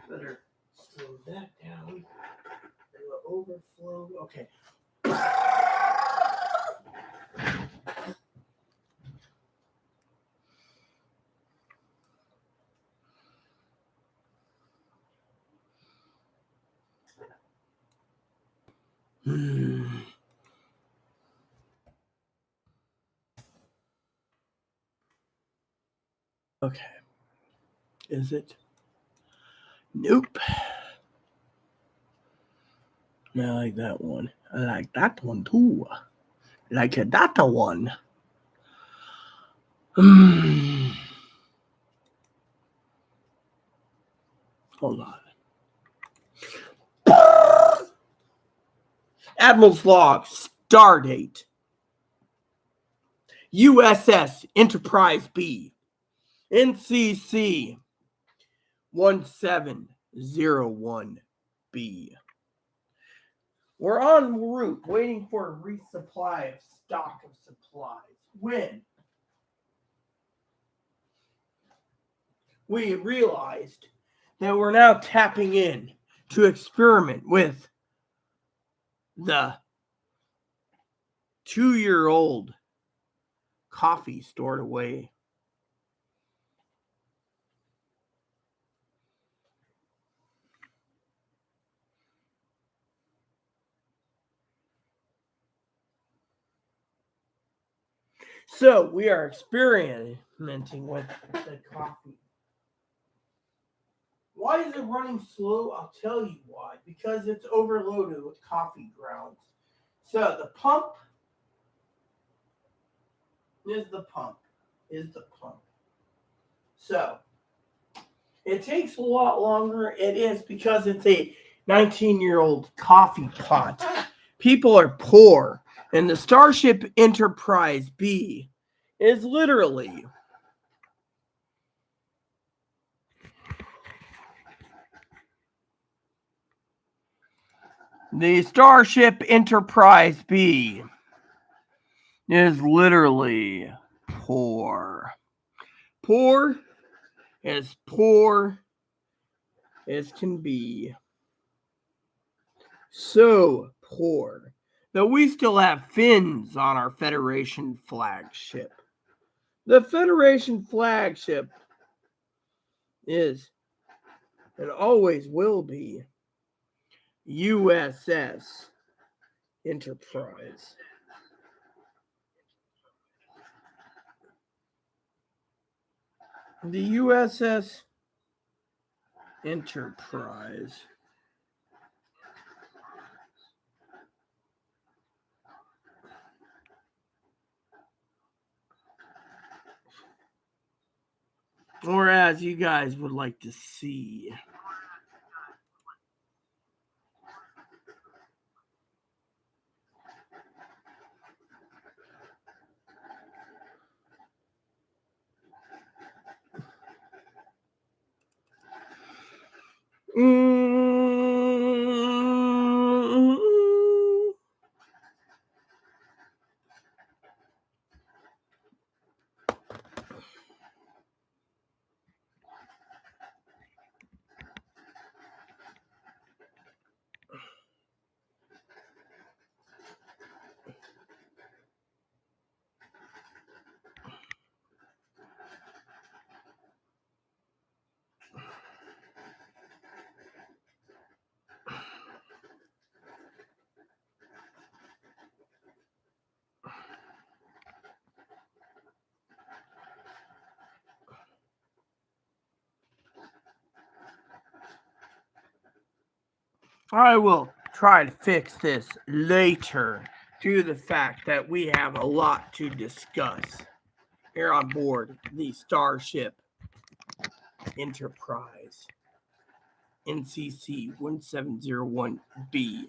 Speaker 1: Better slow that down. It'll overflow. Okay. Okay. Is it? Nope. I like that one. I like that one too. Like that one. Hold on. Admiral's Log, Stardate. USS Enterprise B. NCC 1701B. We're en route waiting for a resupply of stock of supplies. When we realized that we're now tapping in to experiment with the 2-year-old coffee stored away. So we are experimenting with the coffee. Why is it running slow? I'll tell you why. Because it's overloaded with coffee grounds. So the pump is the pump. So it takes a lot longer. It is because it's a 19-year-old coffee pot. People are poor. And the Starship Enterprise B is literally The Starship Enterprise B is literally poor. Poor as can be. So poor that we still have fins on our Federation flagship. The Federation flagship is and always will be USS Enterprise. The USS Enterprise or as you guys would like to see. I will try to fix this later due to the fact that we have a lot to discuss here on board the Starship Enterprise NCC 1701B.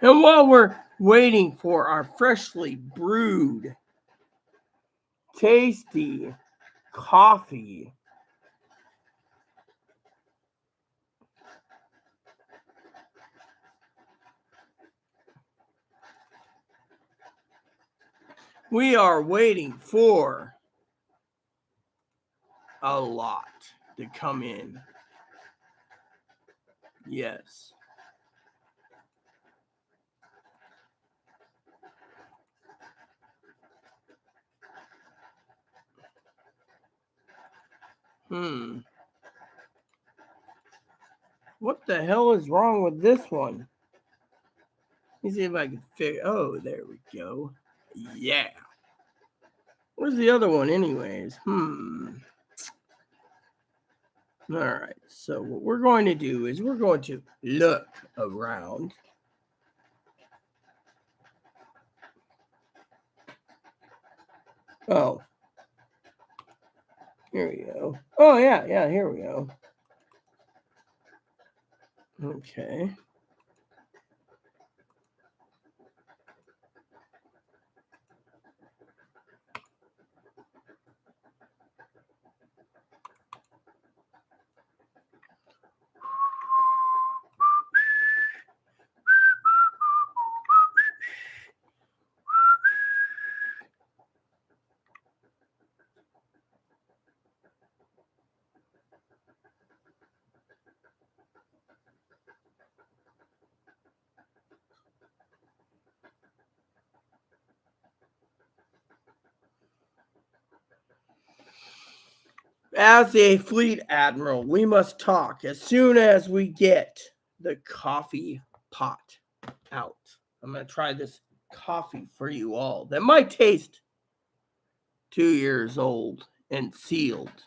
Speaker 1: And while we're waiting for our freshly brewed, tasty coffee, we are waiting for a lot to come in. Yes. What the hell is wrong with this one? Let me see if I can figure. Oh, there we go. Yeah. Where's the other one, anyways? All right. So what we're going to do is we're going to look around. Oh. Here we go. Oh, yeah. Here we go. Okay. As a fleet admiral, we must talk as soon as we get the coffee pot out. I'm going to try this coffee for you all that might taste 2 years old and sealed.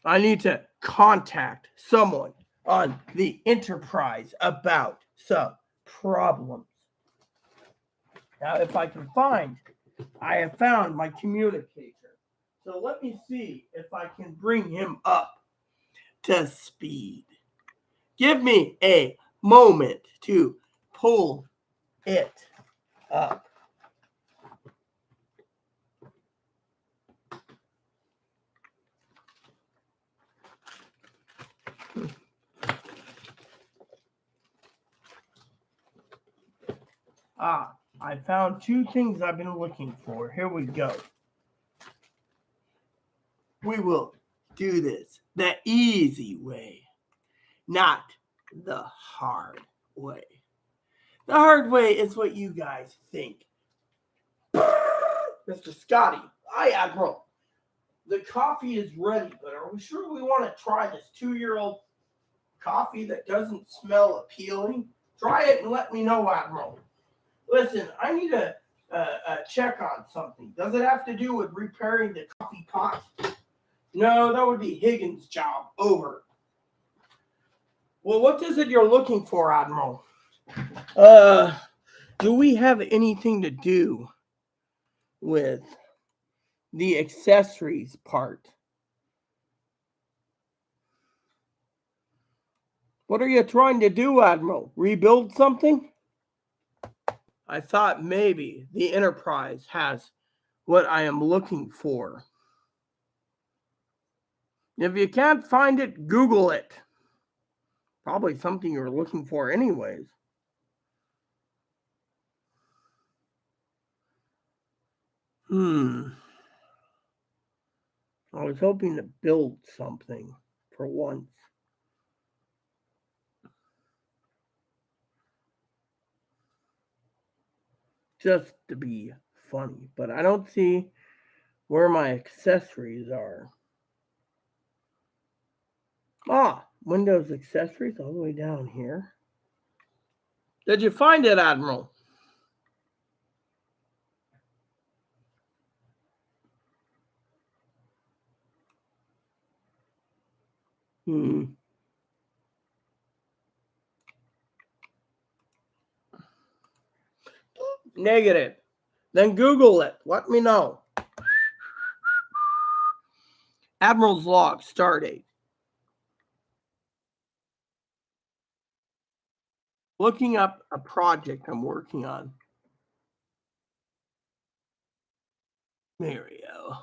Speaker 1: I need to contact someone on the Enterprise about some problems. Now, if I can find, I have found my communicator. So let me see if I can bring him up to speed. Give me a moment to pull it up. I found two things I've been looking for. Here we go. We will do this the easy way, not the hard way. The hard way is what you guys think. Mr. Scotty, hi, Admiral. The coffee is ready, but are we sure we want to try this 2-year-old coffee that doesn't smell appealing? Try it and let me know, Admiral. Listen, I need a check on something. Does it have to do with repairing the coffee pot? No, that would be Higgins' job. Over. Well, what is it you're looking for, Admiral? Do we have anything to do with the accessories part? What are you trying to do, Admiral? Rebuild something? I thought maybe the Enterprise has what I am looking for. If you can't find it, Google it. Probably something you're looking for anyways. I was hoping to build something for once. Just to be funny, but I don't see where my accessories are. Windows accessories all the way down here. Did you find it, Admiral? Negative. Then Google it. Let me know. Admiral's log, stardate. Looking up a project I'm working on. There we go.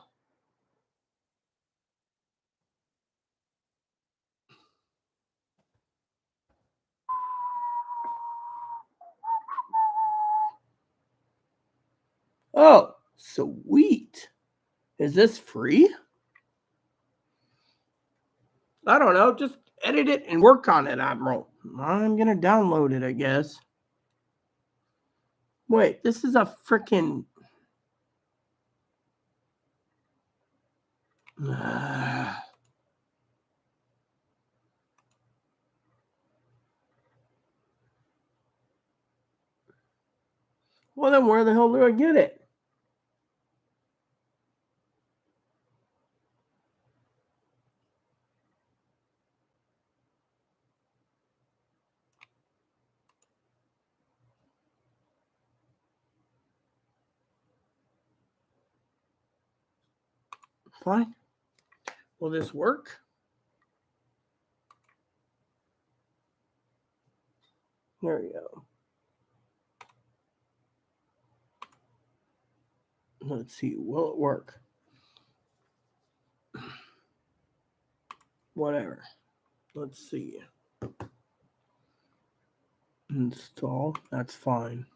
Speaker 1: Oh, sweet. Is this free? I don't know. Just edit it and work on it, Admiral. I'm going to download it, I guess. Wait, this is a freaking... Well, then where the hell do I get it? Fine. Will this work? There we go. Let's see. Will it work? Whatever. Let's see. Install. That's fine.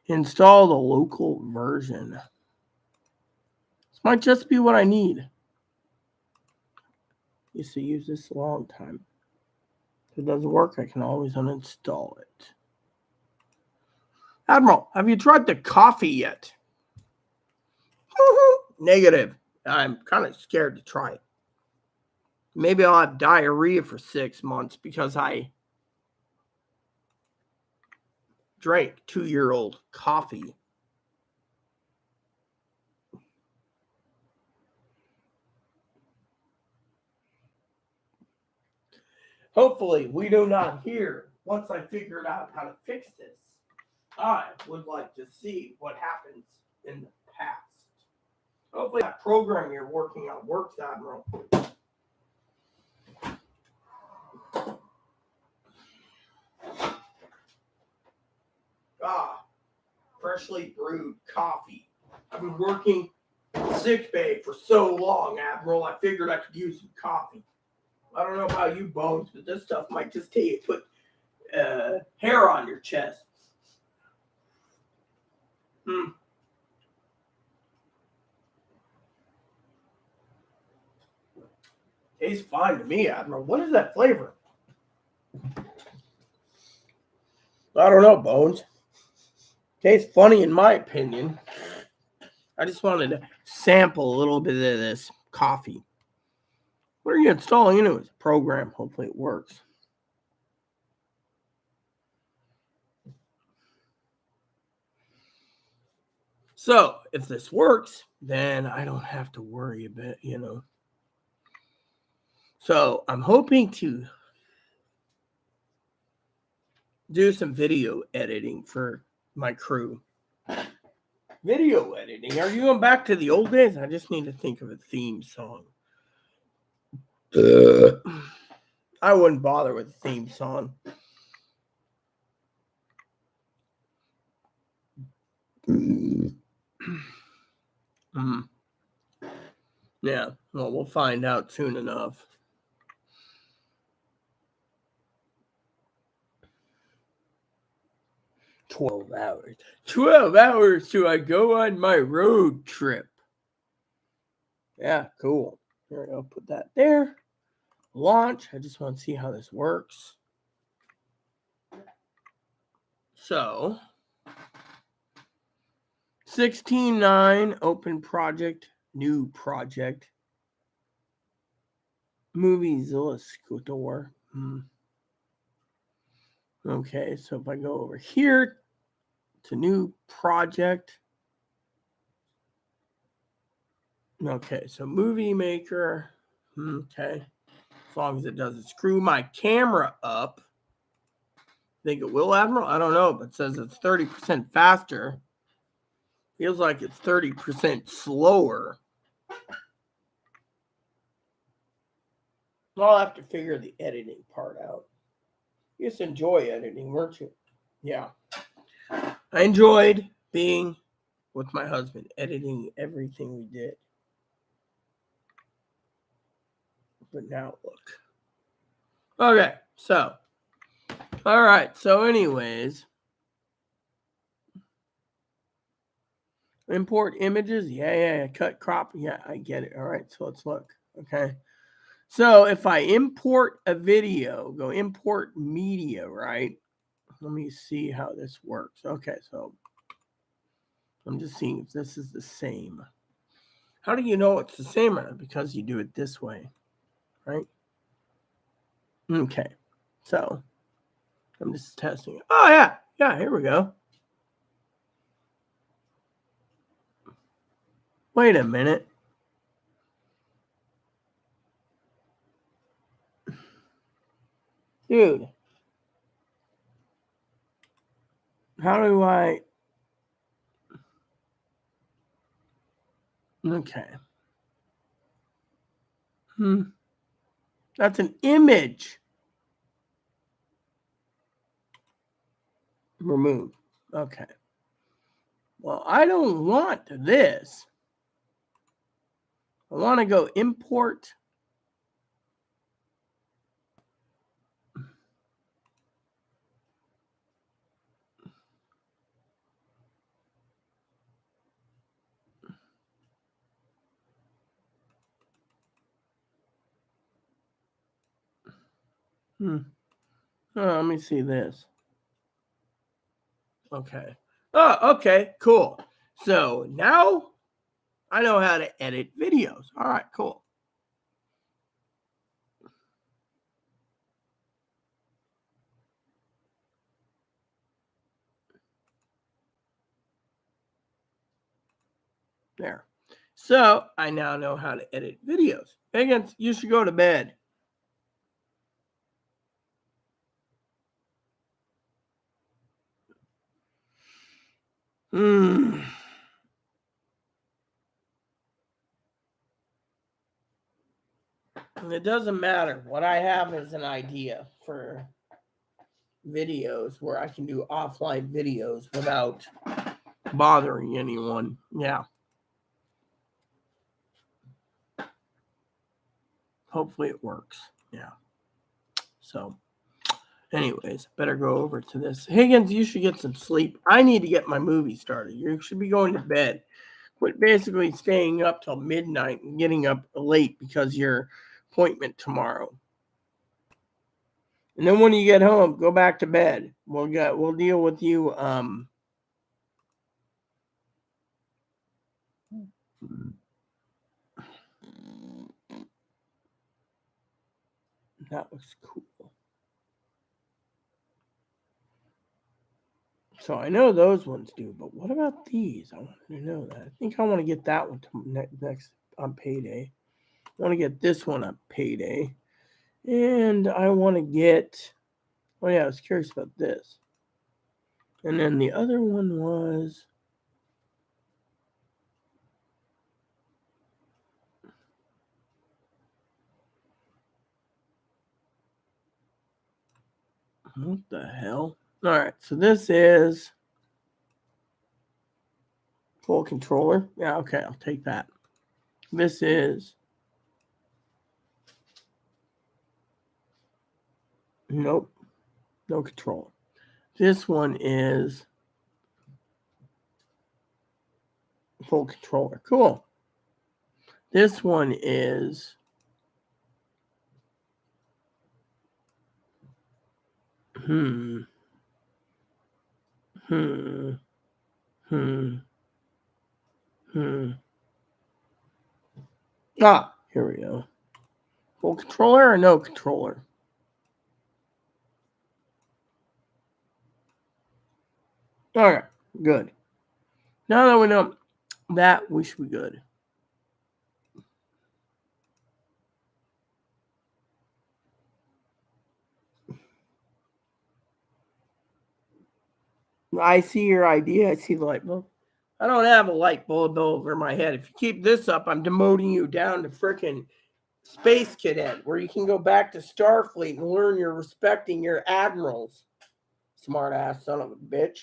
Speaker 1: Install the local version. This might just be what I need. Used to use this a long time. If it doesn't work, I can always uninstall it. Admiral, have you tried the coffee yet? Negative. I'm kind of scared to try it. Maybe I'll have diarrhea for 6 months because I drank 2-year-old coffee. Hopefully, we do not hear once I figured out how to fix this. I would like to see what happens in the past. Hopefully, that program you're working on works, Admiral. Freshly brewed coffee. I've been working sick bay for so long, Admiral. I figured I could use some coffee. I don't know about you, Bones, but this stuff might just put hair on your chest. Tastes fine to me, Admiral. What is that flavor? I don't know, Bones. Tastes funny in my opinion. I just wanted to sample a little bit of this coffee. What are you installing into it? Program. Hopefully it works. So if this works, then I don't have to worry a bit, So I'm hoping to do some video editing for my crew. Video editing? Are you going back to the old days? I just need to think of a theme song. I wouldn't bother with a theme song. Yeah, well, we'll find out soon enough. $12 hours. 12 hours till I go on my road trip. Yeah, cool. Here we go. Put that there. Launch. I just want to see how this works. So, 16.9, open project, new project. Moviezilla Scutor. Okay, so if I go over here to new project. Okay, so movie maker. Okay, as long as it doesn't screw my camera up. Think it will, Admiral? I don't know, but it says it's 30% faster. Feels like it's 30% slower. I'll have to figure the editing part out. You just enjoy editing, weren't you? Yeah. I enjoyed being with my husband, editing everything we did. But now look. Okay, so. All right, so anyways. Import images. Yeah. Cut, crop. Yeah, I get it. All right, so let's look. Okay. So if I import a video, go import media, right? Let me see how this works. Okay, so I'm just seeing if this is the same. How do you know it's the same? Because you do it this way, right? Okay, so I'm just testing it. Oh, yeah, here we go. Wait a minute. Dude. How do I... Okay. That's an image. Remove. Okay. Well, I don't want this. I want to go import. Oh, let me see this. Okay. Oh, okay, cool. So now I know how to edit videos. All right, cool. There. So I now know how to edit videos. Higgins, you should go to bed. It doesn't matter. What I have is an idea for videos where I can do offline videos without bothering anyone. Yeah. Hopefully it works. Yeah. So Anyways, better go over to this. Higgins, you should get some sleep. I need to get my movie started. You should be going to bed. Quit basically staying up till midnight and getting up late because of your appointment tomorrow. And then when you get home, go back to bed. We'll deal with you. That looks cool. So I know those ones do, but what about these? I want to know that. I think I want to get that one next on payday. I want to get this one on payday. And I want to get, oh yeah, I was curious about this. And then the other one was, what the hell? All right, so this is full controller. Yeah, okay, I'll take that. This is, nope, no controller. This one is full controller. Cool. This one is Ah, here we go. Full controller or no controller? All right, good. Now that we know that, we should be good. I see your idea. I see the light bulb. I don't have a light bulb over my head. If you keep this up, I'm demoting you down to frickin' Space Cadet, where you can go back to Starfleet and learn you're respecting your admirals. Smart ass son of a bitch.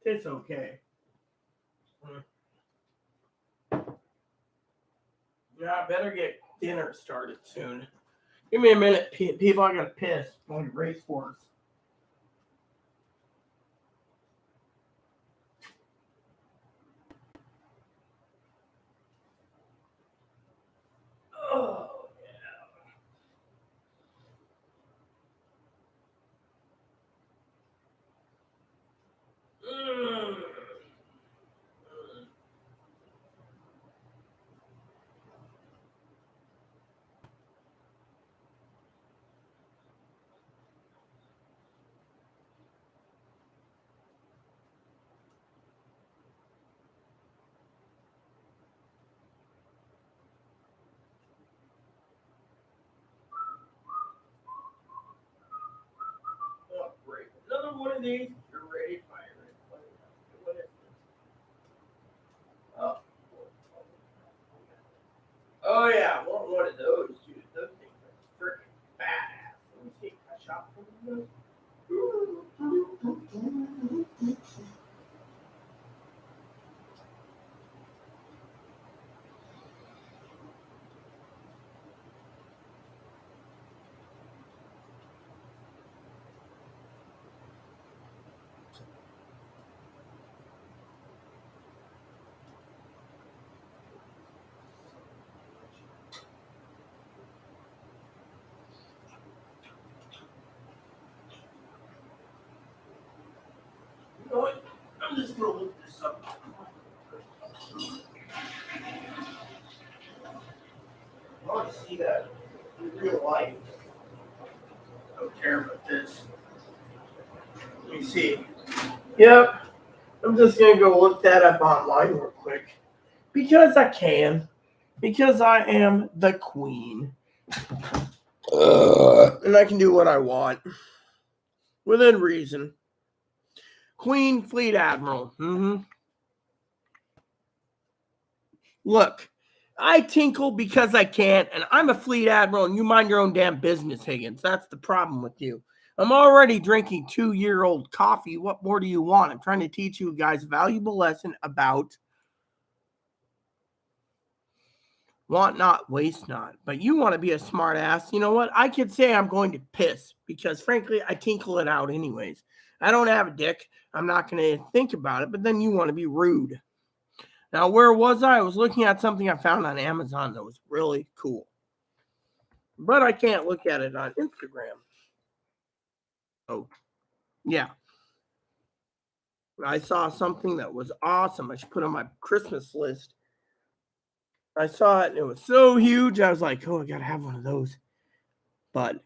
Speaker 1: It's okay. Yeah, I better get dinner started soon. Give me a minute, people. I gotta piss. I'm going to race wars. Oh, yeah. Oh, great. Another one of these. You're ready, fire. What is this? Oh. Oh, yeah. I want one of those, dude. Those things are freaking badass. Let me see. Can I shop for those? You know what? I'm just going to look this up. I want to see that in real life. I don't care about this. Let me see. Yep. I'm just going to go look that up online real quick. Because I can. Because I am the queen. And I can do what I want. Within reason. Queen Fleet Admiral. Look, I tinkle because I can, and I'm a Fleet Admiral, and you mind your own damn business, Higgins. That's the problem with you. I'm already drinking 2-year-old coffee. What more do you want? I'm trying to teach you guys a valuable lesson about Want not, waste not. But you want to be a smart ass. You know what? I could say I'm going to piss because, frankly, I tinkle it out anyways. I don't have a dick. I'm not going to think about it. But then you want to be rude. Now, where was I? I was looking at something I found on Amazon that was really cool. But I can't look at it on Instagram. Oh, yeah. I saw something that was awesome. I should put on my Christmas list. I saw it and it was so huge. I was like, oh, I got to have one of those. But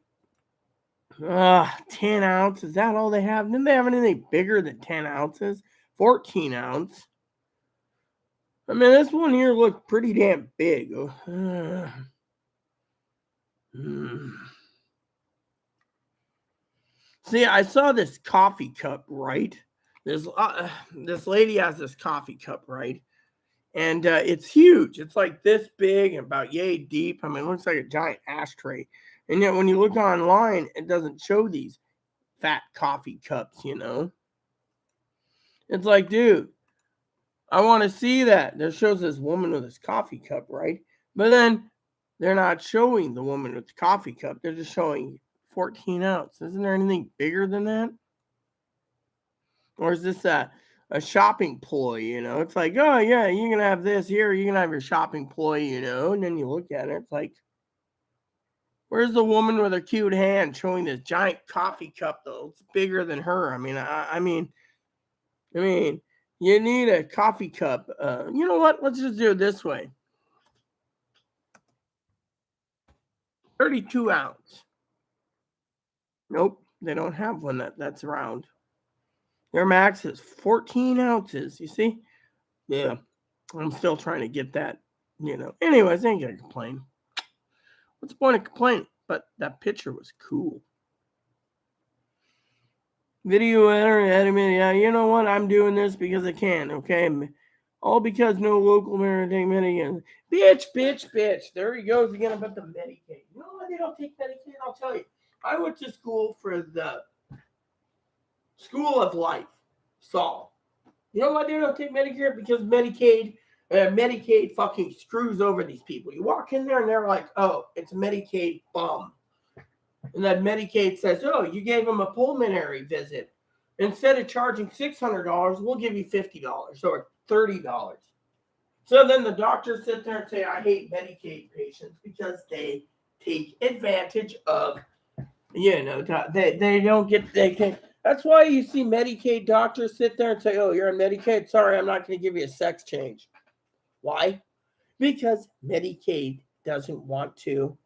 Speaker 1: 10 ounce. Is that all they have? Didn't they have anything bigger than 10 ounces? 14 ounce. I mean, this one here looked pretty damn big. See, I saw this coffee cup, right? This lady has this coffee cup, right? And it's huge. It's like this big and about yay deep. I mean, it looks like a giant ashtray. And yet when you look online, it doesn't show these fat coffee cups, you know? It's like, dude, I want to see that. There shows this woman with this coffee cup, right? But then they're not showing the woman with the coffee cup. They're just showing 14 ounce. Isn't there anything bigger than that? Or is this a shopping ploy, you know? It's like, oh, yeah, you're going to have this here. You're going to have your shopping ploy, you know? And then you look at it. It's like, where's the woman with her cute hand showing this giant coffee cup, though? It's bigger than her. I mean, you need a coffee cup. You know what? Let's just do it this way. 32 ounce. Nope, they don't have one that's round. Their max is 14 ounces. You see? Yeah, I'm still trying to get that, you know. Anyways, I ain't gonna complain. What's the point of complaining? But that picture was cool. Video editor, yeah, you know what? I'm doing this because I can, okay? All because no local mayor take Medicaid. Bitch. There he goes again about the Medicaid. You know why they don't take Medicaid? I'll tell you. I went to school for the School of Life, Saul. You know why they don't take Medicare? Because Medicaid fucking screws over these people. You walk in there and they're like, oh, it's Medicaid bum. And then Medicaid says, oh, you gave them a pulmonary visit. Instead of charging $600, we'll give you $50 or $30. So then the doctors sit there and say, I hate Medicaid patients because they take advantage of, you know, they don't get, they can. That's why you see Medicaid doctors sit there and say, oh, you're on Medicaid? Sorry, I'm not going to give you a sex change. Why? Because Medicaid doesn't want to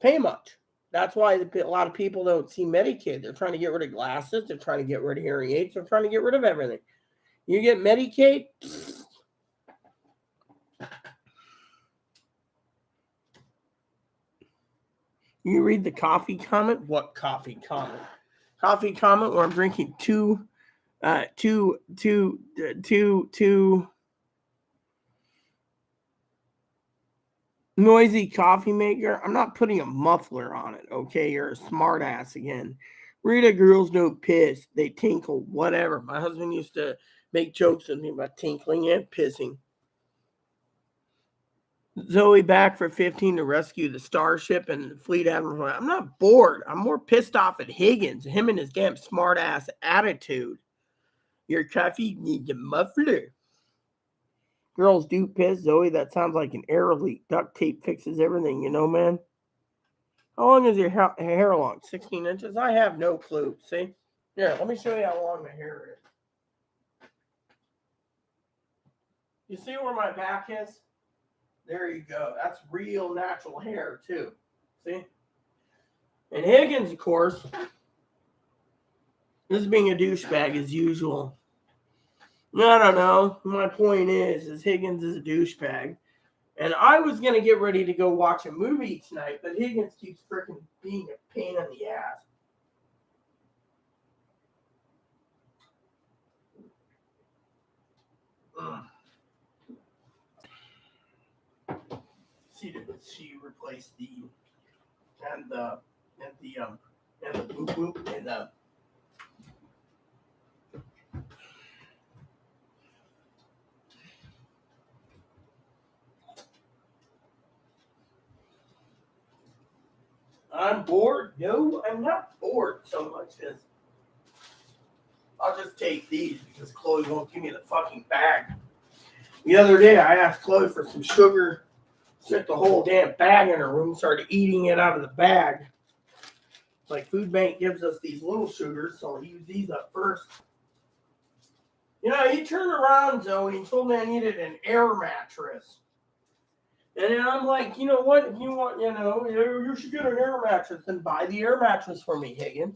Speaker 1: pay much. That's why a lot of people don't see Medicaid. They're trying to get rid of glasses. They're trying to get rid of hearing aids. They're trying to get rid of everything. You get Medicaid, you read the coffee comment. What coffee comment? Coffee comment where I'm drinking two noisy coffee maker. I'm not putting a muffler on it, okay? You're a smart ass again. Rita, girls don't piss. They tinkle, whatever. My husband used to make jokes with me about tinkling and pissing. Zoe back for 15 to rescue the Starship and Fleet Admiral. I'm not bored. I'm more pissed off at Higgins, him and his damn smart ass attitude. Your coffee needs a muffler. Girls do piss, Zoe. That sounds like an air leak. Duct tape fixes everything, you know, man. How long is your hair long? 16 inches? I have no clue. See? Here, let me show you how long my hair is. You see where my back is? There you go. That's real natural hair, too. See? And Higgins, of course, this being a douchebag as usual. I don't know. My point is Higgins is a douchebag. And I was going to get ready to go watch a movie tonight, but Higgins keeps freaking being a pain in the ass. She replaced the boop boop and the I'm bored? No, I'm not bored so much as I'll just take these because Chloe won't give me the fucking bag. The other day I asked Chloe for some sugar, took the whole damn bag in her room, started eating it out of the bag. It's like Food Bank gives us these little sugars, so I'll use these up first. You know, he turned around, Zoe, and told me I needed an air mattress. And then I'm like, you know what? If you want, you should get an air mattress and buy the air mattress for me, Higgins.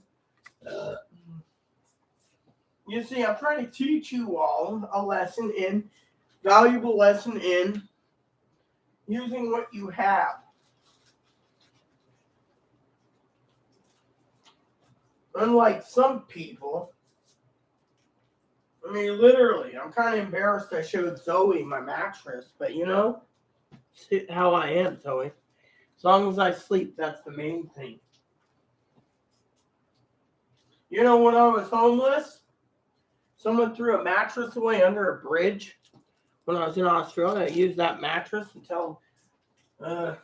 Speaker 1: You see, I'm trying to teach you all a valuable lesson in using what you have. Unlike some people, I mean, literally, I'm kind of embarrassed I showed Zoe my mattress, but it's how I am, Zoe. As long as I sleep, that's the main thing. You know, when I was homeless, someone threw a mattress away under a bridge when I was in Australia. I used that mattress until, I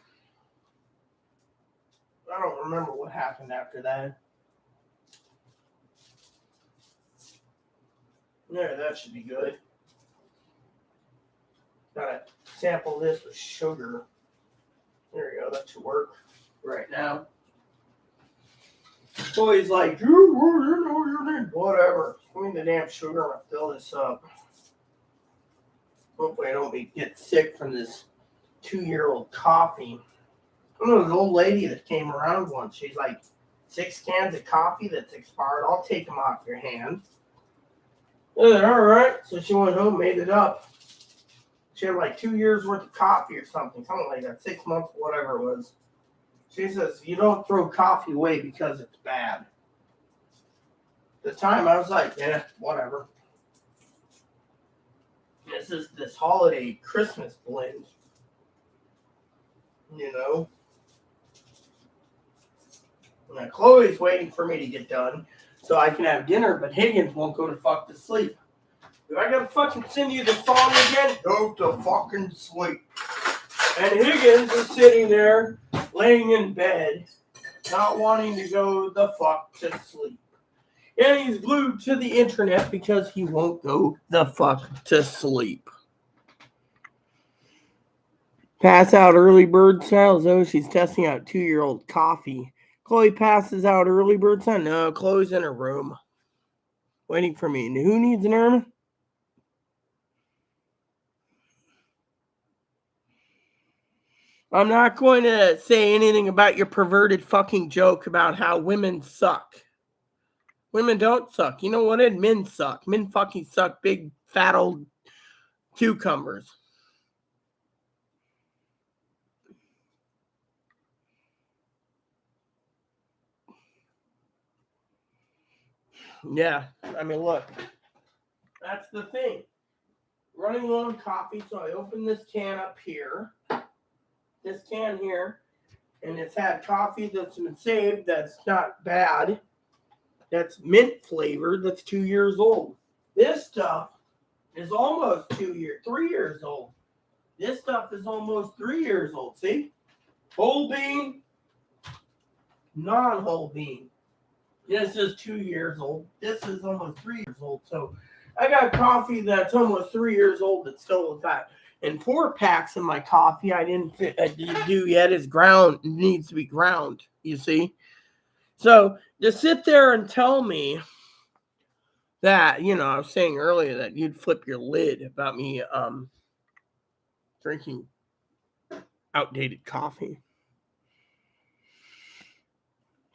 Speaker 1: don't remember what happened after that. There, that should be good. Gotta sample this with sugar. There you go, that should work right now. So he's like, whatever. Give me the damn sugar. I'm gonna fill this up. Hopefully I don't get sick from this 2-year-old coffee. I know this old lady that came around once. She's like, 6 cans of coffee that's expired. I'll take them off your hands. All right. So she went home, made it up. She had like 2 years worth of coffee or something like that. 6 months, whatever it was. She says, you don't throw coffee away because it's bad. At the time, I was like, yeah, whatever. This is this holiday Christmas blend. Now, Chloe's waiting for me to get done so I can have dinner, but Higgins won't go to fuck to sleep. If I gotta fucking send you the song again, go to fucking sleep. And Higgins is sitting there, laying in bed, not wanting to go the fuck to sleep. And he's glued to the internet because he won't go the fuck to sleep. Pass out early bird style. Zoe, she's testing out 2-year-old coffee. Chloe passes out early bird style. No, Chloe's in her room, waiting for me. And who needs an Irma? I'm not going to say anything about your perverted fucking joke about how women suck. Women don't suck. You know what? Men suck. Men fucking suck big, fat old cucumbers. Yeah. I mean, look. That's the thing. Running low on coffee, so I open this can up here. This can here. And it's had coffee that's been saved that's not bad. That's mint flavored. That's 2 years old. This stuff is almost 3 years old. This stuff is almost 3 years old. See? Whole bean, non-whole bean. This is 2 years old. This is almost 3 years old. So I got coffee that's almost 3 years old that's still got. And 4 packs of my coffee I didn't do yet is needs to be ground. You see? So to sit there and tell me that, I was saying earlier that you'd flip your lid about me drinking outdated coffee.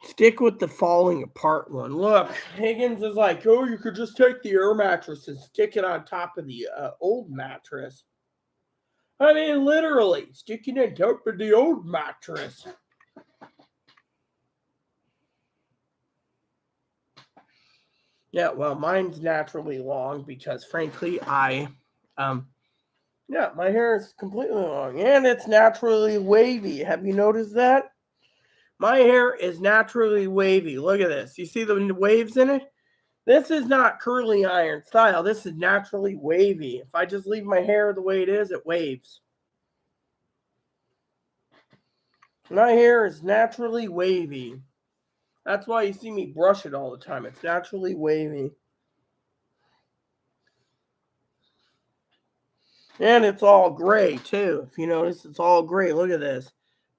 Speaker 1: Stick with the falling apart one. Look, Higgins is like, oh, you could just take the air mattress and stick it on top of the old mattress. I mean, literally, sticking it on top of the old mattress. Yeah, well, mine's naturally long because, frankly, my hair is completely long. And it's naturally wavy. Have you noticed that? My hair is naturally wavy. Look at this. You see the waves in it? This is not curly iron style. This is naturally wavy. If I just leave my hair the way it is, it waves. My hair is naturally wavy. That's why you see me brush it all the time. It's naturally wavy. And it's all gray, too. If you notice, it's all gray. Look at this.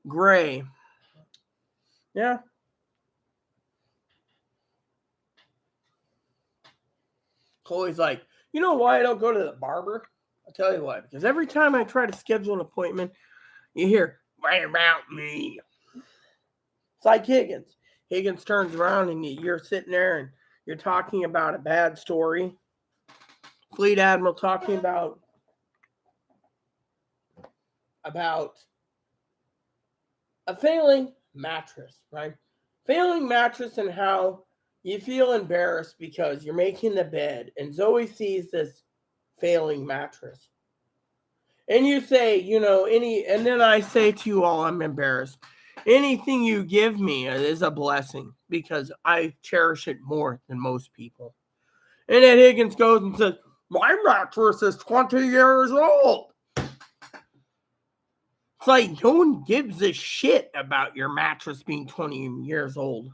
Speaker 1: Gray. Yeah. Chloe's like, you know why I don't go to the barber? I'll tell you why. Because every time I try to schedule an appointment, you hear, what about me? It's like Higgins. Higgins turns around and you're sitting there and you're talking about a bad story. Fleet Admiral talking about a failing mattress, right? Failing mattress and how you feel embarrassed because you're making the bed and Zoe sees this failing mattress. And you say, and then I say to you all, I'm embarrassed. Anything you give me is a blessing because I cherish it more than most people. And then Higgins goes and says, my mattress is 20 years old. It's like no one gives a shit about your mattress being 20 years old.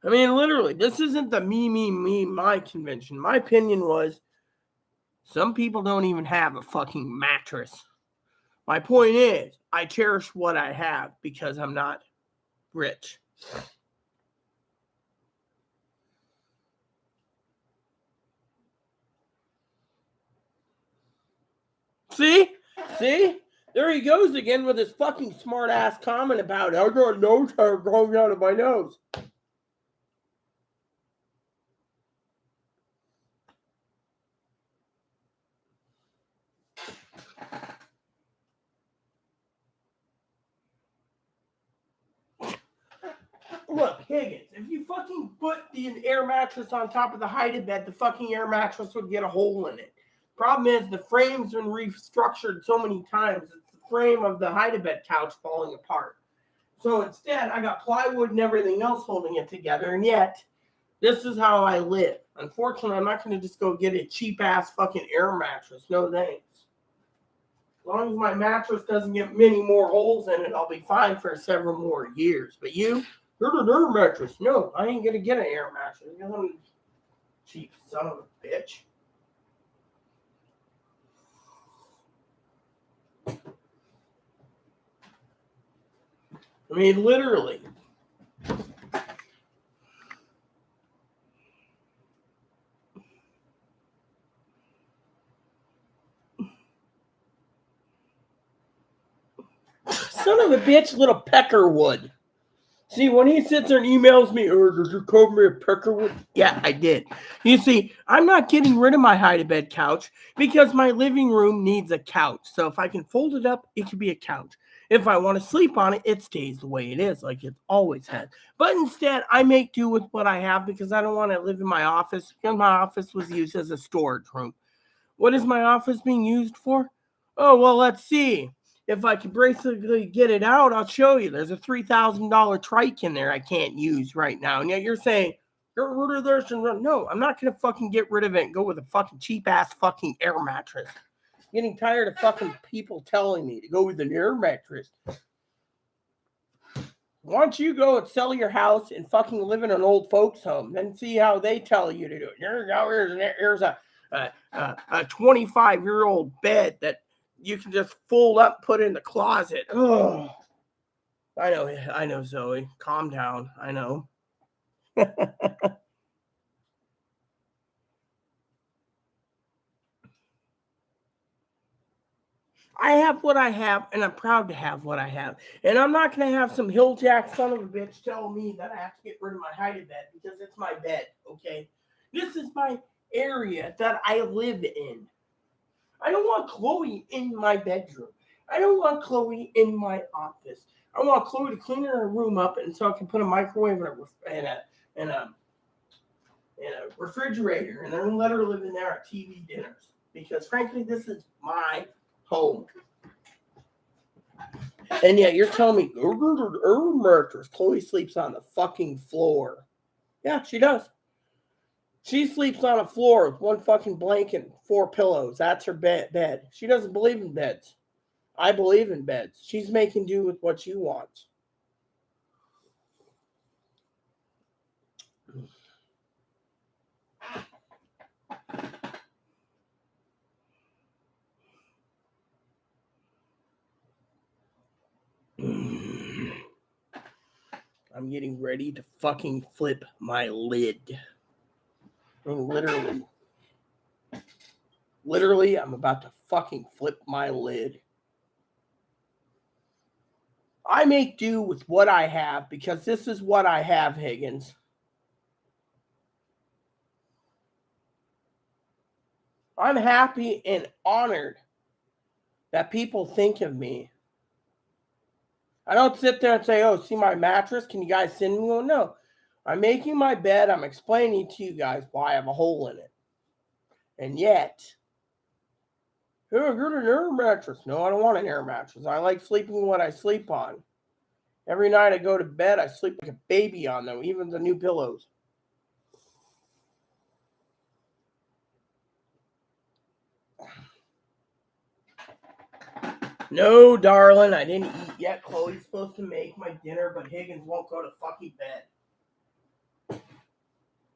Speaker 1: I mean, literally, this isn't the me, my convention. My opinion was some people don't even have a fucking mattress. My point is, I cherish what I have because I'm not rich. See? There he goes again with his fucking smart ass comment about I got nose hair growing out of my nose. Look, Higgins, if you fucking put the air mattress on top of the hide bed, the fucking air mattress would get a hole in it. Problem is, the frame's been restructured so many times, it's the frame of the hide bed couch falling apart. So instead, I got plywood and everything else holding it together, and yet, this is how I live. Unfortunately, I'm not going to just go get a cheap-ass fucking air mattress. No thanks. As long as my mattress doesn't get many more holes in it, I'll be fine for several more years. But you're an air mattress. No, I ain't going to get an air mattress. You're cheap son of a bitch. I mean, literally. Son of a bitch, little Peckerwood. See, when he sits there and emails me, did you call me a Peckerwood? Yeah, I did. You see, I'm not getting rid of my hide-a-bed couch because my living room needs a couch. So if I can fold it up, it can be a couch. If I want to sleep on it, it stays the way it is, like it always has. But instead, I make do with what I have because I don't want to live in my office because my office was used as a storage room. What is my office being used for? Oh, well, let's see. If I can basically get it out, I'll show you. There's a $3,000 trike in there I can't use right now. And yet you're saying, get rid of this and run. No, I'm not going to fucking get rid of it and go with a fucking cheap ass fucking air mattress. Getting tired of fucking people telling me to go with an air mattress. Why don't you go and sell your house and fucking live in an old folks home? Then see how they tell you to do it. Here's a 25-year-old bed that you can just fold up, put in the closet. Oh, I know, Zoe. Calm down. I know. I have what I have, and I'm proud to have what I have. And I'm not going to have some hilljack son of a bitch tell me that I have to get rid of my hide bed because it's my bed, okay? This is my area that I live in. I don't want Chloe in my bedroom. I don't want Chloe in my office. I want Chloe to clean her room up and so I can put a microwave and a refrigerator and then let her live in there at TV dinners. Because frankly, this is my home. And yet you're telling me, mattress. Chloe sleeps on the fucking floor. Yeah, she does. She sleeps on a floor with one fucking blanket, 4 pillows. That's her bed. She doesn't believe in beds. I believe in beds. She's making do with what she wants. I'm getting ready to fucking flip my lid. I mean, literally, I'm about to fucking flip my lid. I make do with what I have because this is what I have, Higgins. I'm happy and honored that people think of me. I don't sit there and say, oh, see my mattress? Can you guys send me one? No. I'm making my bed. I'm explaining to you guys why I have a hole in it. And yet, oh, get an air mattress. No, I don't want an air mattress. I like sleeping what I sleep on. Every night I go to bed, I sleep like a baby on them, even the new pillows. No, darling, I didn't eat yet. Chloe's supposed to make my dinner, but Higgins won't go to fucking bed.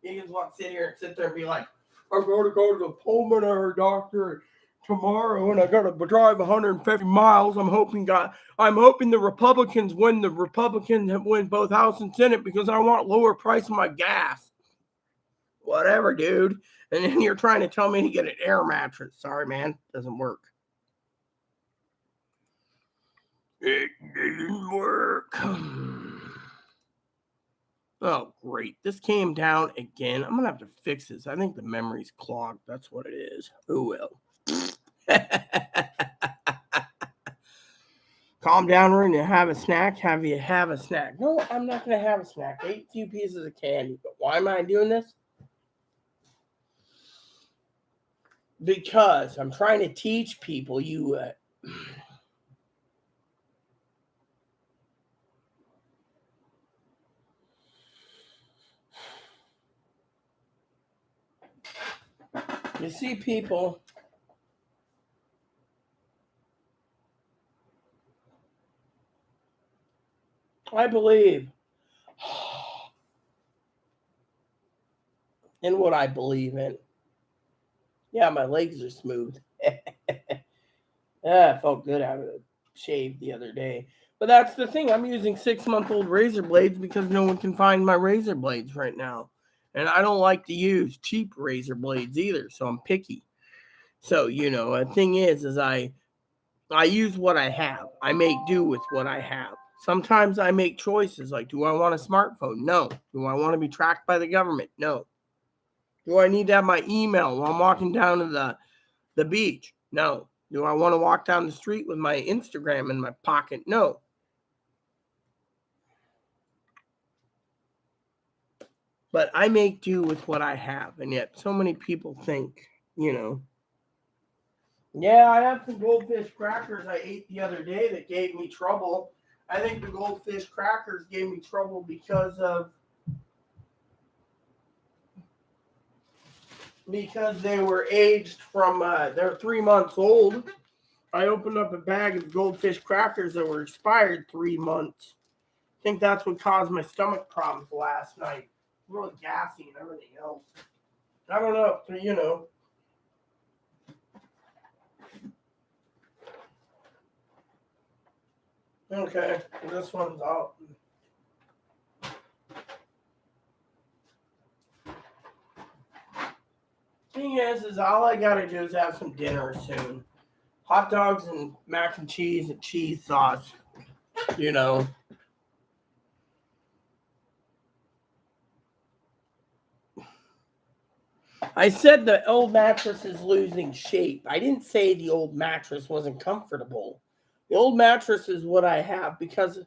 Speaker 1: Higgins won't sit here and sit there and be like, I'm going to go to the pulmonary doctor tomorrow, and I got to drive 150 miles. I'm hoping the Republicans win. The Republicans have win both House and Senate because I want lower price of my gas. Whatever, dude. And then you're trying to tell me to get an air mattress. Sorry, man. Doesn't work. It didn't work. Oh, great. This came down again. I'm going to have to fix this. I think the memory's clogged. That's what it is. Oh, well. Calm down, we're going to have a snack. Have you have a snack? No, I'm not going to have a snack. I ate 2 pieces of candy. But why am I doing this? Because I'm trying to teach people you... You see people... I believe in what I believe in. Yeah, my legs are smooth. I felt good having a shave the other day. But that's the thing. I'm using 6-month-old razor blades because no one can find my razor blades right now. And I don't like to use cheap razor blades either, so I'm picky. So, the thing is I use what I have. I make do with what I have. Sometimes I make choices like, do I want a smartphone? No. Do I want to be tracked by the government? No. Do I need to have my email while I'm walking down to the beach? No. Do I want to walk down the street with my Instagram in my pocket? No. But I make do with what I have. And yet so many people think, yeah, I have some goldfish crackers I ate the other day that gave me trouble. I think the goldfish crackers gave me trouble because they were aged from, they're 3 months old. I opened up a bag of goldfish crackers that were expired 3 months. I think that's what caused my stomach problems last night. Really gassy and everything else. I don't know, Okay, this one's out. Thing is all I gotta do is have some dinner soon. Hot dogs and mac and cheese sauce. I said the old mattress is losing shape. I didn't say the old mattress wasn't comfortable. The old mattress is what I have because,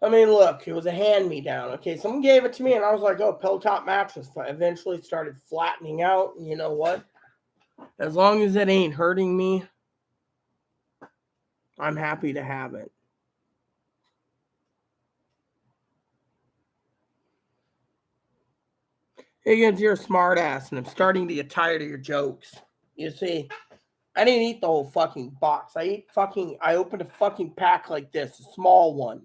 Speaker 1: look, it was a hand-me-down. Okay, someone gave it to me and I was like, oh, Peloton mattress. I eventually started flattening out. And you know what? As long as it ain't hurting me, I'm happy to have it. Higgins, you're a smart ass, and I'm starting to get tired of your jokes. You see, I didn't eat the whole fucking box. I opened a fucking pack like this, a small one.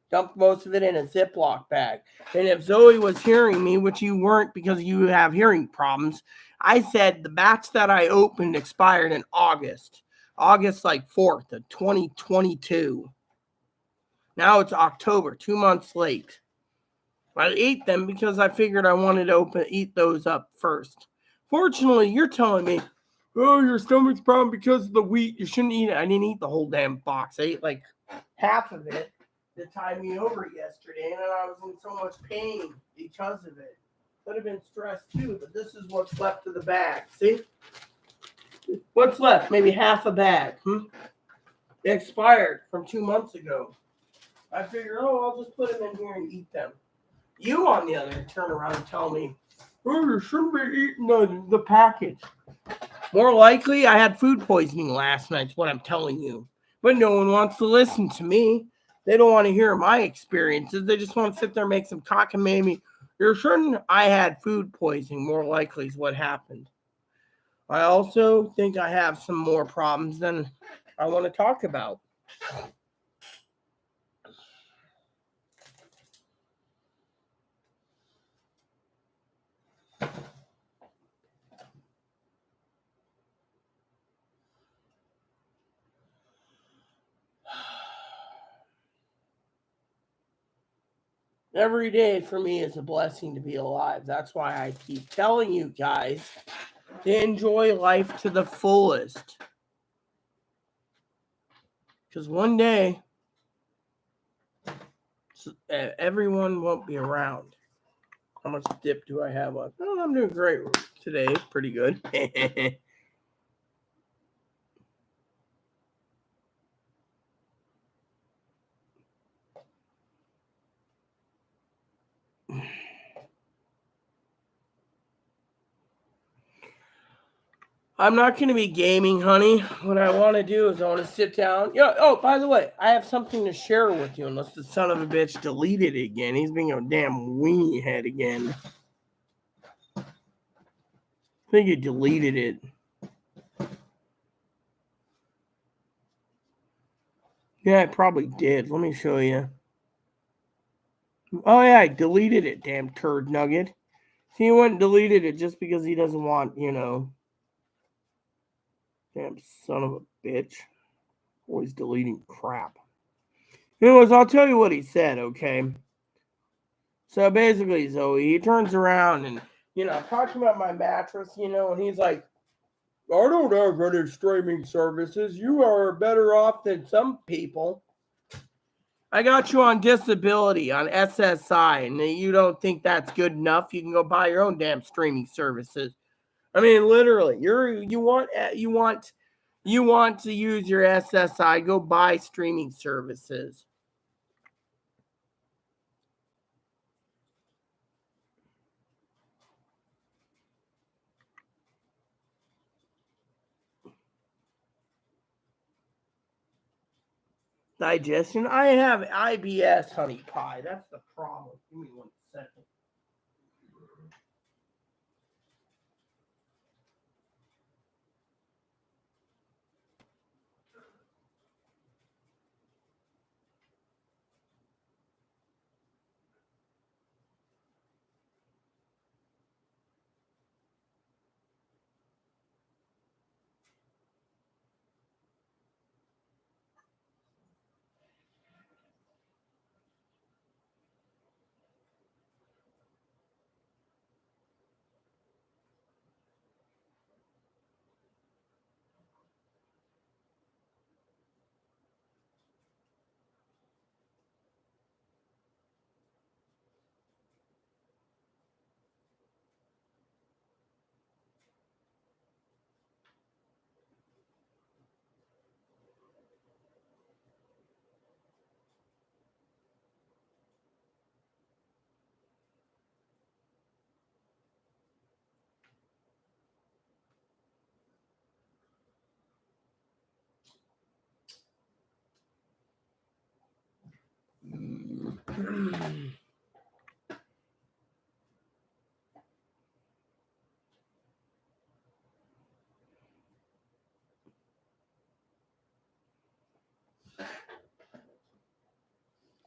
Speaker 1: Dumped most of it in a Ziploc bag. And if Zoe was hearing me, which you weren't because you have hearing problems, I said the batch that I opened expired in August like 4th of 2022. Now it's October, 2 months late. I ate them because I figured I wanted to eat those up first. Fortunately, you're telling me, oh, your stomach's problem because of the wheat. You shouldn't eat it. I didn't eat the whole damn box. I ate like half of it to tide me over yesterday, and then I was in so much pain because of it. Could have been stressed too, but this is what's left of the bag. See? What's left? Maybe half a bag. They expired from 2 months ago. I figured, I'll just put them in here and eat them. You, on the other hand, turn around and tell me, you shouldn't be eating the package. More likely, I had food poisoning last night, is what I'm telling you. But no one wants to listen to me. They don't want to hear my experiences. They just want to sit there and make some cockamamie. You're shouldn't. I had food poisoning, more likely is what happened. I also think I have some more problems than I want to talk about. Every day for me is a blessing to be alive. That's why I keep telling you guys to enjoy life to the fullest. Because one day, everyone won't be around. How much dip do I have on? Oh, I'm doing great today. Pretty good. I'm not going to be gaming, honey. What I want to do is I want to sit down. Oh, by the way, I have something to share with you, unless the son of a bitch deleted it again. He's being a damn weenie head again. I think he deleted it. Yeah, I probably did. Let me show you. Oh, yeah, I deleted it, damn turd nugget. He went and deleted it just because he doesn't want, damn son of a bitch. Always deleting crap. Anyways, I'll tell you what he said, okay? So basically, Zoe, he turns around and, talking about my mattress, and he's like, I don't have any streaming services. You are better off than some people. I got you on disability on SSI, and you don't think that's good enough? You can go buy your own damn streaming services. I mean, literally, you want to use your SSI? Go buy streaming services. Digestion. I have IBS, honey pie. That's the problem. Give me 1 second.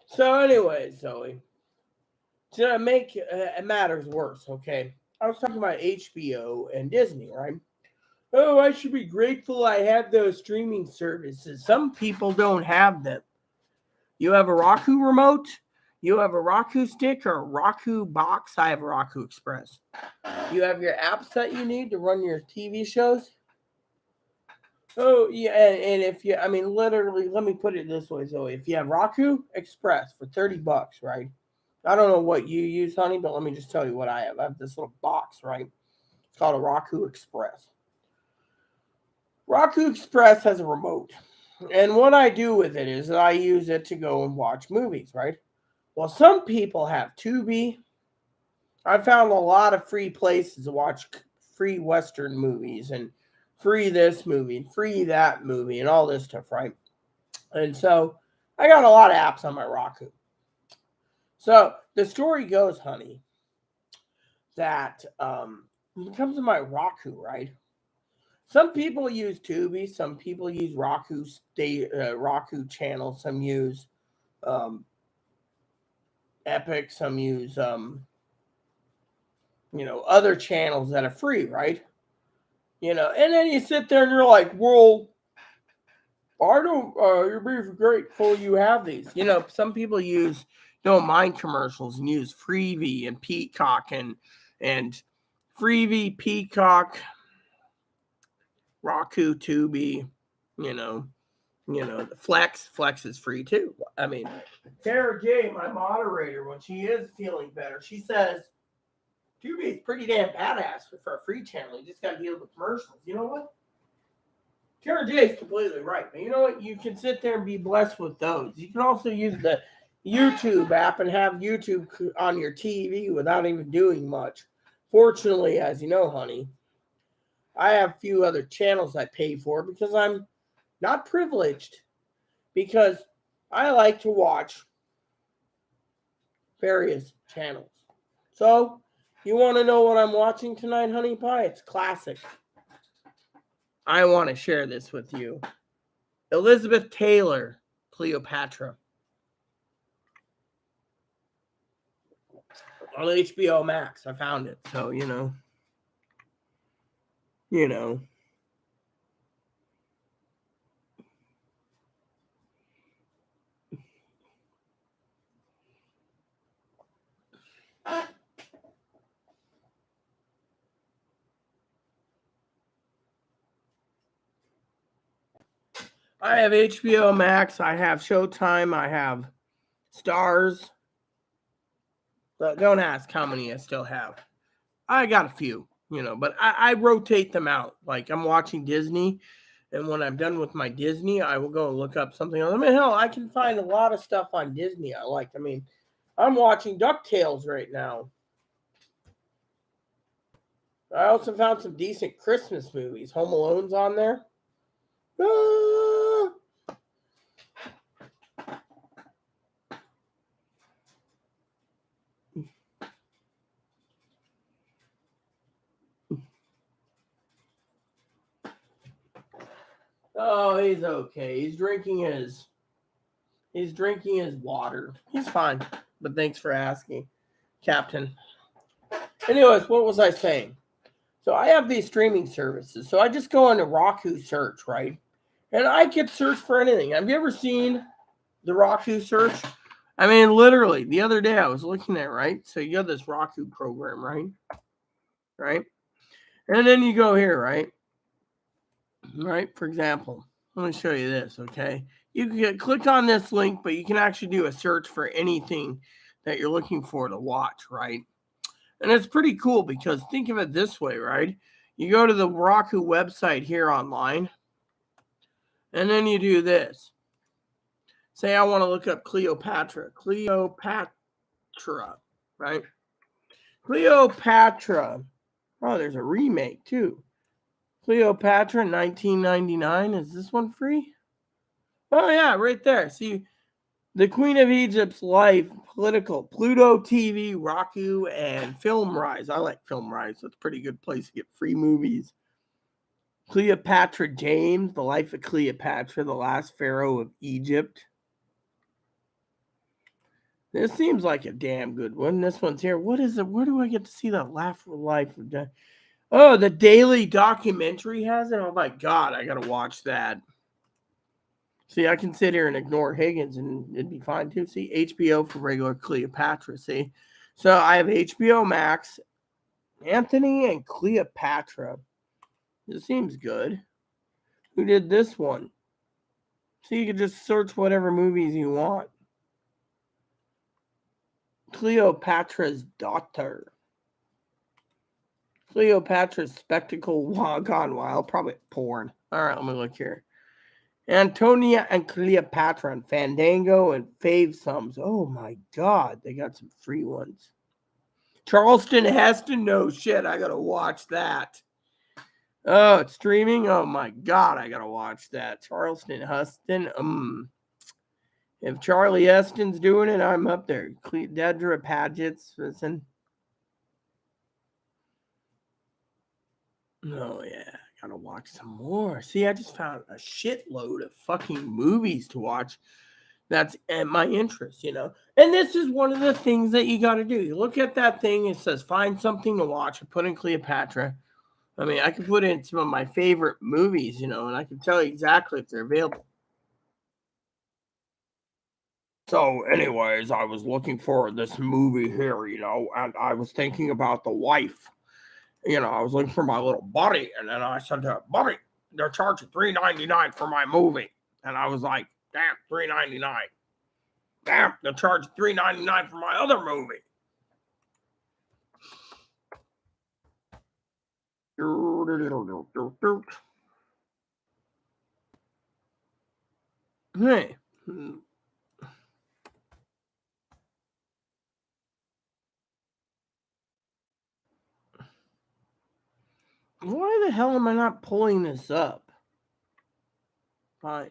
Speaker 1: So, anyway, Zoe, to make matters worse, okay? I was talking about HBO and Disney, right? Oh, I should be grateful I have those streaming services. Some people don't have them. You have a Roku remote, you have a Roku stick or a Roku box. I have a Roku Express. You have your apps that you need to run your TV shows. Oh, yeah, and if you, I mean, literally, let me put it this way, Zoe. If you have Roku Express for $30, right? I don't know what you use, honey, but let me just tell you what I have. I have this little box, right? It's called a Roku Express. Roku Express has a remote. And what I do with it is I use it to go and watch movies, right? Well, some people have Tubi. I found a lot of free places to watch free Western movies and free this movie and free that movie and all this stuff, right? And so I got a lot of apps on my Roku. So the story goes, honey, that when it comes to my Roku, right? Some people use Tubi, some people use Roku channel, some use Epic, some use other channels that are free, right? And then you sit there and you're like, well, I don't, you're being grateful you have these. Some people don't mind commercials and use Freevee and Peacock and Freevee, Peacock, Roku, Tubi, the Flex is free too. I mean, Tara J, my moderator, when she is feeling better, she says, Tubi is pretty damn badass for a free channel. You just got to deal with commercials. You know what? Tara J is completely right. But you know what? You can sit there and be blessed with those. You can also use the YouTube app and have YouTube on your TV without even doing much. Fortunately, as you know, honey, I have a few other channels I pay for because I'm not privileged, because I like to watch various channels. So, you want to know what I'm watching tonight, honey pie? It's classic. I want to share this with you. Elizabeth Taylor, Cleopatra. On HBO Max. I found it. So, you know. I have HBO Max. I have Showtime. I have Stars. But don't ask how many I still have. I got a few, but I rotate them out. Like I'm watching Disney, and when I'm done with my Disney, I will go and look up something else. I mean, hell, I can find a lot of stuff on Disney I like. I mean, I'm watching DuckTales right now. I also found some decent Christmas movies. Home Alone's on there. Oh, he's okay. He's drinking his water. He's fine. But thanks for asking, Captain. Anyways, what was I saying? So I have these streaming services. So I just go into Roku search, right? And I can search for anything. Have you ever seen the Roku search? I mean, literally, the other day I was looking at, right? So you got this Roku program, right? Right? And then you go here, right? Right? For example, let me show you this, okay? You can click on this link, but you can actually do a search for anything that you're looking for to watch, right? And it's pretty cool because think of it this way, right? You go to the Roku website here online, and then you do this. Say I want to look up Cleopatra, right? Cleopatra. Oh, there's a remake too. Cleopatra 1999. Is this one free? Oh yeah, right there. See, the Queen of Egypt's life, political, Pluto TV, Roku, and FilmRise. I like FilmRise. That's a pretty good place to get free movies. Cleopatra James, The Life of Cleopatra, the last pharaoh of Egypt. This seems like a damn good one. This one's here. What is it? Where do I get to see that life of death? Oh, the daily documentary has it? Oh my God, I gotta watch that. See, I can sit here and ignore Higgins and it'd be fine too. See, HBO for regular Cleopatra. See, so I have HBO Max, Anthony and Cleopatra. This seems good. Who did this one? So you can just search whatever movies you want. Cleopatra's Daughter. Cleopatra's Spectacle Gone Wild. Probably porn. All right, let me look here. Antonia and Cleopatra and Fandango and Fave Sums. Oh my God, they got some free ones. Charleston Heston. No shit, I gotta watch that. Oh, it's streaming. Oh my God, I gotta watch that. Charleston Heston. If Charlie Heston's doing it, I'm up there. Dedra Paget's. Listen. Oh yeah, gotta watch some more. See, I just found a shitload of fucking movies to watch. That's at my interest, you know. And this is one of the things that you gotta do. You look at that thing, it says find something to watch. I put in Cleopatra. I mean, I could put in some of my favorite movies, you know, and I can tell you exactly if they're available. So, anyways, I was looking for this movie here, you know, and I was thinking about the wife. You know, I was looking for my little buddy, and then I said to her, buddy, they're charging $3.99 for my movie. And I was like, damn, $3.99. Damn, they're charging $3.99 for my other movie. Hey. Why the hell am I not pulling this up? Fine.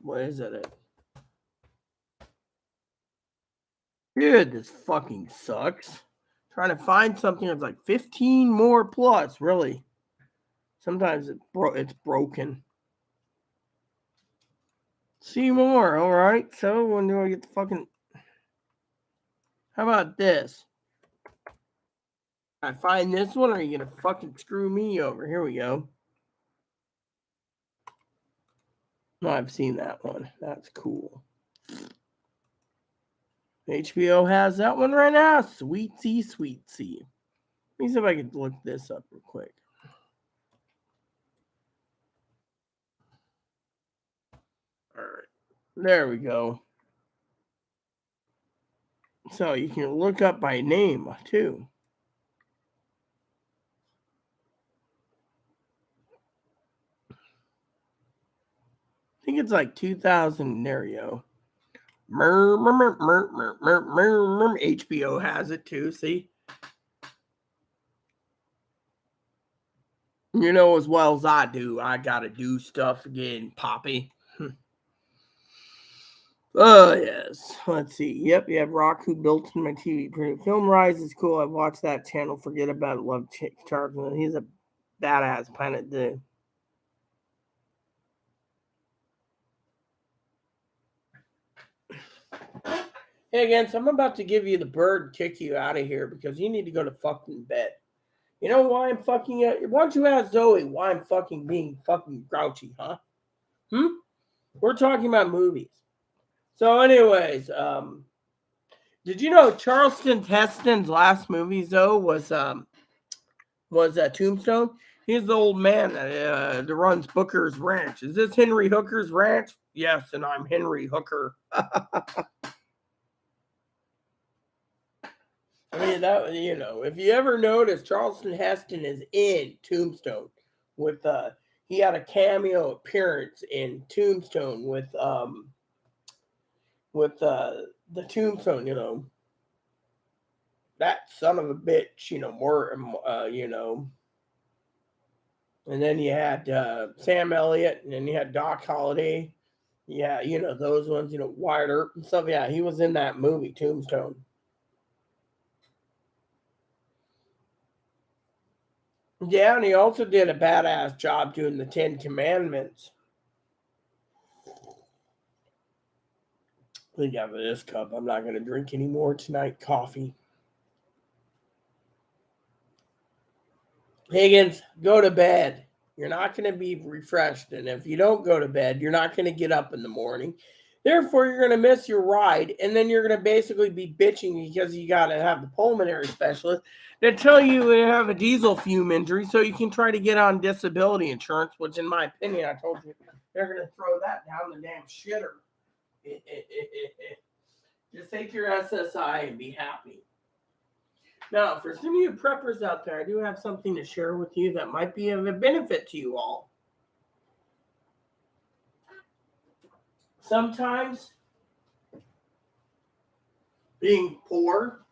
Speaker 1: What is it? Dude, this fucking sucks. Trying to find something that's like 15 more plus, really. Sometimes it's broken. See more, all right. So when do I get the fucking? How about this? I find this one, or are you gonna fucking screw me over? Here we go. No, I've seen that one. That's cool. HBO has that one right now. Sweet C. Let me see if I can look this up real quick. All right, there we go. So you can look up by name too. I think it's like 2000. There you go. HBO has it too. See, you know as well as I do. I gotta do stuff again, Poppy. Oh yes. Let's see. Yep, you have Roku built in my TV. Film Rise is cool. I've watched that channel. Forget about it. Love Charles. He's a badass Planet Dude. Hey again, so I'm about to give you the bird and kick you out of here because you need to go to fucking bed. You know why I'm fucking why don't you ask Zoe why I'm fucking being fucking grouchy, huh? We're talking about movies. So, anyways, did you know Charleston Heston's last movie though was Tombstone? He's the old man that runs Booker's Ranch. Is this Henry Hooker's ranch? Yes, and I'm Henry Hooker. I mean, that, you know, if you ever notice, Charleston Heston is in Tombstone with he had a cameo appearance in Tombstone with the Tombstone, you know, that son of a bitch, you know, more you know. And then you had Sam Elliott, and then you had Doc Holliday. Yeah, you know those ones, you know, Wyatt Earp and stuff. Yeah, he was in that movie Tombstone. Yeah, and he also did a badass job doing the Ten Commandments. think out of this cup. I'm not going to drink any more tonight. Coffee. Higgins, go to bed. You're not going to be refreshed. And if you don't go to bed, you're not going to get up in the morning. Therefore, you're going to miss your ride. And then you're going to basically be bitching because you got to have the pulmonary specialist to tell you you have a diesel fume injury so you can try to get on disability insurance, which, in my opinion, I told you, they're going to throw that down the damn shitter. Just take your SSI and be happy. Now, for some of you preppers out there, I do have something to share with you that might be of a benefit to you all. Sometimes, being poor,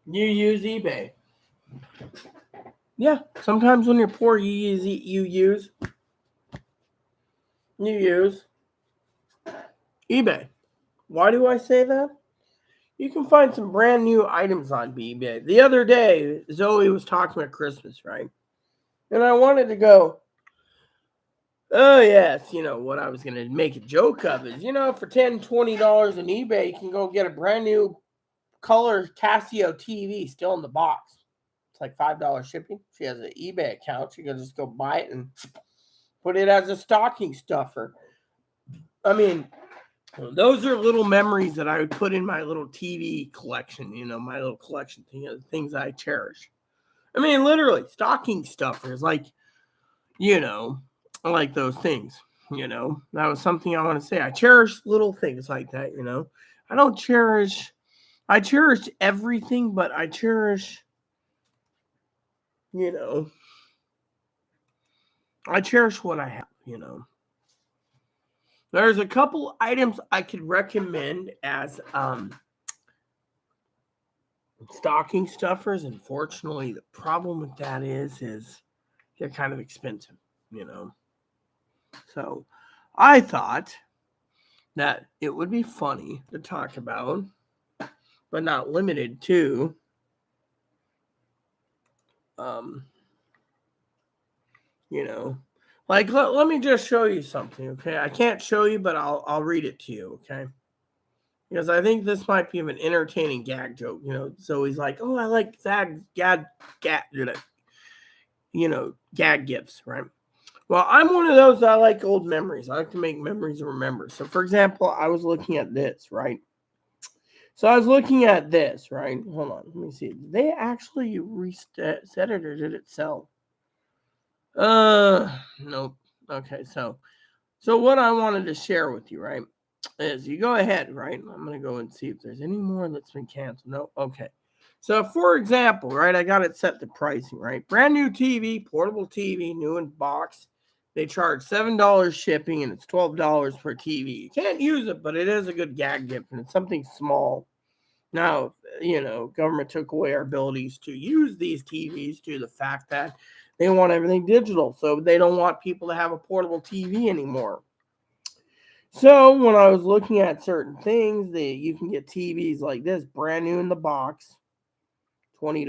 Speaker 1: you use eBay. Yeah, sometimes when you're poor, you use eBay. Why do I say that? You can find some brand new items on eBay. The other day, Zoe was talking about Christmas, right? And I wanted to go, oh, yes, what I was going to make a joke of is, for $10, $20 on eBay, you can go get a brand new color Casio TV still in the box. It's like $5 shipping. She has an eBay account. She can just go buy it and put it as a stocking stuffer. I mean, those are little memories that I would put in my little TV collection, my little collection thing, things I cherish. I mean, literally, stocking stuffers, like, I like those things, that was something I want to say. I cherish little things like that, I cherish everything, but I cherish, I cherish what I have, There's a couple items I could recommend as stocking stuffers. Unfortunately, the problem with that is they're kind of expensive, So I thought that it would be funny to talk about, but not limited to, like let me just show you something, okay? I can't show you, but I'll read it to you, okay? Because I think this might be an entertaining gag joke, So he's like, oh, I like gag gifts, right? Well, I'm one of those that I like old memories. I like to make memories remember. So, for example, I was looking at this, right? So I was looking at this, right? Hold on, let me see. Did they actually reset it, or did it sell? Nope. Okay, so what I wanted to share with you, right, is you go ahead, right? I'm gonna go and see if there's any more that's been canceled. No, okay. So, for example, right, I got it set to pricing, right? Brand new TV, portable TV, new in box. They charge $7 shipping, and it's $12 per TV. You can't use it, but it is a good gag gift, and it's something small. Now, government took away our abilities to use these TVs due to the fact that they want everything digital, so they don't want people to have a portable TV anymore. So when I was looking at certain things, you can get TVs like this, brand new in the box, $20,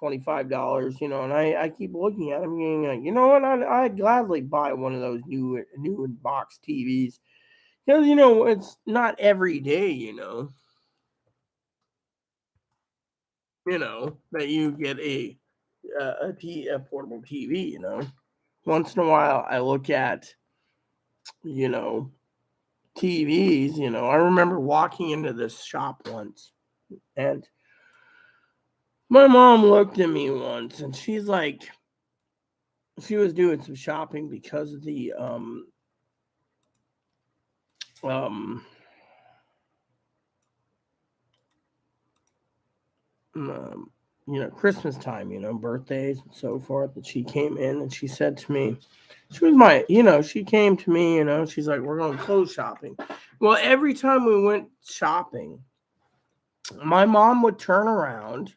Speaker 1: $25, and I keep looking at them, like, you know what? I'd gladly buy one of those new in box TVs because it's not every day, that you get a portable TV. Once in a while, I look at TVs. I remember walking into this shop once, and my mom looked at me once, and she's like, she was doing some shopping because of the Christmas time, birthdays and so forth. And she came in and she said to me, she came to me, she's like, we're going clothes shopping. Well, every time we went shopping, my mom would turn around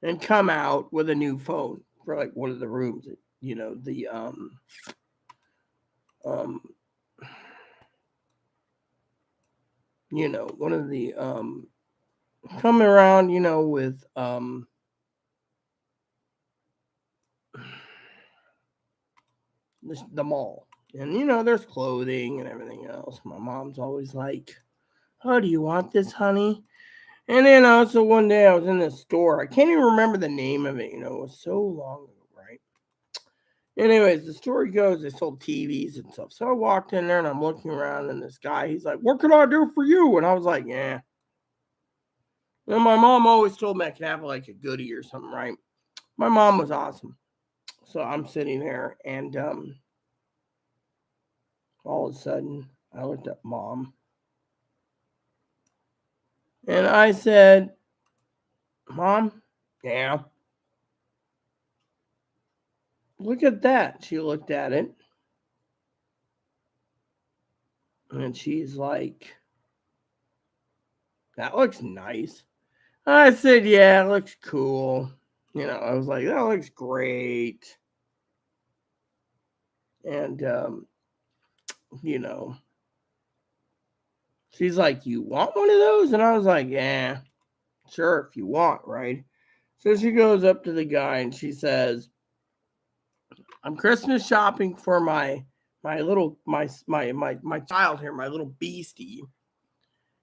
Speaker 1: and come out with a new phone for like one of the rooms, the one of the coming around, with the mall, And, there's clothing and everything else. My mom's always like, oh, do you want this, honey? And then also one day I was in this store. I can't even remember the name of it. It was so long ago, right? Anyways, the story goes they sold TVs and stuff. So I walked in there and I'm looking around and this guy, he's like, what can I do for you? And I was like, yeah. And my mom always told me I could have like a goodie or something, right? My mom was awesome. So I'm sitting there and all of a sudden I looked at mom and I said, Mom, yeah, look at that. She looked at it and she's like, that looks nice. I said, yeah, it looks cool. I was like, that looks great. And, you know, she's like, you want one of those? And I was like, yeah, sure, if you want, right? So she goes up to the guy and she says, I'm Christmas shopping for my child here, my little beastie.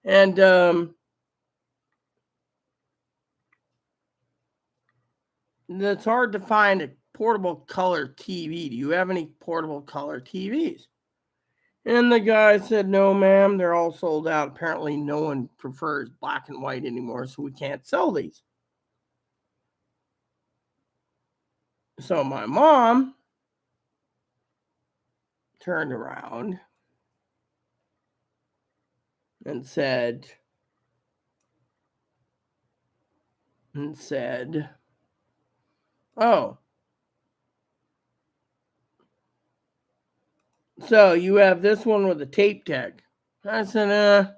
Speaker 1: And it's hard to find a portable color TV. Do you have any portable color TVs? And the guy said, no, ma'am, they're all sold out. Apparently, no one prefers black and white anymore, so we can't sell these. So my mom turned around and said, oh, so you have this one with a tape deck. I said,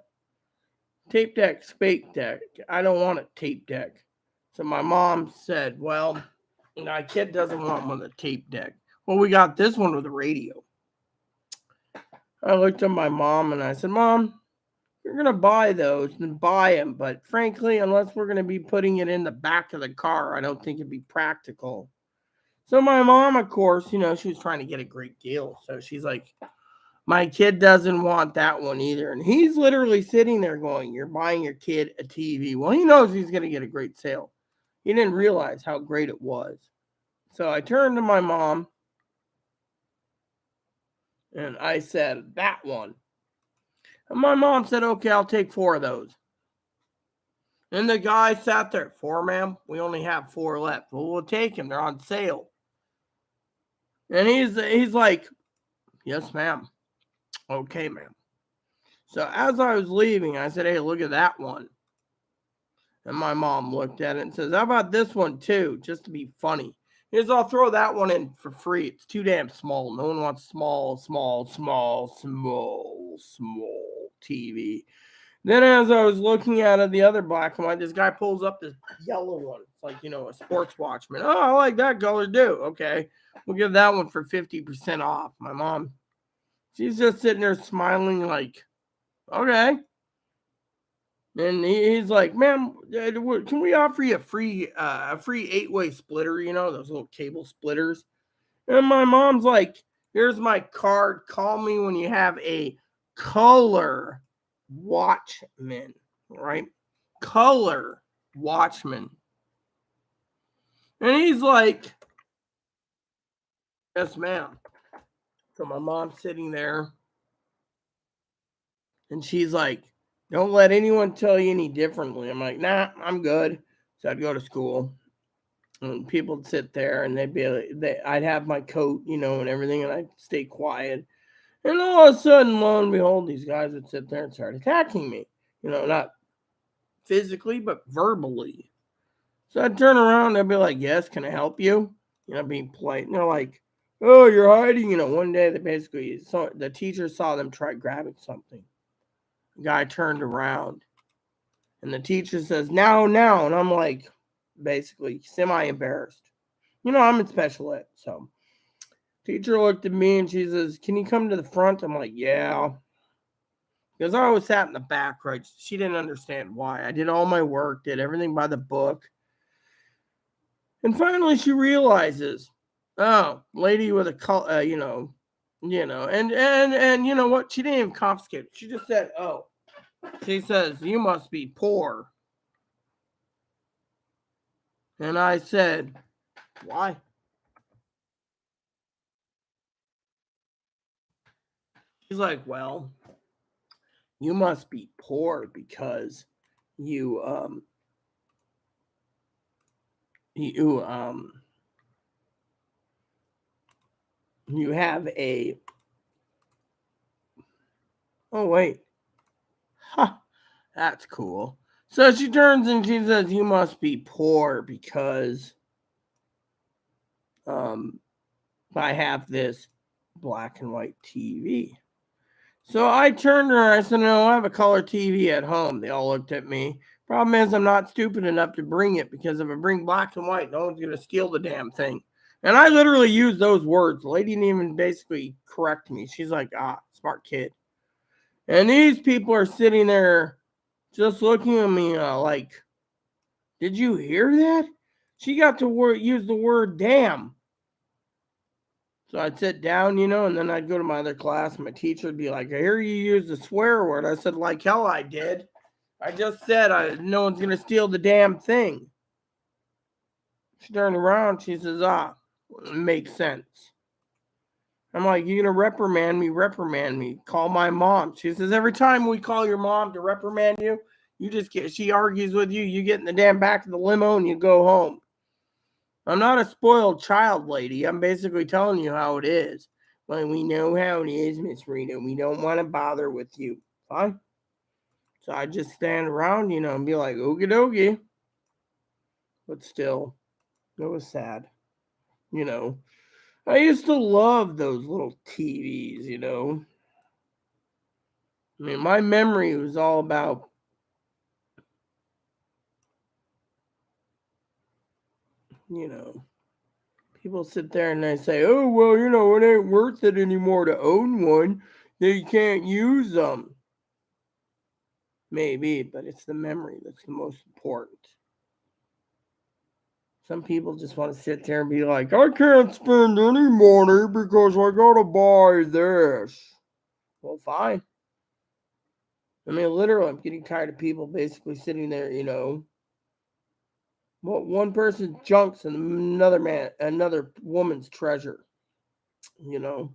Speaker 1: tape deck, fake deck. I don't want a tape deck. So my mom said, well, my kid doesn't want one with a tape deck. Well, we got this one with a radio. I looked at my mom and I said, Mom, you're going to buy those and buy them. But frankly, unless we're going to be putting it in the back of the car, I don't think it'd be practical. So my mom, of course, she was trying to get a great deal. So she's like, my kid doesn't want that one either. And he's literally sitting there going, you're buying your kid a TV. Well, he knows he's going to get a great sale. He didn't realize how great it was. So I turned to my mom and I said, that one. And my mom said, okay, I'll take 4 of those. And the guy sat there, 4, ma'am? We only have 4 left. Well, we'll take them. They're on sale. And he's like, yes, ma'am. Okay, ma'am. So as I was leaving, I said, hey, look at that one. And my mom looked at it and says, how about this one too? Just to be funny. Here's, I'll throw that one in for free. It's too damn small. No one wants small TV. Then as I was looking at it, the other black and white, this guy pulls up this yellow one. It's like, a sports watchman. Oh, I like that color too. Okay. We'll give that one for 50% off. My mom, she's just sitting there smiling like, okay. And he's like, ma'am, can we offer you a free 8-way splitter, those little cable splitters? And my mom's like, here's my card. Call me when you have a color watchman, right? Color watchman. And he's like, yes, ma'am. So my mom's sitting there and she's like, don't let anyone tell you any differently. I'm like, nah, I'm good. So I'd go to school and people would sit there and I'd have my coat, and everything, and I'd stay quiet. And all of a sudden, lo and behold, these guys would sit there and start attacking me. Not physically, but verbally. So I'd turn around and they'd be like, yes, can I help you? Being polite. And they're like, oh, you're hiding. One day the teacher saw them try grabbing something. The guy turned around and the teacher says, now. And I'm like, basically semi-embarrassed. I'm in special ed. So teacher looked at me and she says, can you come to the front? I'm like, yeah. Because I always sat in the back, right? She didn't understand why. I did all my work, did everything by the book. And finally she realizes, oh, lady with a, You know, and you know what? She didn't even confiscate it. She just said, "Oh," she says, "You must be poor." And I said, "Why?" She's like, "Well, you must be poor because you you you have a oh wait. Huh, that's cool." So she turns and she says, "You must be poor because um I have this black and white TV." So I turned to her. I said, "No, I have a color TV at home." They all looked at me. Problem is, I'm not stupid enough to bring it because if I bring black and white, no one's going to steal the damn thing. And I literally used those words. The lady didn't even basically correct me. She's like, smart kid. And these people are sitting there just looking at me like, did you hear that? She got to use the word damn. So I'd sit down, and then I'd go to my other class, and my teacher would be like, "I hear you use the swear word." I said, "Like hell I did. I just said no one's going to steal the damn thing." She turned around. She says, it makes sense. I'm like, "You going to reprimand me? Reprimand me. Call my mom." She says, "Every time we call your mom to reprimand you, she argues with you. You get in the damn back of the limo and you go home." I'm not a spoiled child, lady. I'm basically telling you how it is. Like, we know how it is, Miss Rita. We don't want to bother with you. Fine. So I just stand around, and be like, okie dokie. But still, it was sad. I used to love those little TVs. I mean, my memory was all about, people sit there and they say, "Oh, well, it ain't worth it anymore to own one. They can't use them." Maybe, but it's the memory that's the most important. Some people just want to sit there and be like, "I can't spend any money because I gotta buy this." Well, fine. I mean, literally, I'm getting tired of people basically sitting there, one person's junks and another woman's treasure, you know.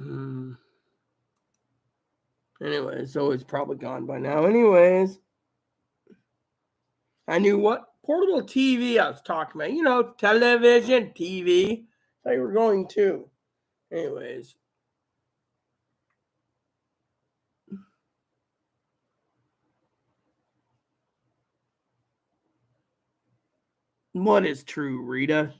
Speaker 1: Mm. Anyways, so it's probably gone by now. Anyways, I knew what portable TV I was talking about. Television, TV. How you were going to. Anyways. What is true, Rita?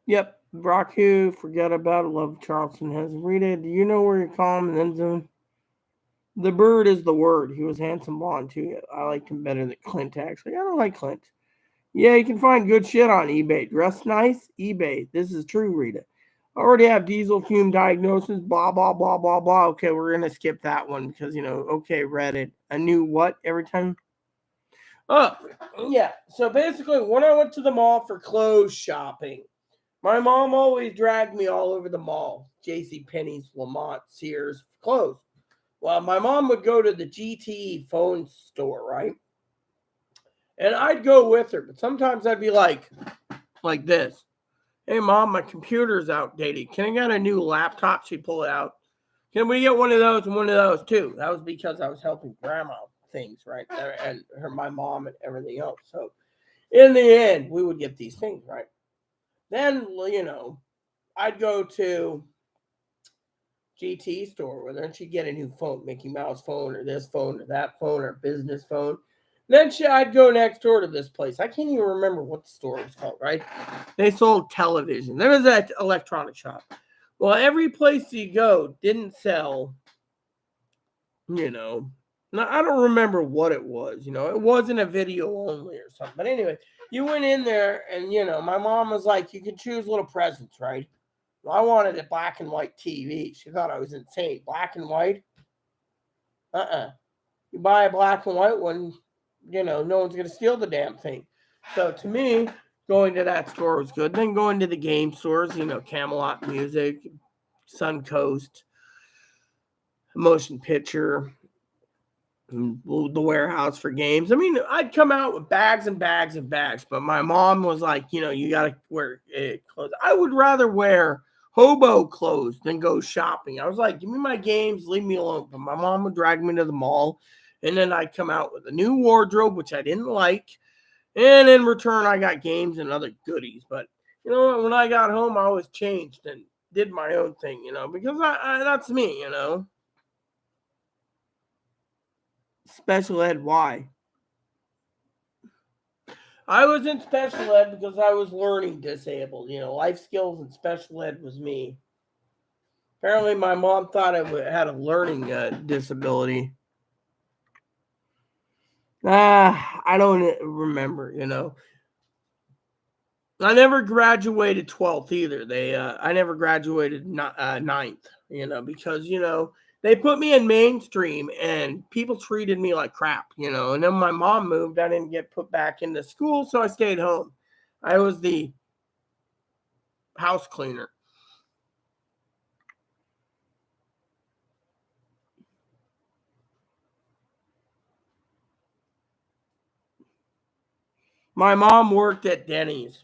Speaker 1: Yep. Raku, forget about it. Love Charleston has Rita. Do you know where you're calling the end zone? The bird is the word. He was handsome blonde too. I liked him better than Clint, actually. I don't like Clint. Yeah, you can find good shit on eBay. Dress nice? eBay. This is true, Rita. I already have diesel fume diagnosis, blah, blah, blah, blah, blah. Okay, we're going to skip that one because, okay, Reddit. I knew what every time? Oh, yeah. So basically, when I went to the mall for clothes shopping, my mom always dragged me all over the mall. J.C. Penney's, Lamont, Sears, clothes. Well, my mom would go to the GTE phone store, right? And I'd go with her, but sometimes I'd be like this. "Hey, Mom, my computer's outdated. Can I get a new laptop?" She'd pull it out. "Can we get one of those and one of those too?" That was because I was helping Grandma things, right? And my mom and everything else. So in the end, we would get these things, right? Then, I'd go to GT store with her and she'd get a new phone, Mickey Mouse phone or this phone or that phone or business phone. Then I'd go next door to this place. I can't even remember what the store was called, right? They sold television. There was that electronic shop. Well, every place you go didn't sell, now, I don't remember what it was. It wasn't a video only or something. But anyway, you went in there and, my mom was like, "You can choose little presents, right?" Well, I wanted a black and white TV. She thought I was insane. Black and white? You buy a black and white one, no one's going to steal the damn thing. So to me, going to that store was good. Then going to the game stores, Camelot Music, Suncoast, Motion Picture, the warehouse for games. I mean, I'd come out with bags and bags and bags, but my mom was like, you got to wear clothes. I would rather wear hobo clothes than go shopping. I was like, give me my games, leave me alone. But my mom would drag me to the mall, and then I'd come out with a new wardrobe, which I didn't like. And in return, I got games and other goodies. But you know what? When I got home, I was changed and did my own thing, because I that's me. Special ed, why? I was in special ed because I was learning disabled. Life skills and special ed was me. Apparently, my mom thought I had a learning disability. I don't remember, I never graduated 12th either. I never graduated 9th, because, they put me in mainstream and people treated me like crap, and then my mom moved. I didn't get put back into school, so I stayed home. I was the house cleaner. My mom worked at Denny's,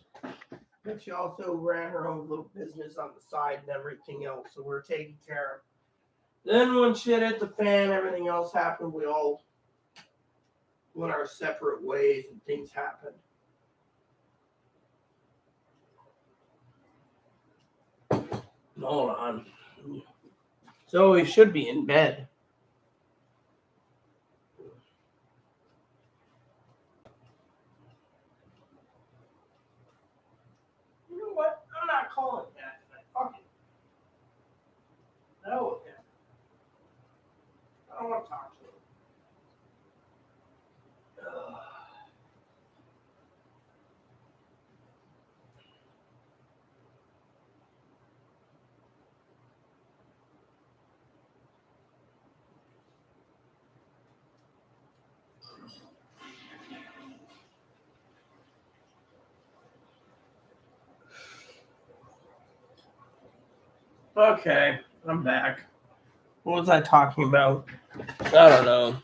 Speaker 1: but she also ran her own little business on the side and everything else, so we're taken care of. Then when shit hit the fan, everything else happened. We all went our separate ways and things happened. Hold on. So we should be in bed. You know what? I'm not calling that tonight. Fuck it. No, okay. I don't want to talk to him. Okay, I'm back. What was I talking about? I don't know.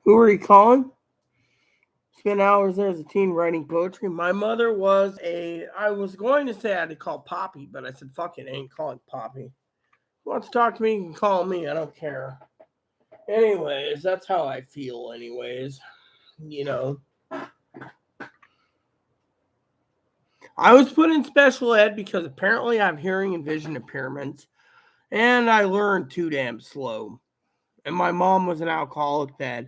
Speaker 1: Who are you calling? Spent hours there as a teen writing poetry. My mother was I was going to say I had to call Poppy, but I said, fuck it, I ain't calling Poppy. Who wants to talk to me, you can call me. I don't care. Anyways, that's how I feel, anyways. I was put in special ed because apparently I have hearing and vision impairments, and I learned too damn slow. And my mom was an alcoholic that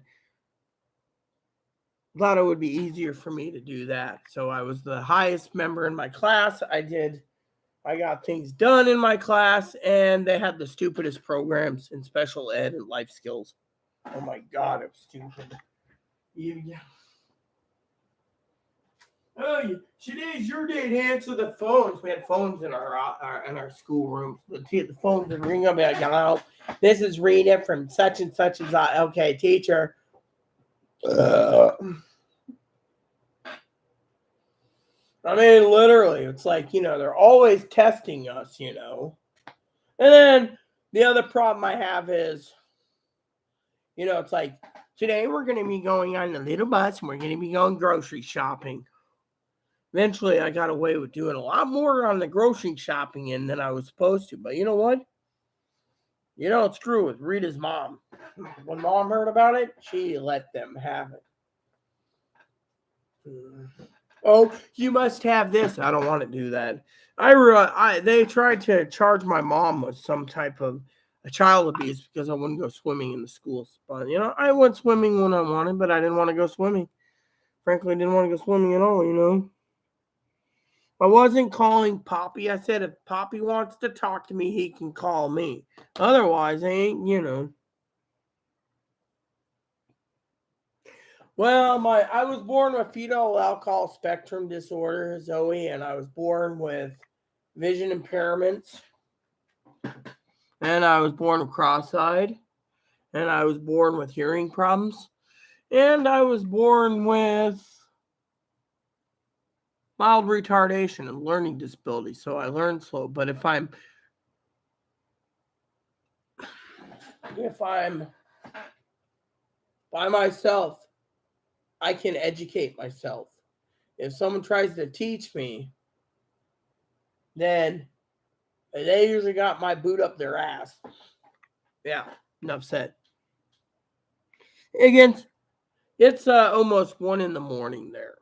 Speaker 1: thought it would be easier for me to do that. So I was the highest member in my class. I got things done in my class, and they had the stupidest programs in special ed and life skills. Oh my God, it was stupid. Yeah. Oh, today's your day to answer the phones. We had phones in our schoolroom. The phones would ring up like, "Hello, this is Rita from such and such as okay, teacher." I mean, literally, it's like they're always testing us, And then the other problem I have is, it's like today we're going to be going on the little bus and we're going to be going grocery shopping. Eventually, I got away with doing a lot more on the grocery shopping end than I was supposed to. But you know what? You don't screw with Rita's mom. When mom heard about it, she let them have it. Oh, you must have this. I don't want to do that. They tried to charge my mom with some type of a child abuse because I wouldn't go swimming in the schools. But I went swimming when I wanted, but I didn't want to go swimming. Frankly, I didn't want to go swimming at all. I wasn't calling Poppy. I said if Poppy wants to talk to me, he can call me. Otherwise, I ain't. Well, I was born with fetal alcohol spectrum disorder, Zoe, and I was born with vision impairments, and I was born cross-eyed, and I was born with hearing problems, And I was born with mild retardation and learning disability, so I learn slow. But if I'm by myself, I can educate myself. If someone tries to teach me, then they usually got my boot up their ass. Yeah, enough said. Again, it's almost 1 a.m. there.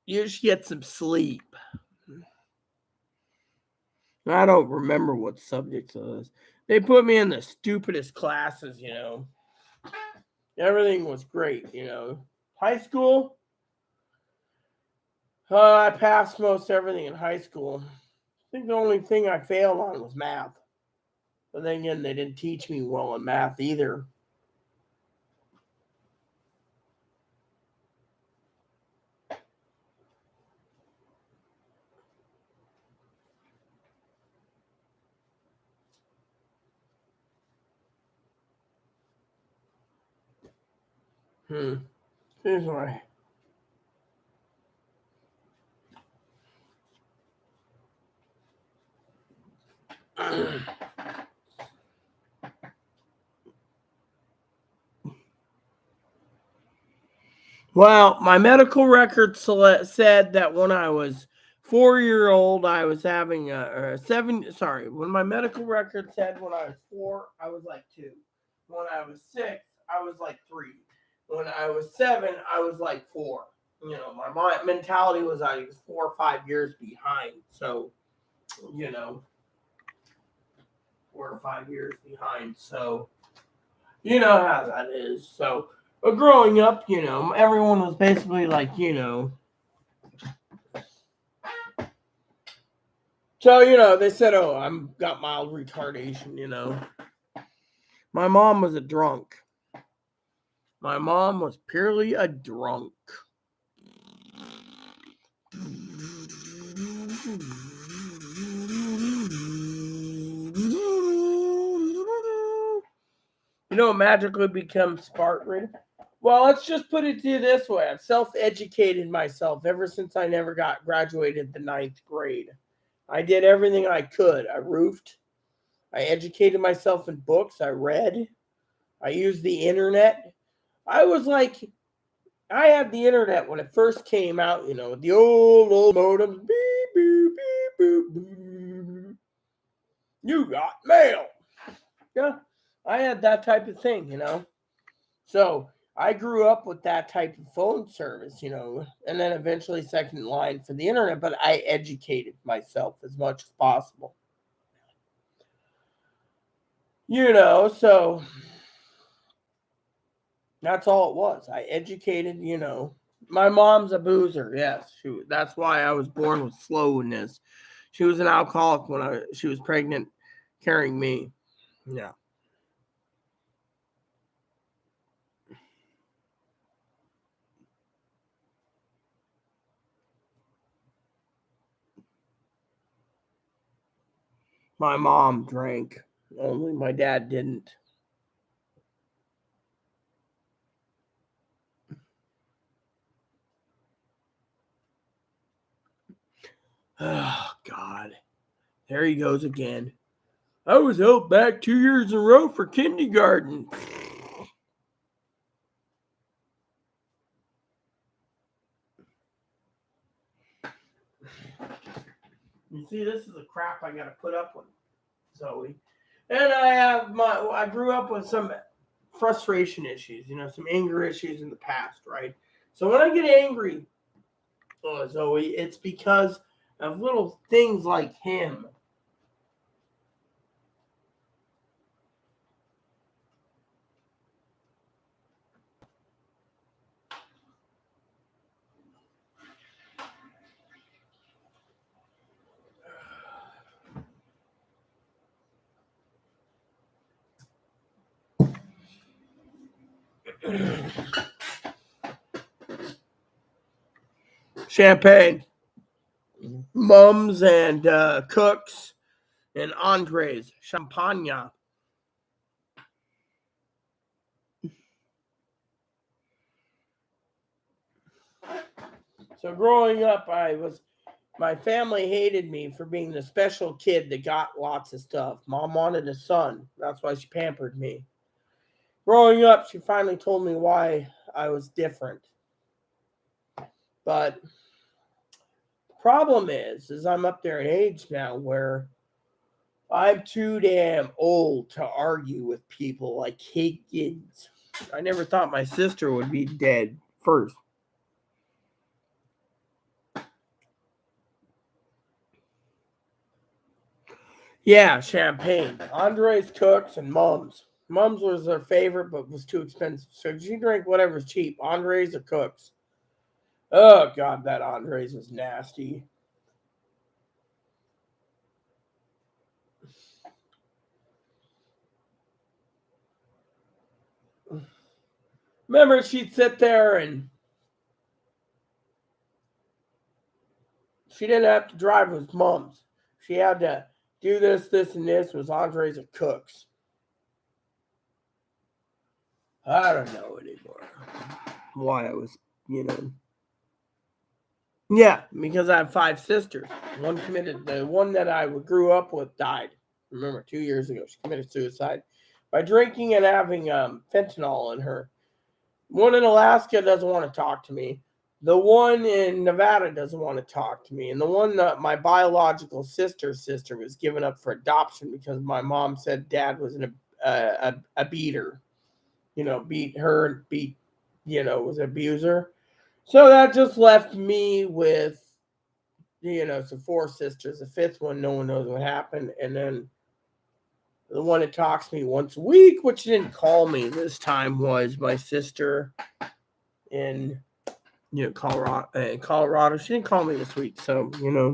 Speaker 1: You should get some sleep. I don't remember what subjects it was. They put me in the stupidest classes, Everything was great, High school, I passed most everything in high school. I think the only thing I failed on was math. But then again, they didn't teach me well in math either. Here's why. Well, my medical record said that when I was 4-year-old, I was having a 7. Sorry, when my medical record said when I was 4, I was like 2. When I was 6, I was like 3. When I was 7, I was like 4. My mentality was I was 4 or 5 years behind. So, 4 or 5 years behind. So, you know how that is. So, but growing up, everyone was basically like, So, they said, oh, I'm got mild retardation. My mom was a drunk. My mom was purely a drunk. Magically become smart reader. Well, let's just put it to you this way. I've self-educated myself ever since I never graduated the 9th grade. I did everything I could. I roofed. I educated myself in books. I read. I used the internet. I was like, I had the internet when it first came out, with the old modems. Beep, boop, beep, boop, boop. You got mail. Yeah, I had that type of thing, So I grew up with that type of phone service, and then eventually second in line for the internet, but I educated myself as much as possible. So that's all it was. I educated, My mom's a boozer, yes. That's why I was born with slowness. She was an alcoholic when she was pregnant, carrying me. Yeah. My mom drank, only my dad didn't. Oh, God. There he goes again. I was held back 2 years in a row for kindergarten. You see, this is the crap I got to put up with, Zoe. And I grew up with some frustration issues, some anger issues in the past, right? So when I get angry, Zoe, it's because of little things like him. Champagne, mums and cooks, and entrees, champagne. So growing up, my family hated me for being the special kid that got lots of stuff. Mom wanted a son. That's why she pampered me. Growing up, she finally told me why I was different. But the problem is I'm up there in age now where I'm too damn old to argue with people like kids. I never thought my sister would be dead first. Yeah, champagne. Andre's Cooks and Mum's. Mum's was their favorite, but was too expensive. So she drank whatever's cheap. Andre's or Cooks. Oh God, that Andre's was nasty. Remember, she'd sit there and she didn't have to drive with Mum's. She had to do this, this, and this was Andre's or Cooks. I don't know anymore why I was, Yeah, because I have 5 sisters. One committed, the one that I grew up with died. Remember, 2 years ago, she committed suicide by drinking and having fentanyl in her. One in Alaska doesn't want to talk to me. The one in Nevada doesn't want to talk to me. And the one that my biological sister was given up for adoption because my mom said dad was a beater. Beat her, was an abuser. So that just left me with, some 4 sisters. The 5th one, no one knows what happened. And then the one that talks to me once a week, which didn't call me this time, was my sister in, Colorado. She didn't call me this week. So, No,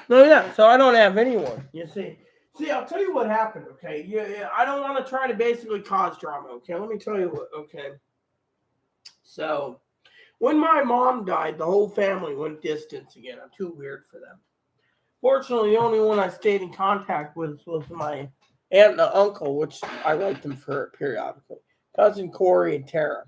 Speaker 1: yeah. So I don't have anyone, you see. See, I'll tell you what happened, okay? Yeah, I don't want to try to basically cause drama, okay? Let me tell you what, okay? So, when my mom died, the whole family went distance again. I'm too weird for them. Fortunately, the only one I stayed in contact with was my aunt and uncle, which I write them for periodically. Cousin Corey and Tara.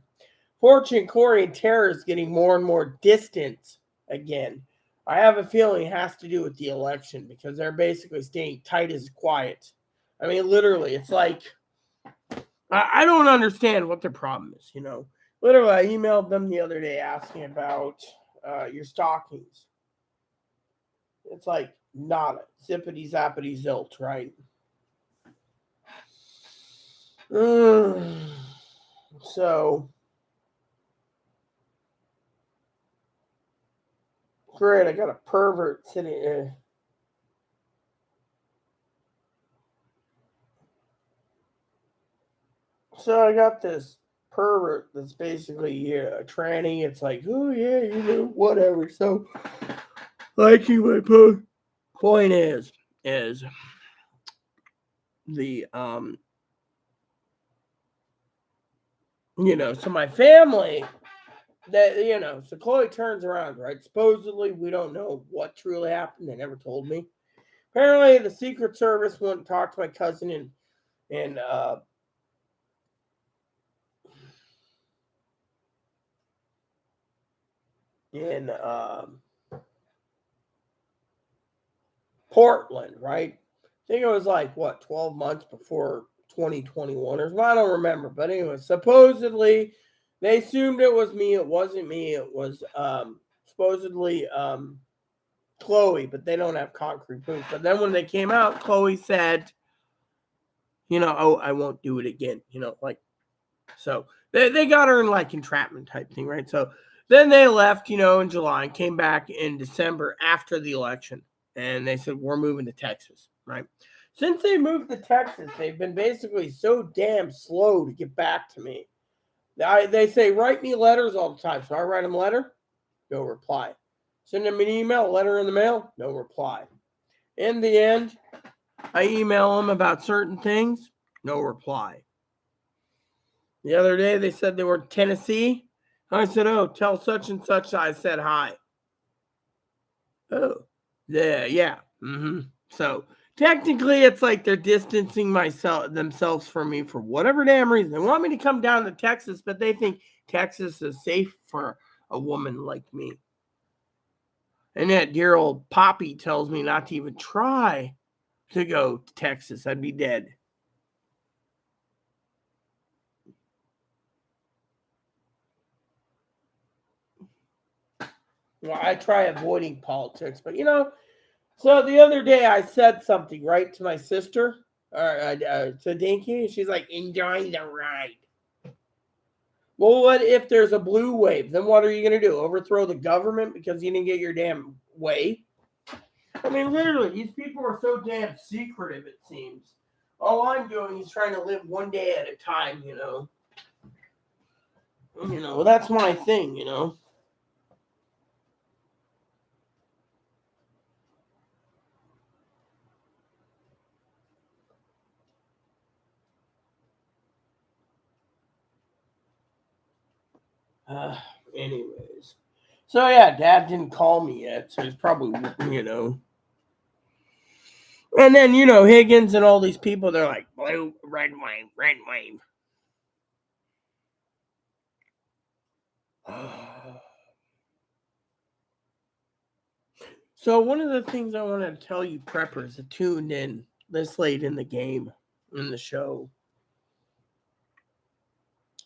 Speaker 1: Fortunately, Corey and Tara is getting more and more distant again. I have a feeling it has to do with the election because they're basically staying tight as quiet. I mean, literally, it's like I don't understand what their problem is. Literally, I emailed them the other day asking about your stockings. It's like nada, zippity zappity zilt, right? So great, I got a pervert sitting there. So I got this pervert that's basically a tranny. It's like, oh yeah, whatever. So, liking my post. Point is the so my family that so Chloe turns around, right? Supposedly we don't know what truly happened. They never told me. Apparently the Secret Service went and talked to my cousin in Portland, right? I think it was like 12 months before 2021 or something. I don't remember. But anyway, supposedly they assumed it was me. It wasn't me. It was supposedly Chloe, but they don't have concrete proof. But then when they came out, Chloe said, oh, I won't do it again. So they got her in like entrapment type thing, right? So then they left, in July and came back in December after the election. And they said, we're moving to Texas, right? Since they moved to Texas, they've been basically so damn slow to get back to me. They say, write me letters all the time. So I write them a letter, no reply. Send them an email, letter in the mail, no reply. In the end, I email them about certain things, no reply. The other day, they said they were in Tennessee. I said, oh, tell such and such I said hi. Oh, yeah. Mm-hmm. So Technically, it's like they're distancing themselves from me for whatever damn reason. They want me to come down to Texas, but they think Texas is safe for a woman like me. And that dear old Poppy tells me not to even try to go to Texas. I'd be dead. Well, I try avoiding politics, but so the other day I said something right to my sister, to Dinky, and she's like, enjoying the ride. Well, what if there's a blue wave? Then what are you going to do? Overthrow the government because you didn't get your damn way? I mean, literally, these people are so damn secretive, it seems. All I'm doing is trying to live one day at a time, That's my thing, Anyways. So, yeah, Dad didn't call me yet, so he's probably, And then, Higgins and all these people, they're like, blue, red wave, red wave. So one of the things I want to tell you preppers that tuned in this late in the game, in the show,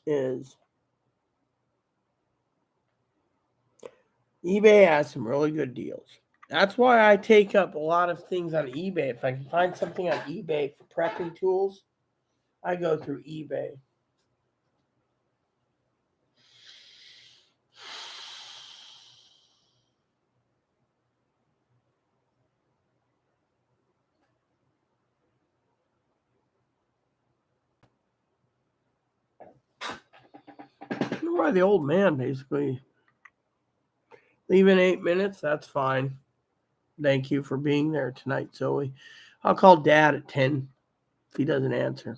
Speaker 1: is eBay has some really good deals. That's why I take up a lot of things on eBay. If I can find something on eBay for prepping tools, I go through eBay. Why the old man basically leave in 8 minutes? That's fine. Thank you for being there tonight, Zoe. I'll call Dad at 10 if he doesn't answer.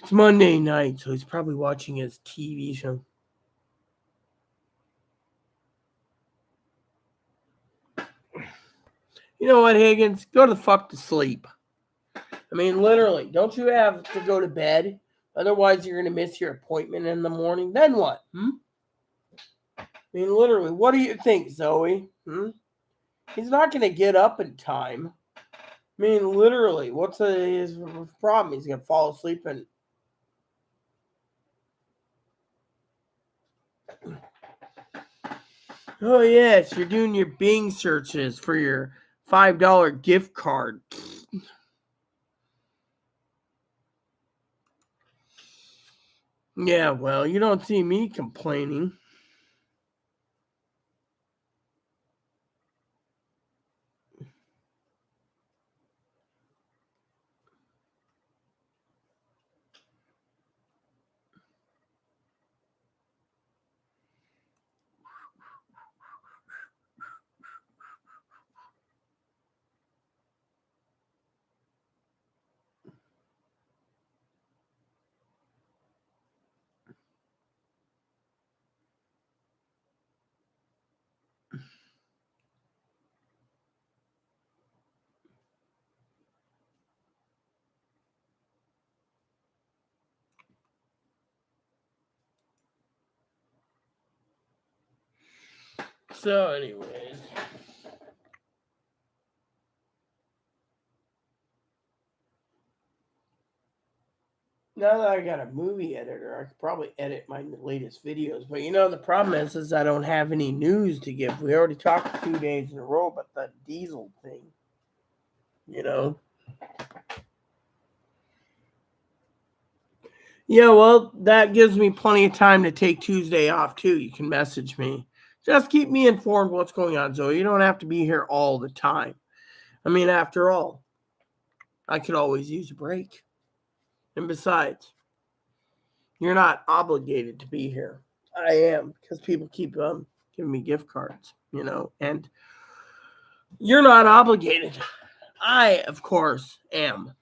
Speaker 1: It's Monday night, so he's probably watching his TV show. You know what, Higgins? Go the fuck to sleep. I mean, literally, don't you have to go to bed? Otherwise, you're going to miss your appointment in the morning. Then what? I mean, literally, what do you think, Zoe? He's not going to get up in time. I mean, literally, what's his problem? He's going to fall asleep and... Oh, yes, you're doing your Bing searches for your $5 gift card. Yeah, well, you don't see me complaining. So, anyways. Now that I got a movie editor, I could probably edit my latest videos. But the problem is I don't have any news to give. We already talked 2 days in a row about that diesel thing. Yeah, well, that gives me plenty of time to take Tuesday off too. You can message me. Just keep me informed what's going on, Zoe. You don't have to be here all the time. I mean, after all, I could always use a break. And besides, you're not obligated to be here. I am, because people keep giving me gift cards, and you're not obligated. I, of course, am.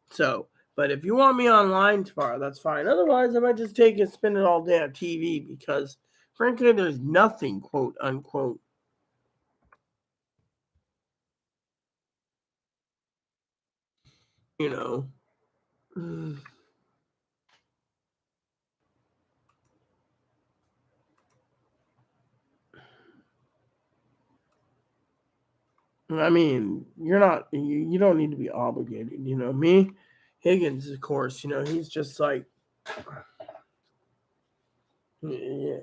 Speaker 1: So, but if you want me online tomorrow, that's fine. Otherwise, I might just take and spend it all day on TV because, frankly, there's nothing, quote unquote, You know. Mm. I mean, you don't need to be obligated, you know. Me, Higgins, of course, you know, he's just like, yeah.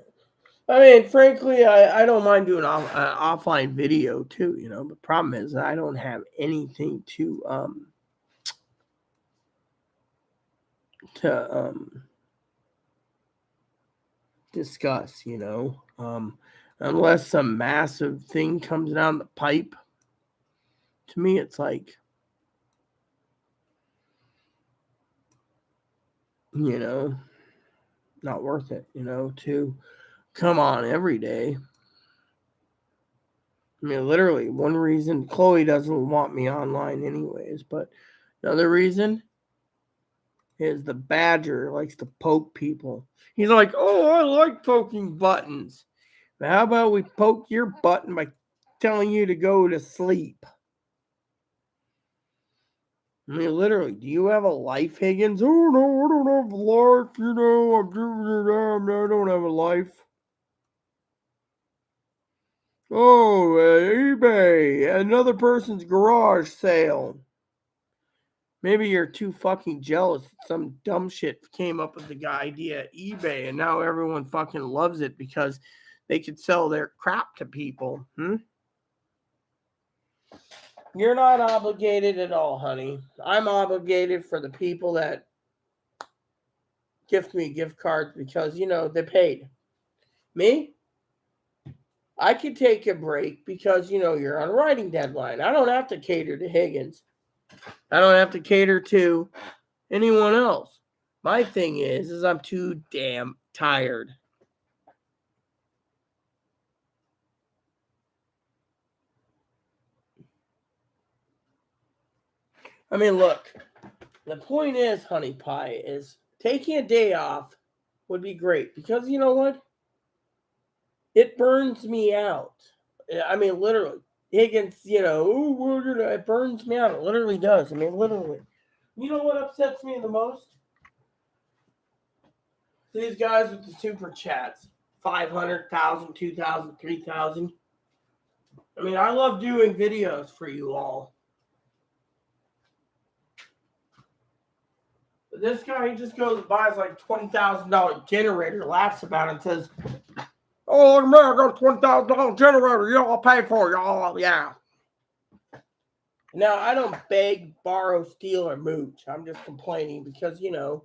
Speaker 1: I mean, frankly, I don't mind doing offline video too, you know. But problem is, I don't have anything to discuss, you know. Unless some massive thing comes down the pipe. To me, it's like, you know, not worth it, you know, to come on every day. I mean, literally, one reason Chloe doesn't want me online, anyways, but another reason is the Badger likes to poke people. He's like, oh, I like poking buttons. But how about we poke your button by telling you to go to sleep? I mean, literally, do you have a life, Higgins? Oh, no, I don't have a life, you know, I don't have a life. Oh, eBay, another person's garage sale. Maybe you're too fucking jealous that some dumb shit came up with the idea at eBay and now everyone fucking loves it because they could sell their crap to people. You're not obligated at all, honey. I'm obligated for the people that gift me gift cards because, you know, they paid. Me? I could take a break because, you know, you're on a writing deadline. I don't have to cater to Higgins. I don't have to cater to anyone else. My thing is I'm too damn tired. I mean, look, the point is, honey pie, is taking a day off would be great because you know what? It burns me out. I mean, literally. Higgins, you know, it burns me out. It literally does. I mean, literally. You know what upsets me the most? These guys with the super chats 500,000, 2,000, 3,000. I mean, I love doing videos for you all. But this guy, he just goes and buys like $20,000 generator, laughs about it, and says, oh, man, I got a $20,000 generator. Y'all pay for it, y'all. Yeah. Now, I don't beg, borrow, steal, or mooch. I'm just complaining because, you know,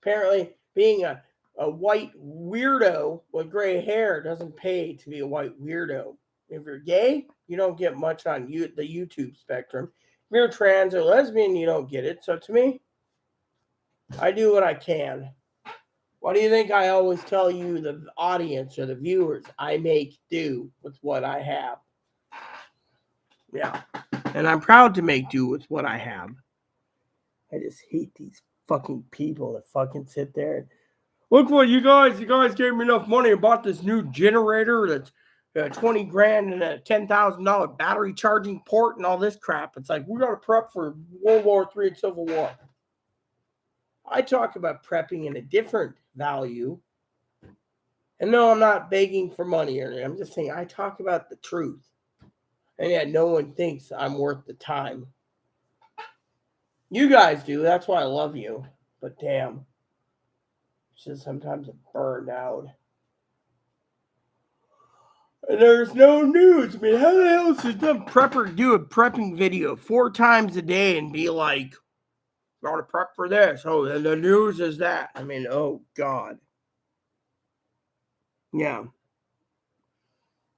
Speaker 1: apparently being a white weirdo with gray hair doesn't pay to be a white weirdo. If you're gay, you don't get much on the YouTube spectrum. If you're trans or lesbian, you don't get it. So to me, I do what I can. What do you think I always tell you, the audience or the viewers? I make do with what I have. Yeah. And I'm proud to make do with what I have. I just hate these fucking people that fucking sit there and look what you guys gave me enough money and bought this new generator that's 20 grand and a $10,000 battery charging port and all this crap. It's like, we got to prep for World War III and Civil War. I talk about prepping in a different value. And no, I'm not begging for money or anything. I'm just saying I talk about the truth. And yet no one thinks I'm worth the time. You guys do. That's why I love you. But damn. It's just sometimes I'm burned out. And there's no news. I mean, how the hell is some prepper do a prepping video 4 times a day and be like, gotta prep for this? Oh, and the news is that. I mean, oh God. Yeah.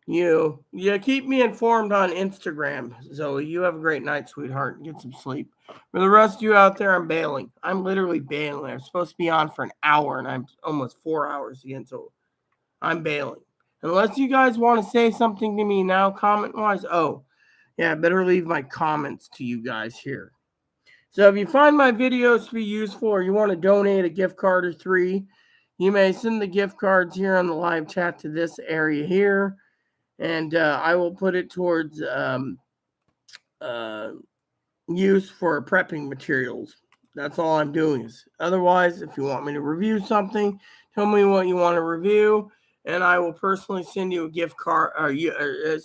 Speaker 1: You keep me informed on Instagram, Zoe. You have a great night, sweetheart. Get some sleep. For the rest of you out there, I'm bailing. I'm literally bailing. I'm supposed to be on for an hour, and I'm almost 4 hours again, so I'm bailing. Unless you guys want to say something to me now, comment-wise. Oh, yeah, I better leave my comments to you guys here. So if you find my videos to be useful or you want to donate a gift card or 3, you may send the gift cards here on the live chat to this area here. And I will put it towards, use for prepping materials. That's all I'm doing. Is otherwise, if you want me to review something, tell me what you want to review, and I will personally send you a gift card.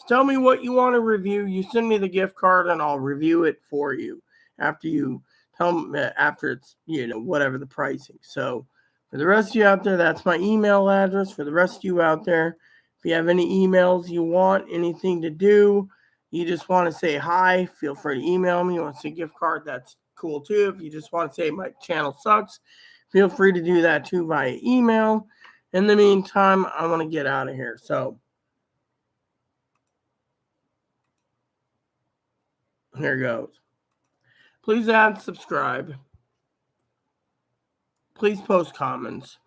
Speaker 1: Tell me what you want to review. You send me the gift card, and I'll review it for you after you tell me, after it's whatever the pricing. So for the rest of you out there, that's my email address. For the rest of you out there, if you have any emails you want, anything to do, you just want to say hi, feel free to email me. You want to say gift card, that's cool too. If you just want to say my channel sucks, feel free to do that too via email. In the meantime, I want to get out of here. So here goes. Please add, subscribe. Please post comments.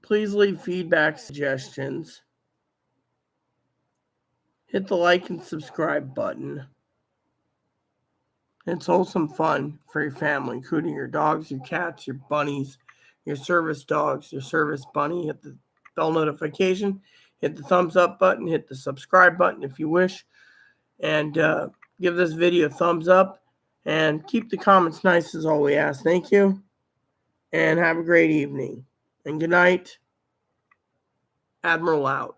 Speaker 1: Please leave feedback, suggestions. Hit the like and subscribe button. It's wholesome fun for your family, including your dogs, your cats, your bunnies, your service dogs, your service bunny. Hit the bell notification, hit the thumbs up button, hit the subscribe button if you wish, and give this video a thumbs up, and keep the comments nice as all we ask. Thank you, and have a great evening, and good night. Admiral out.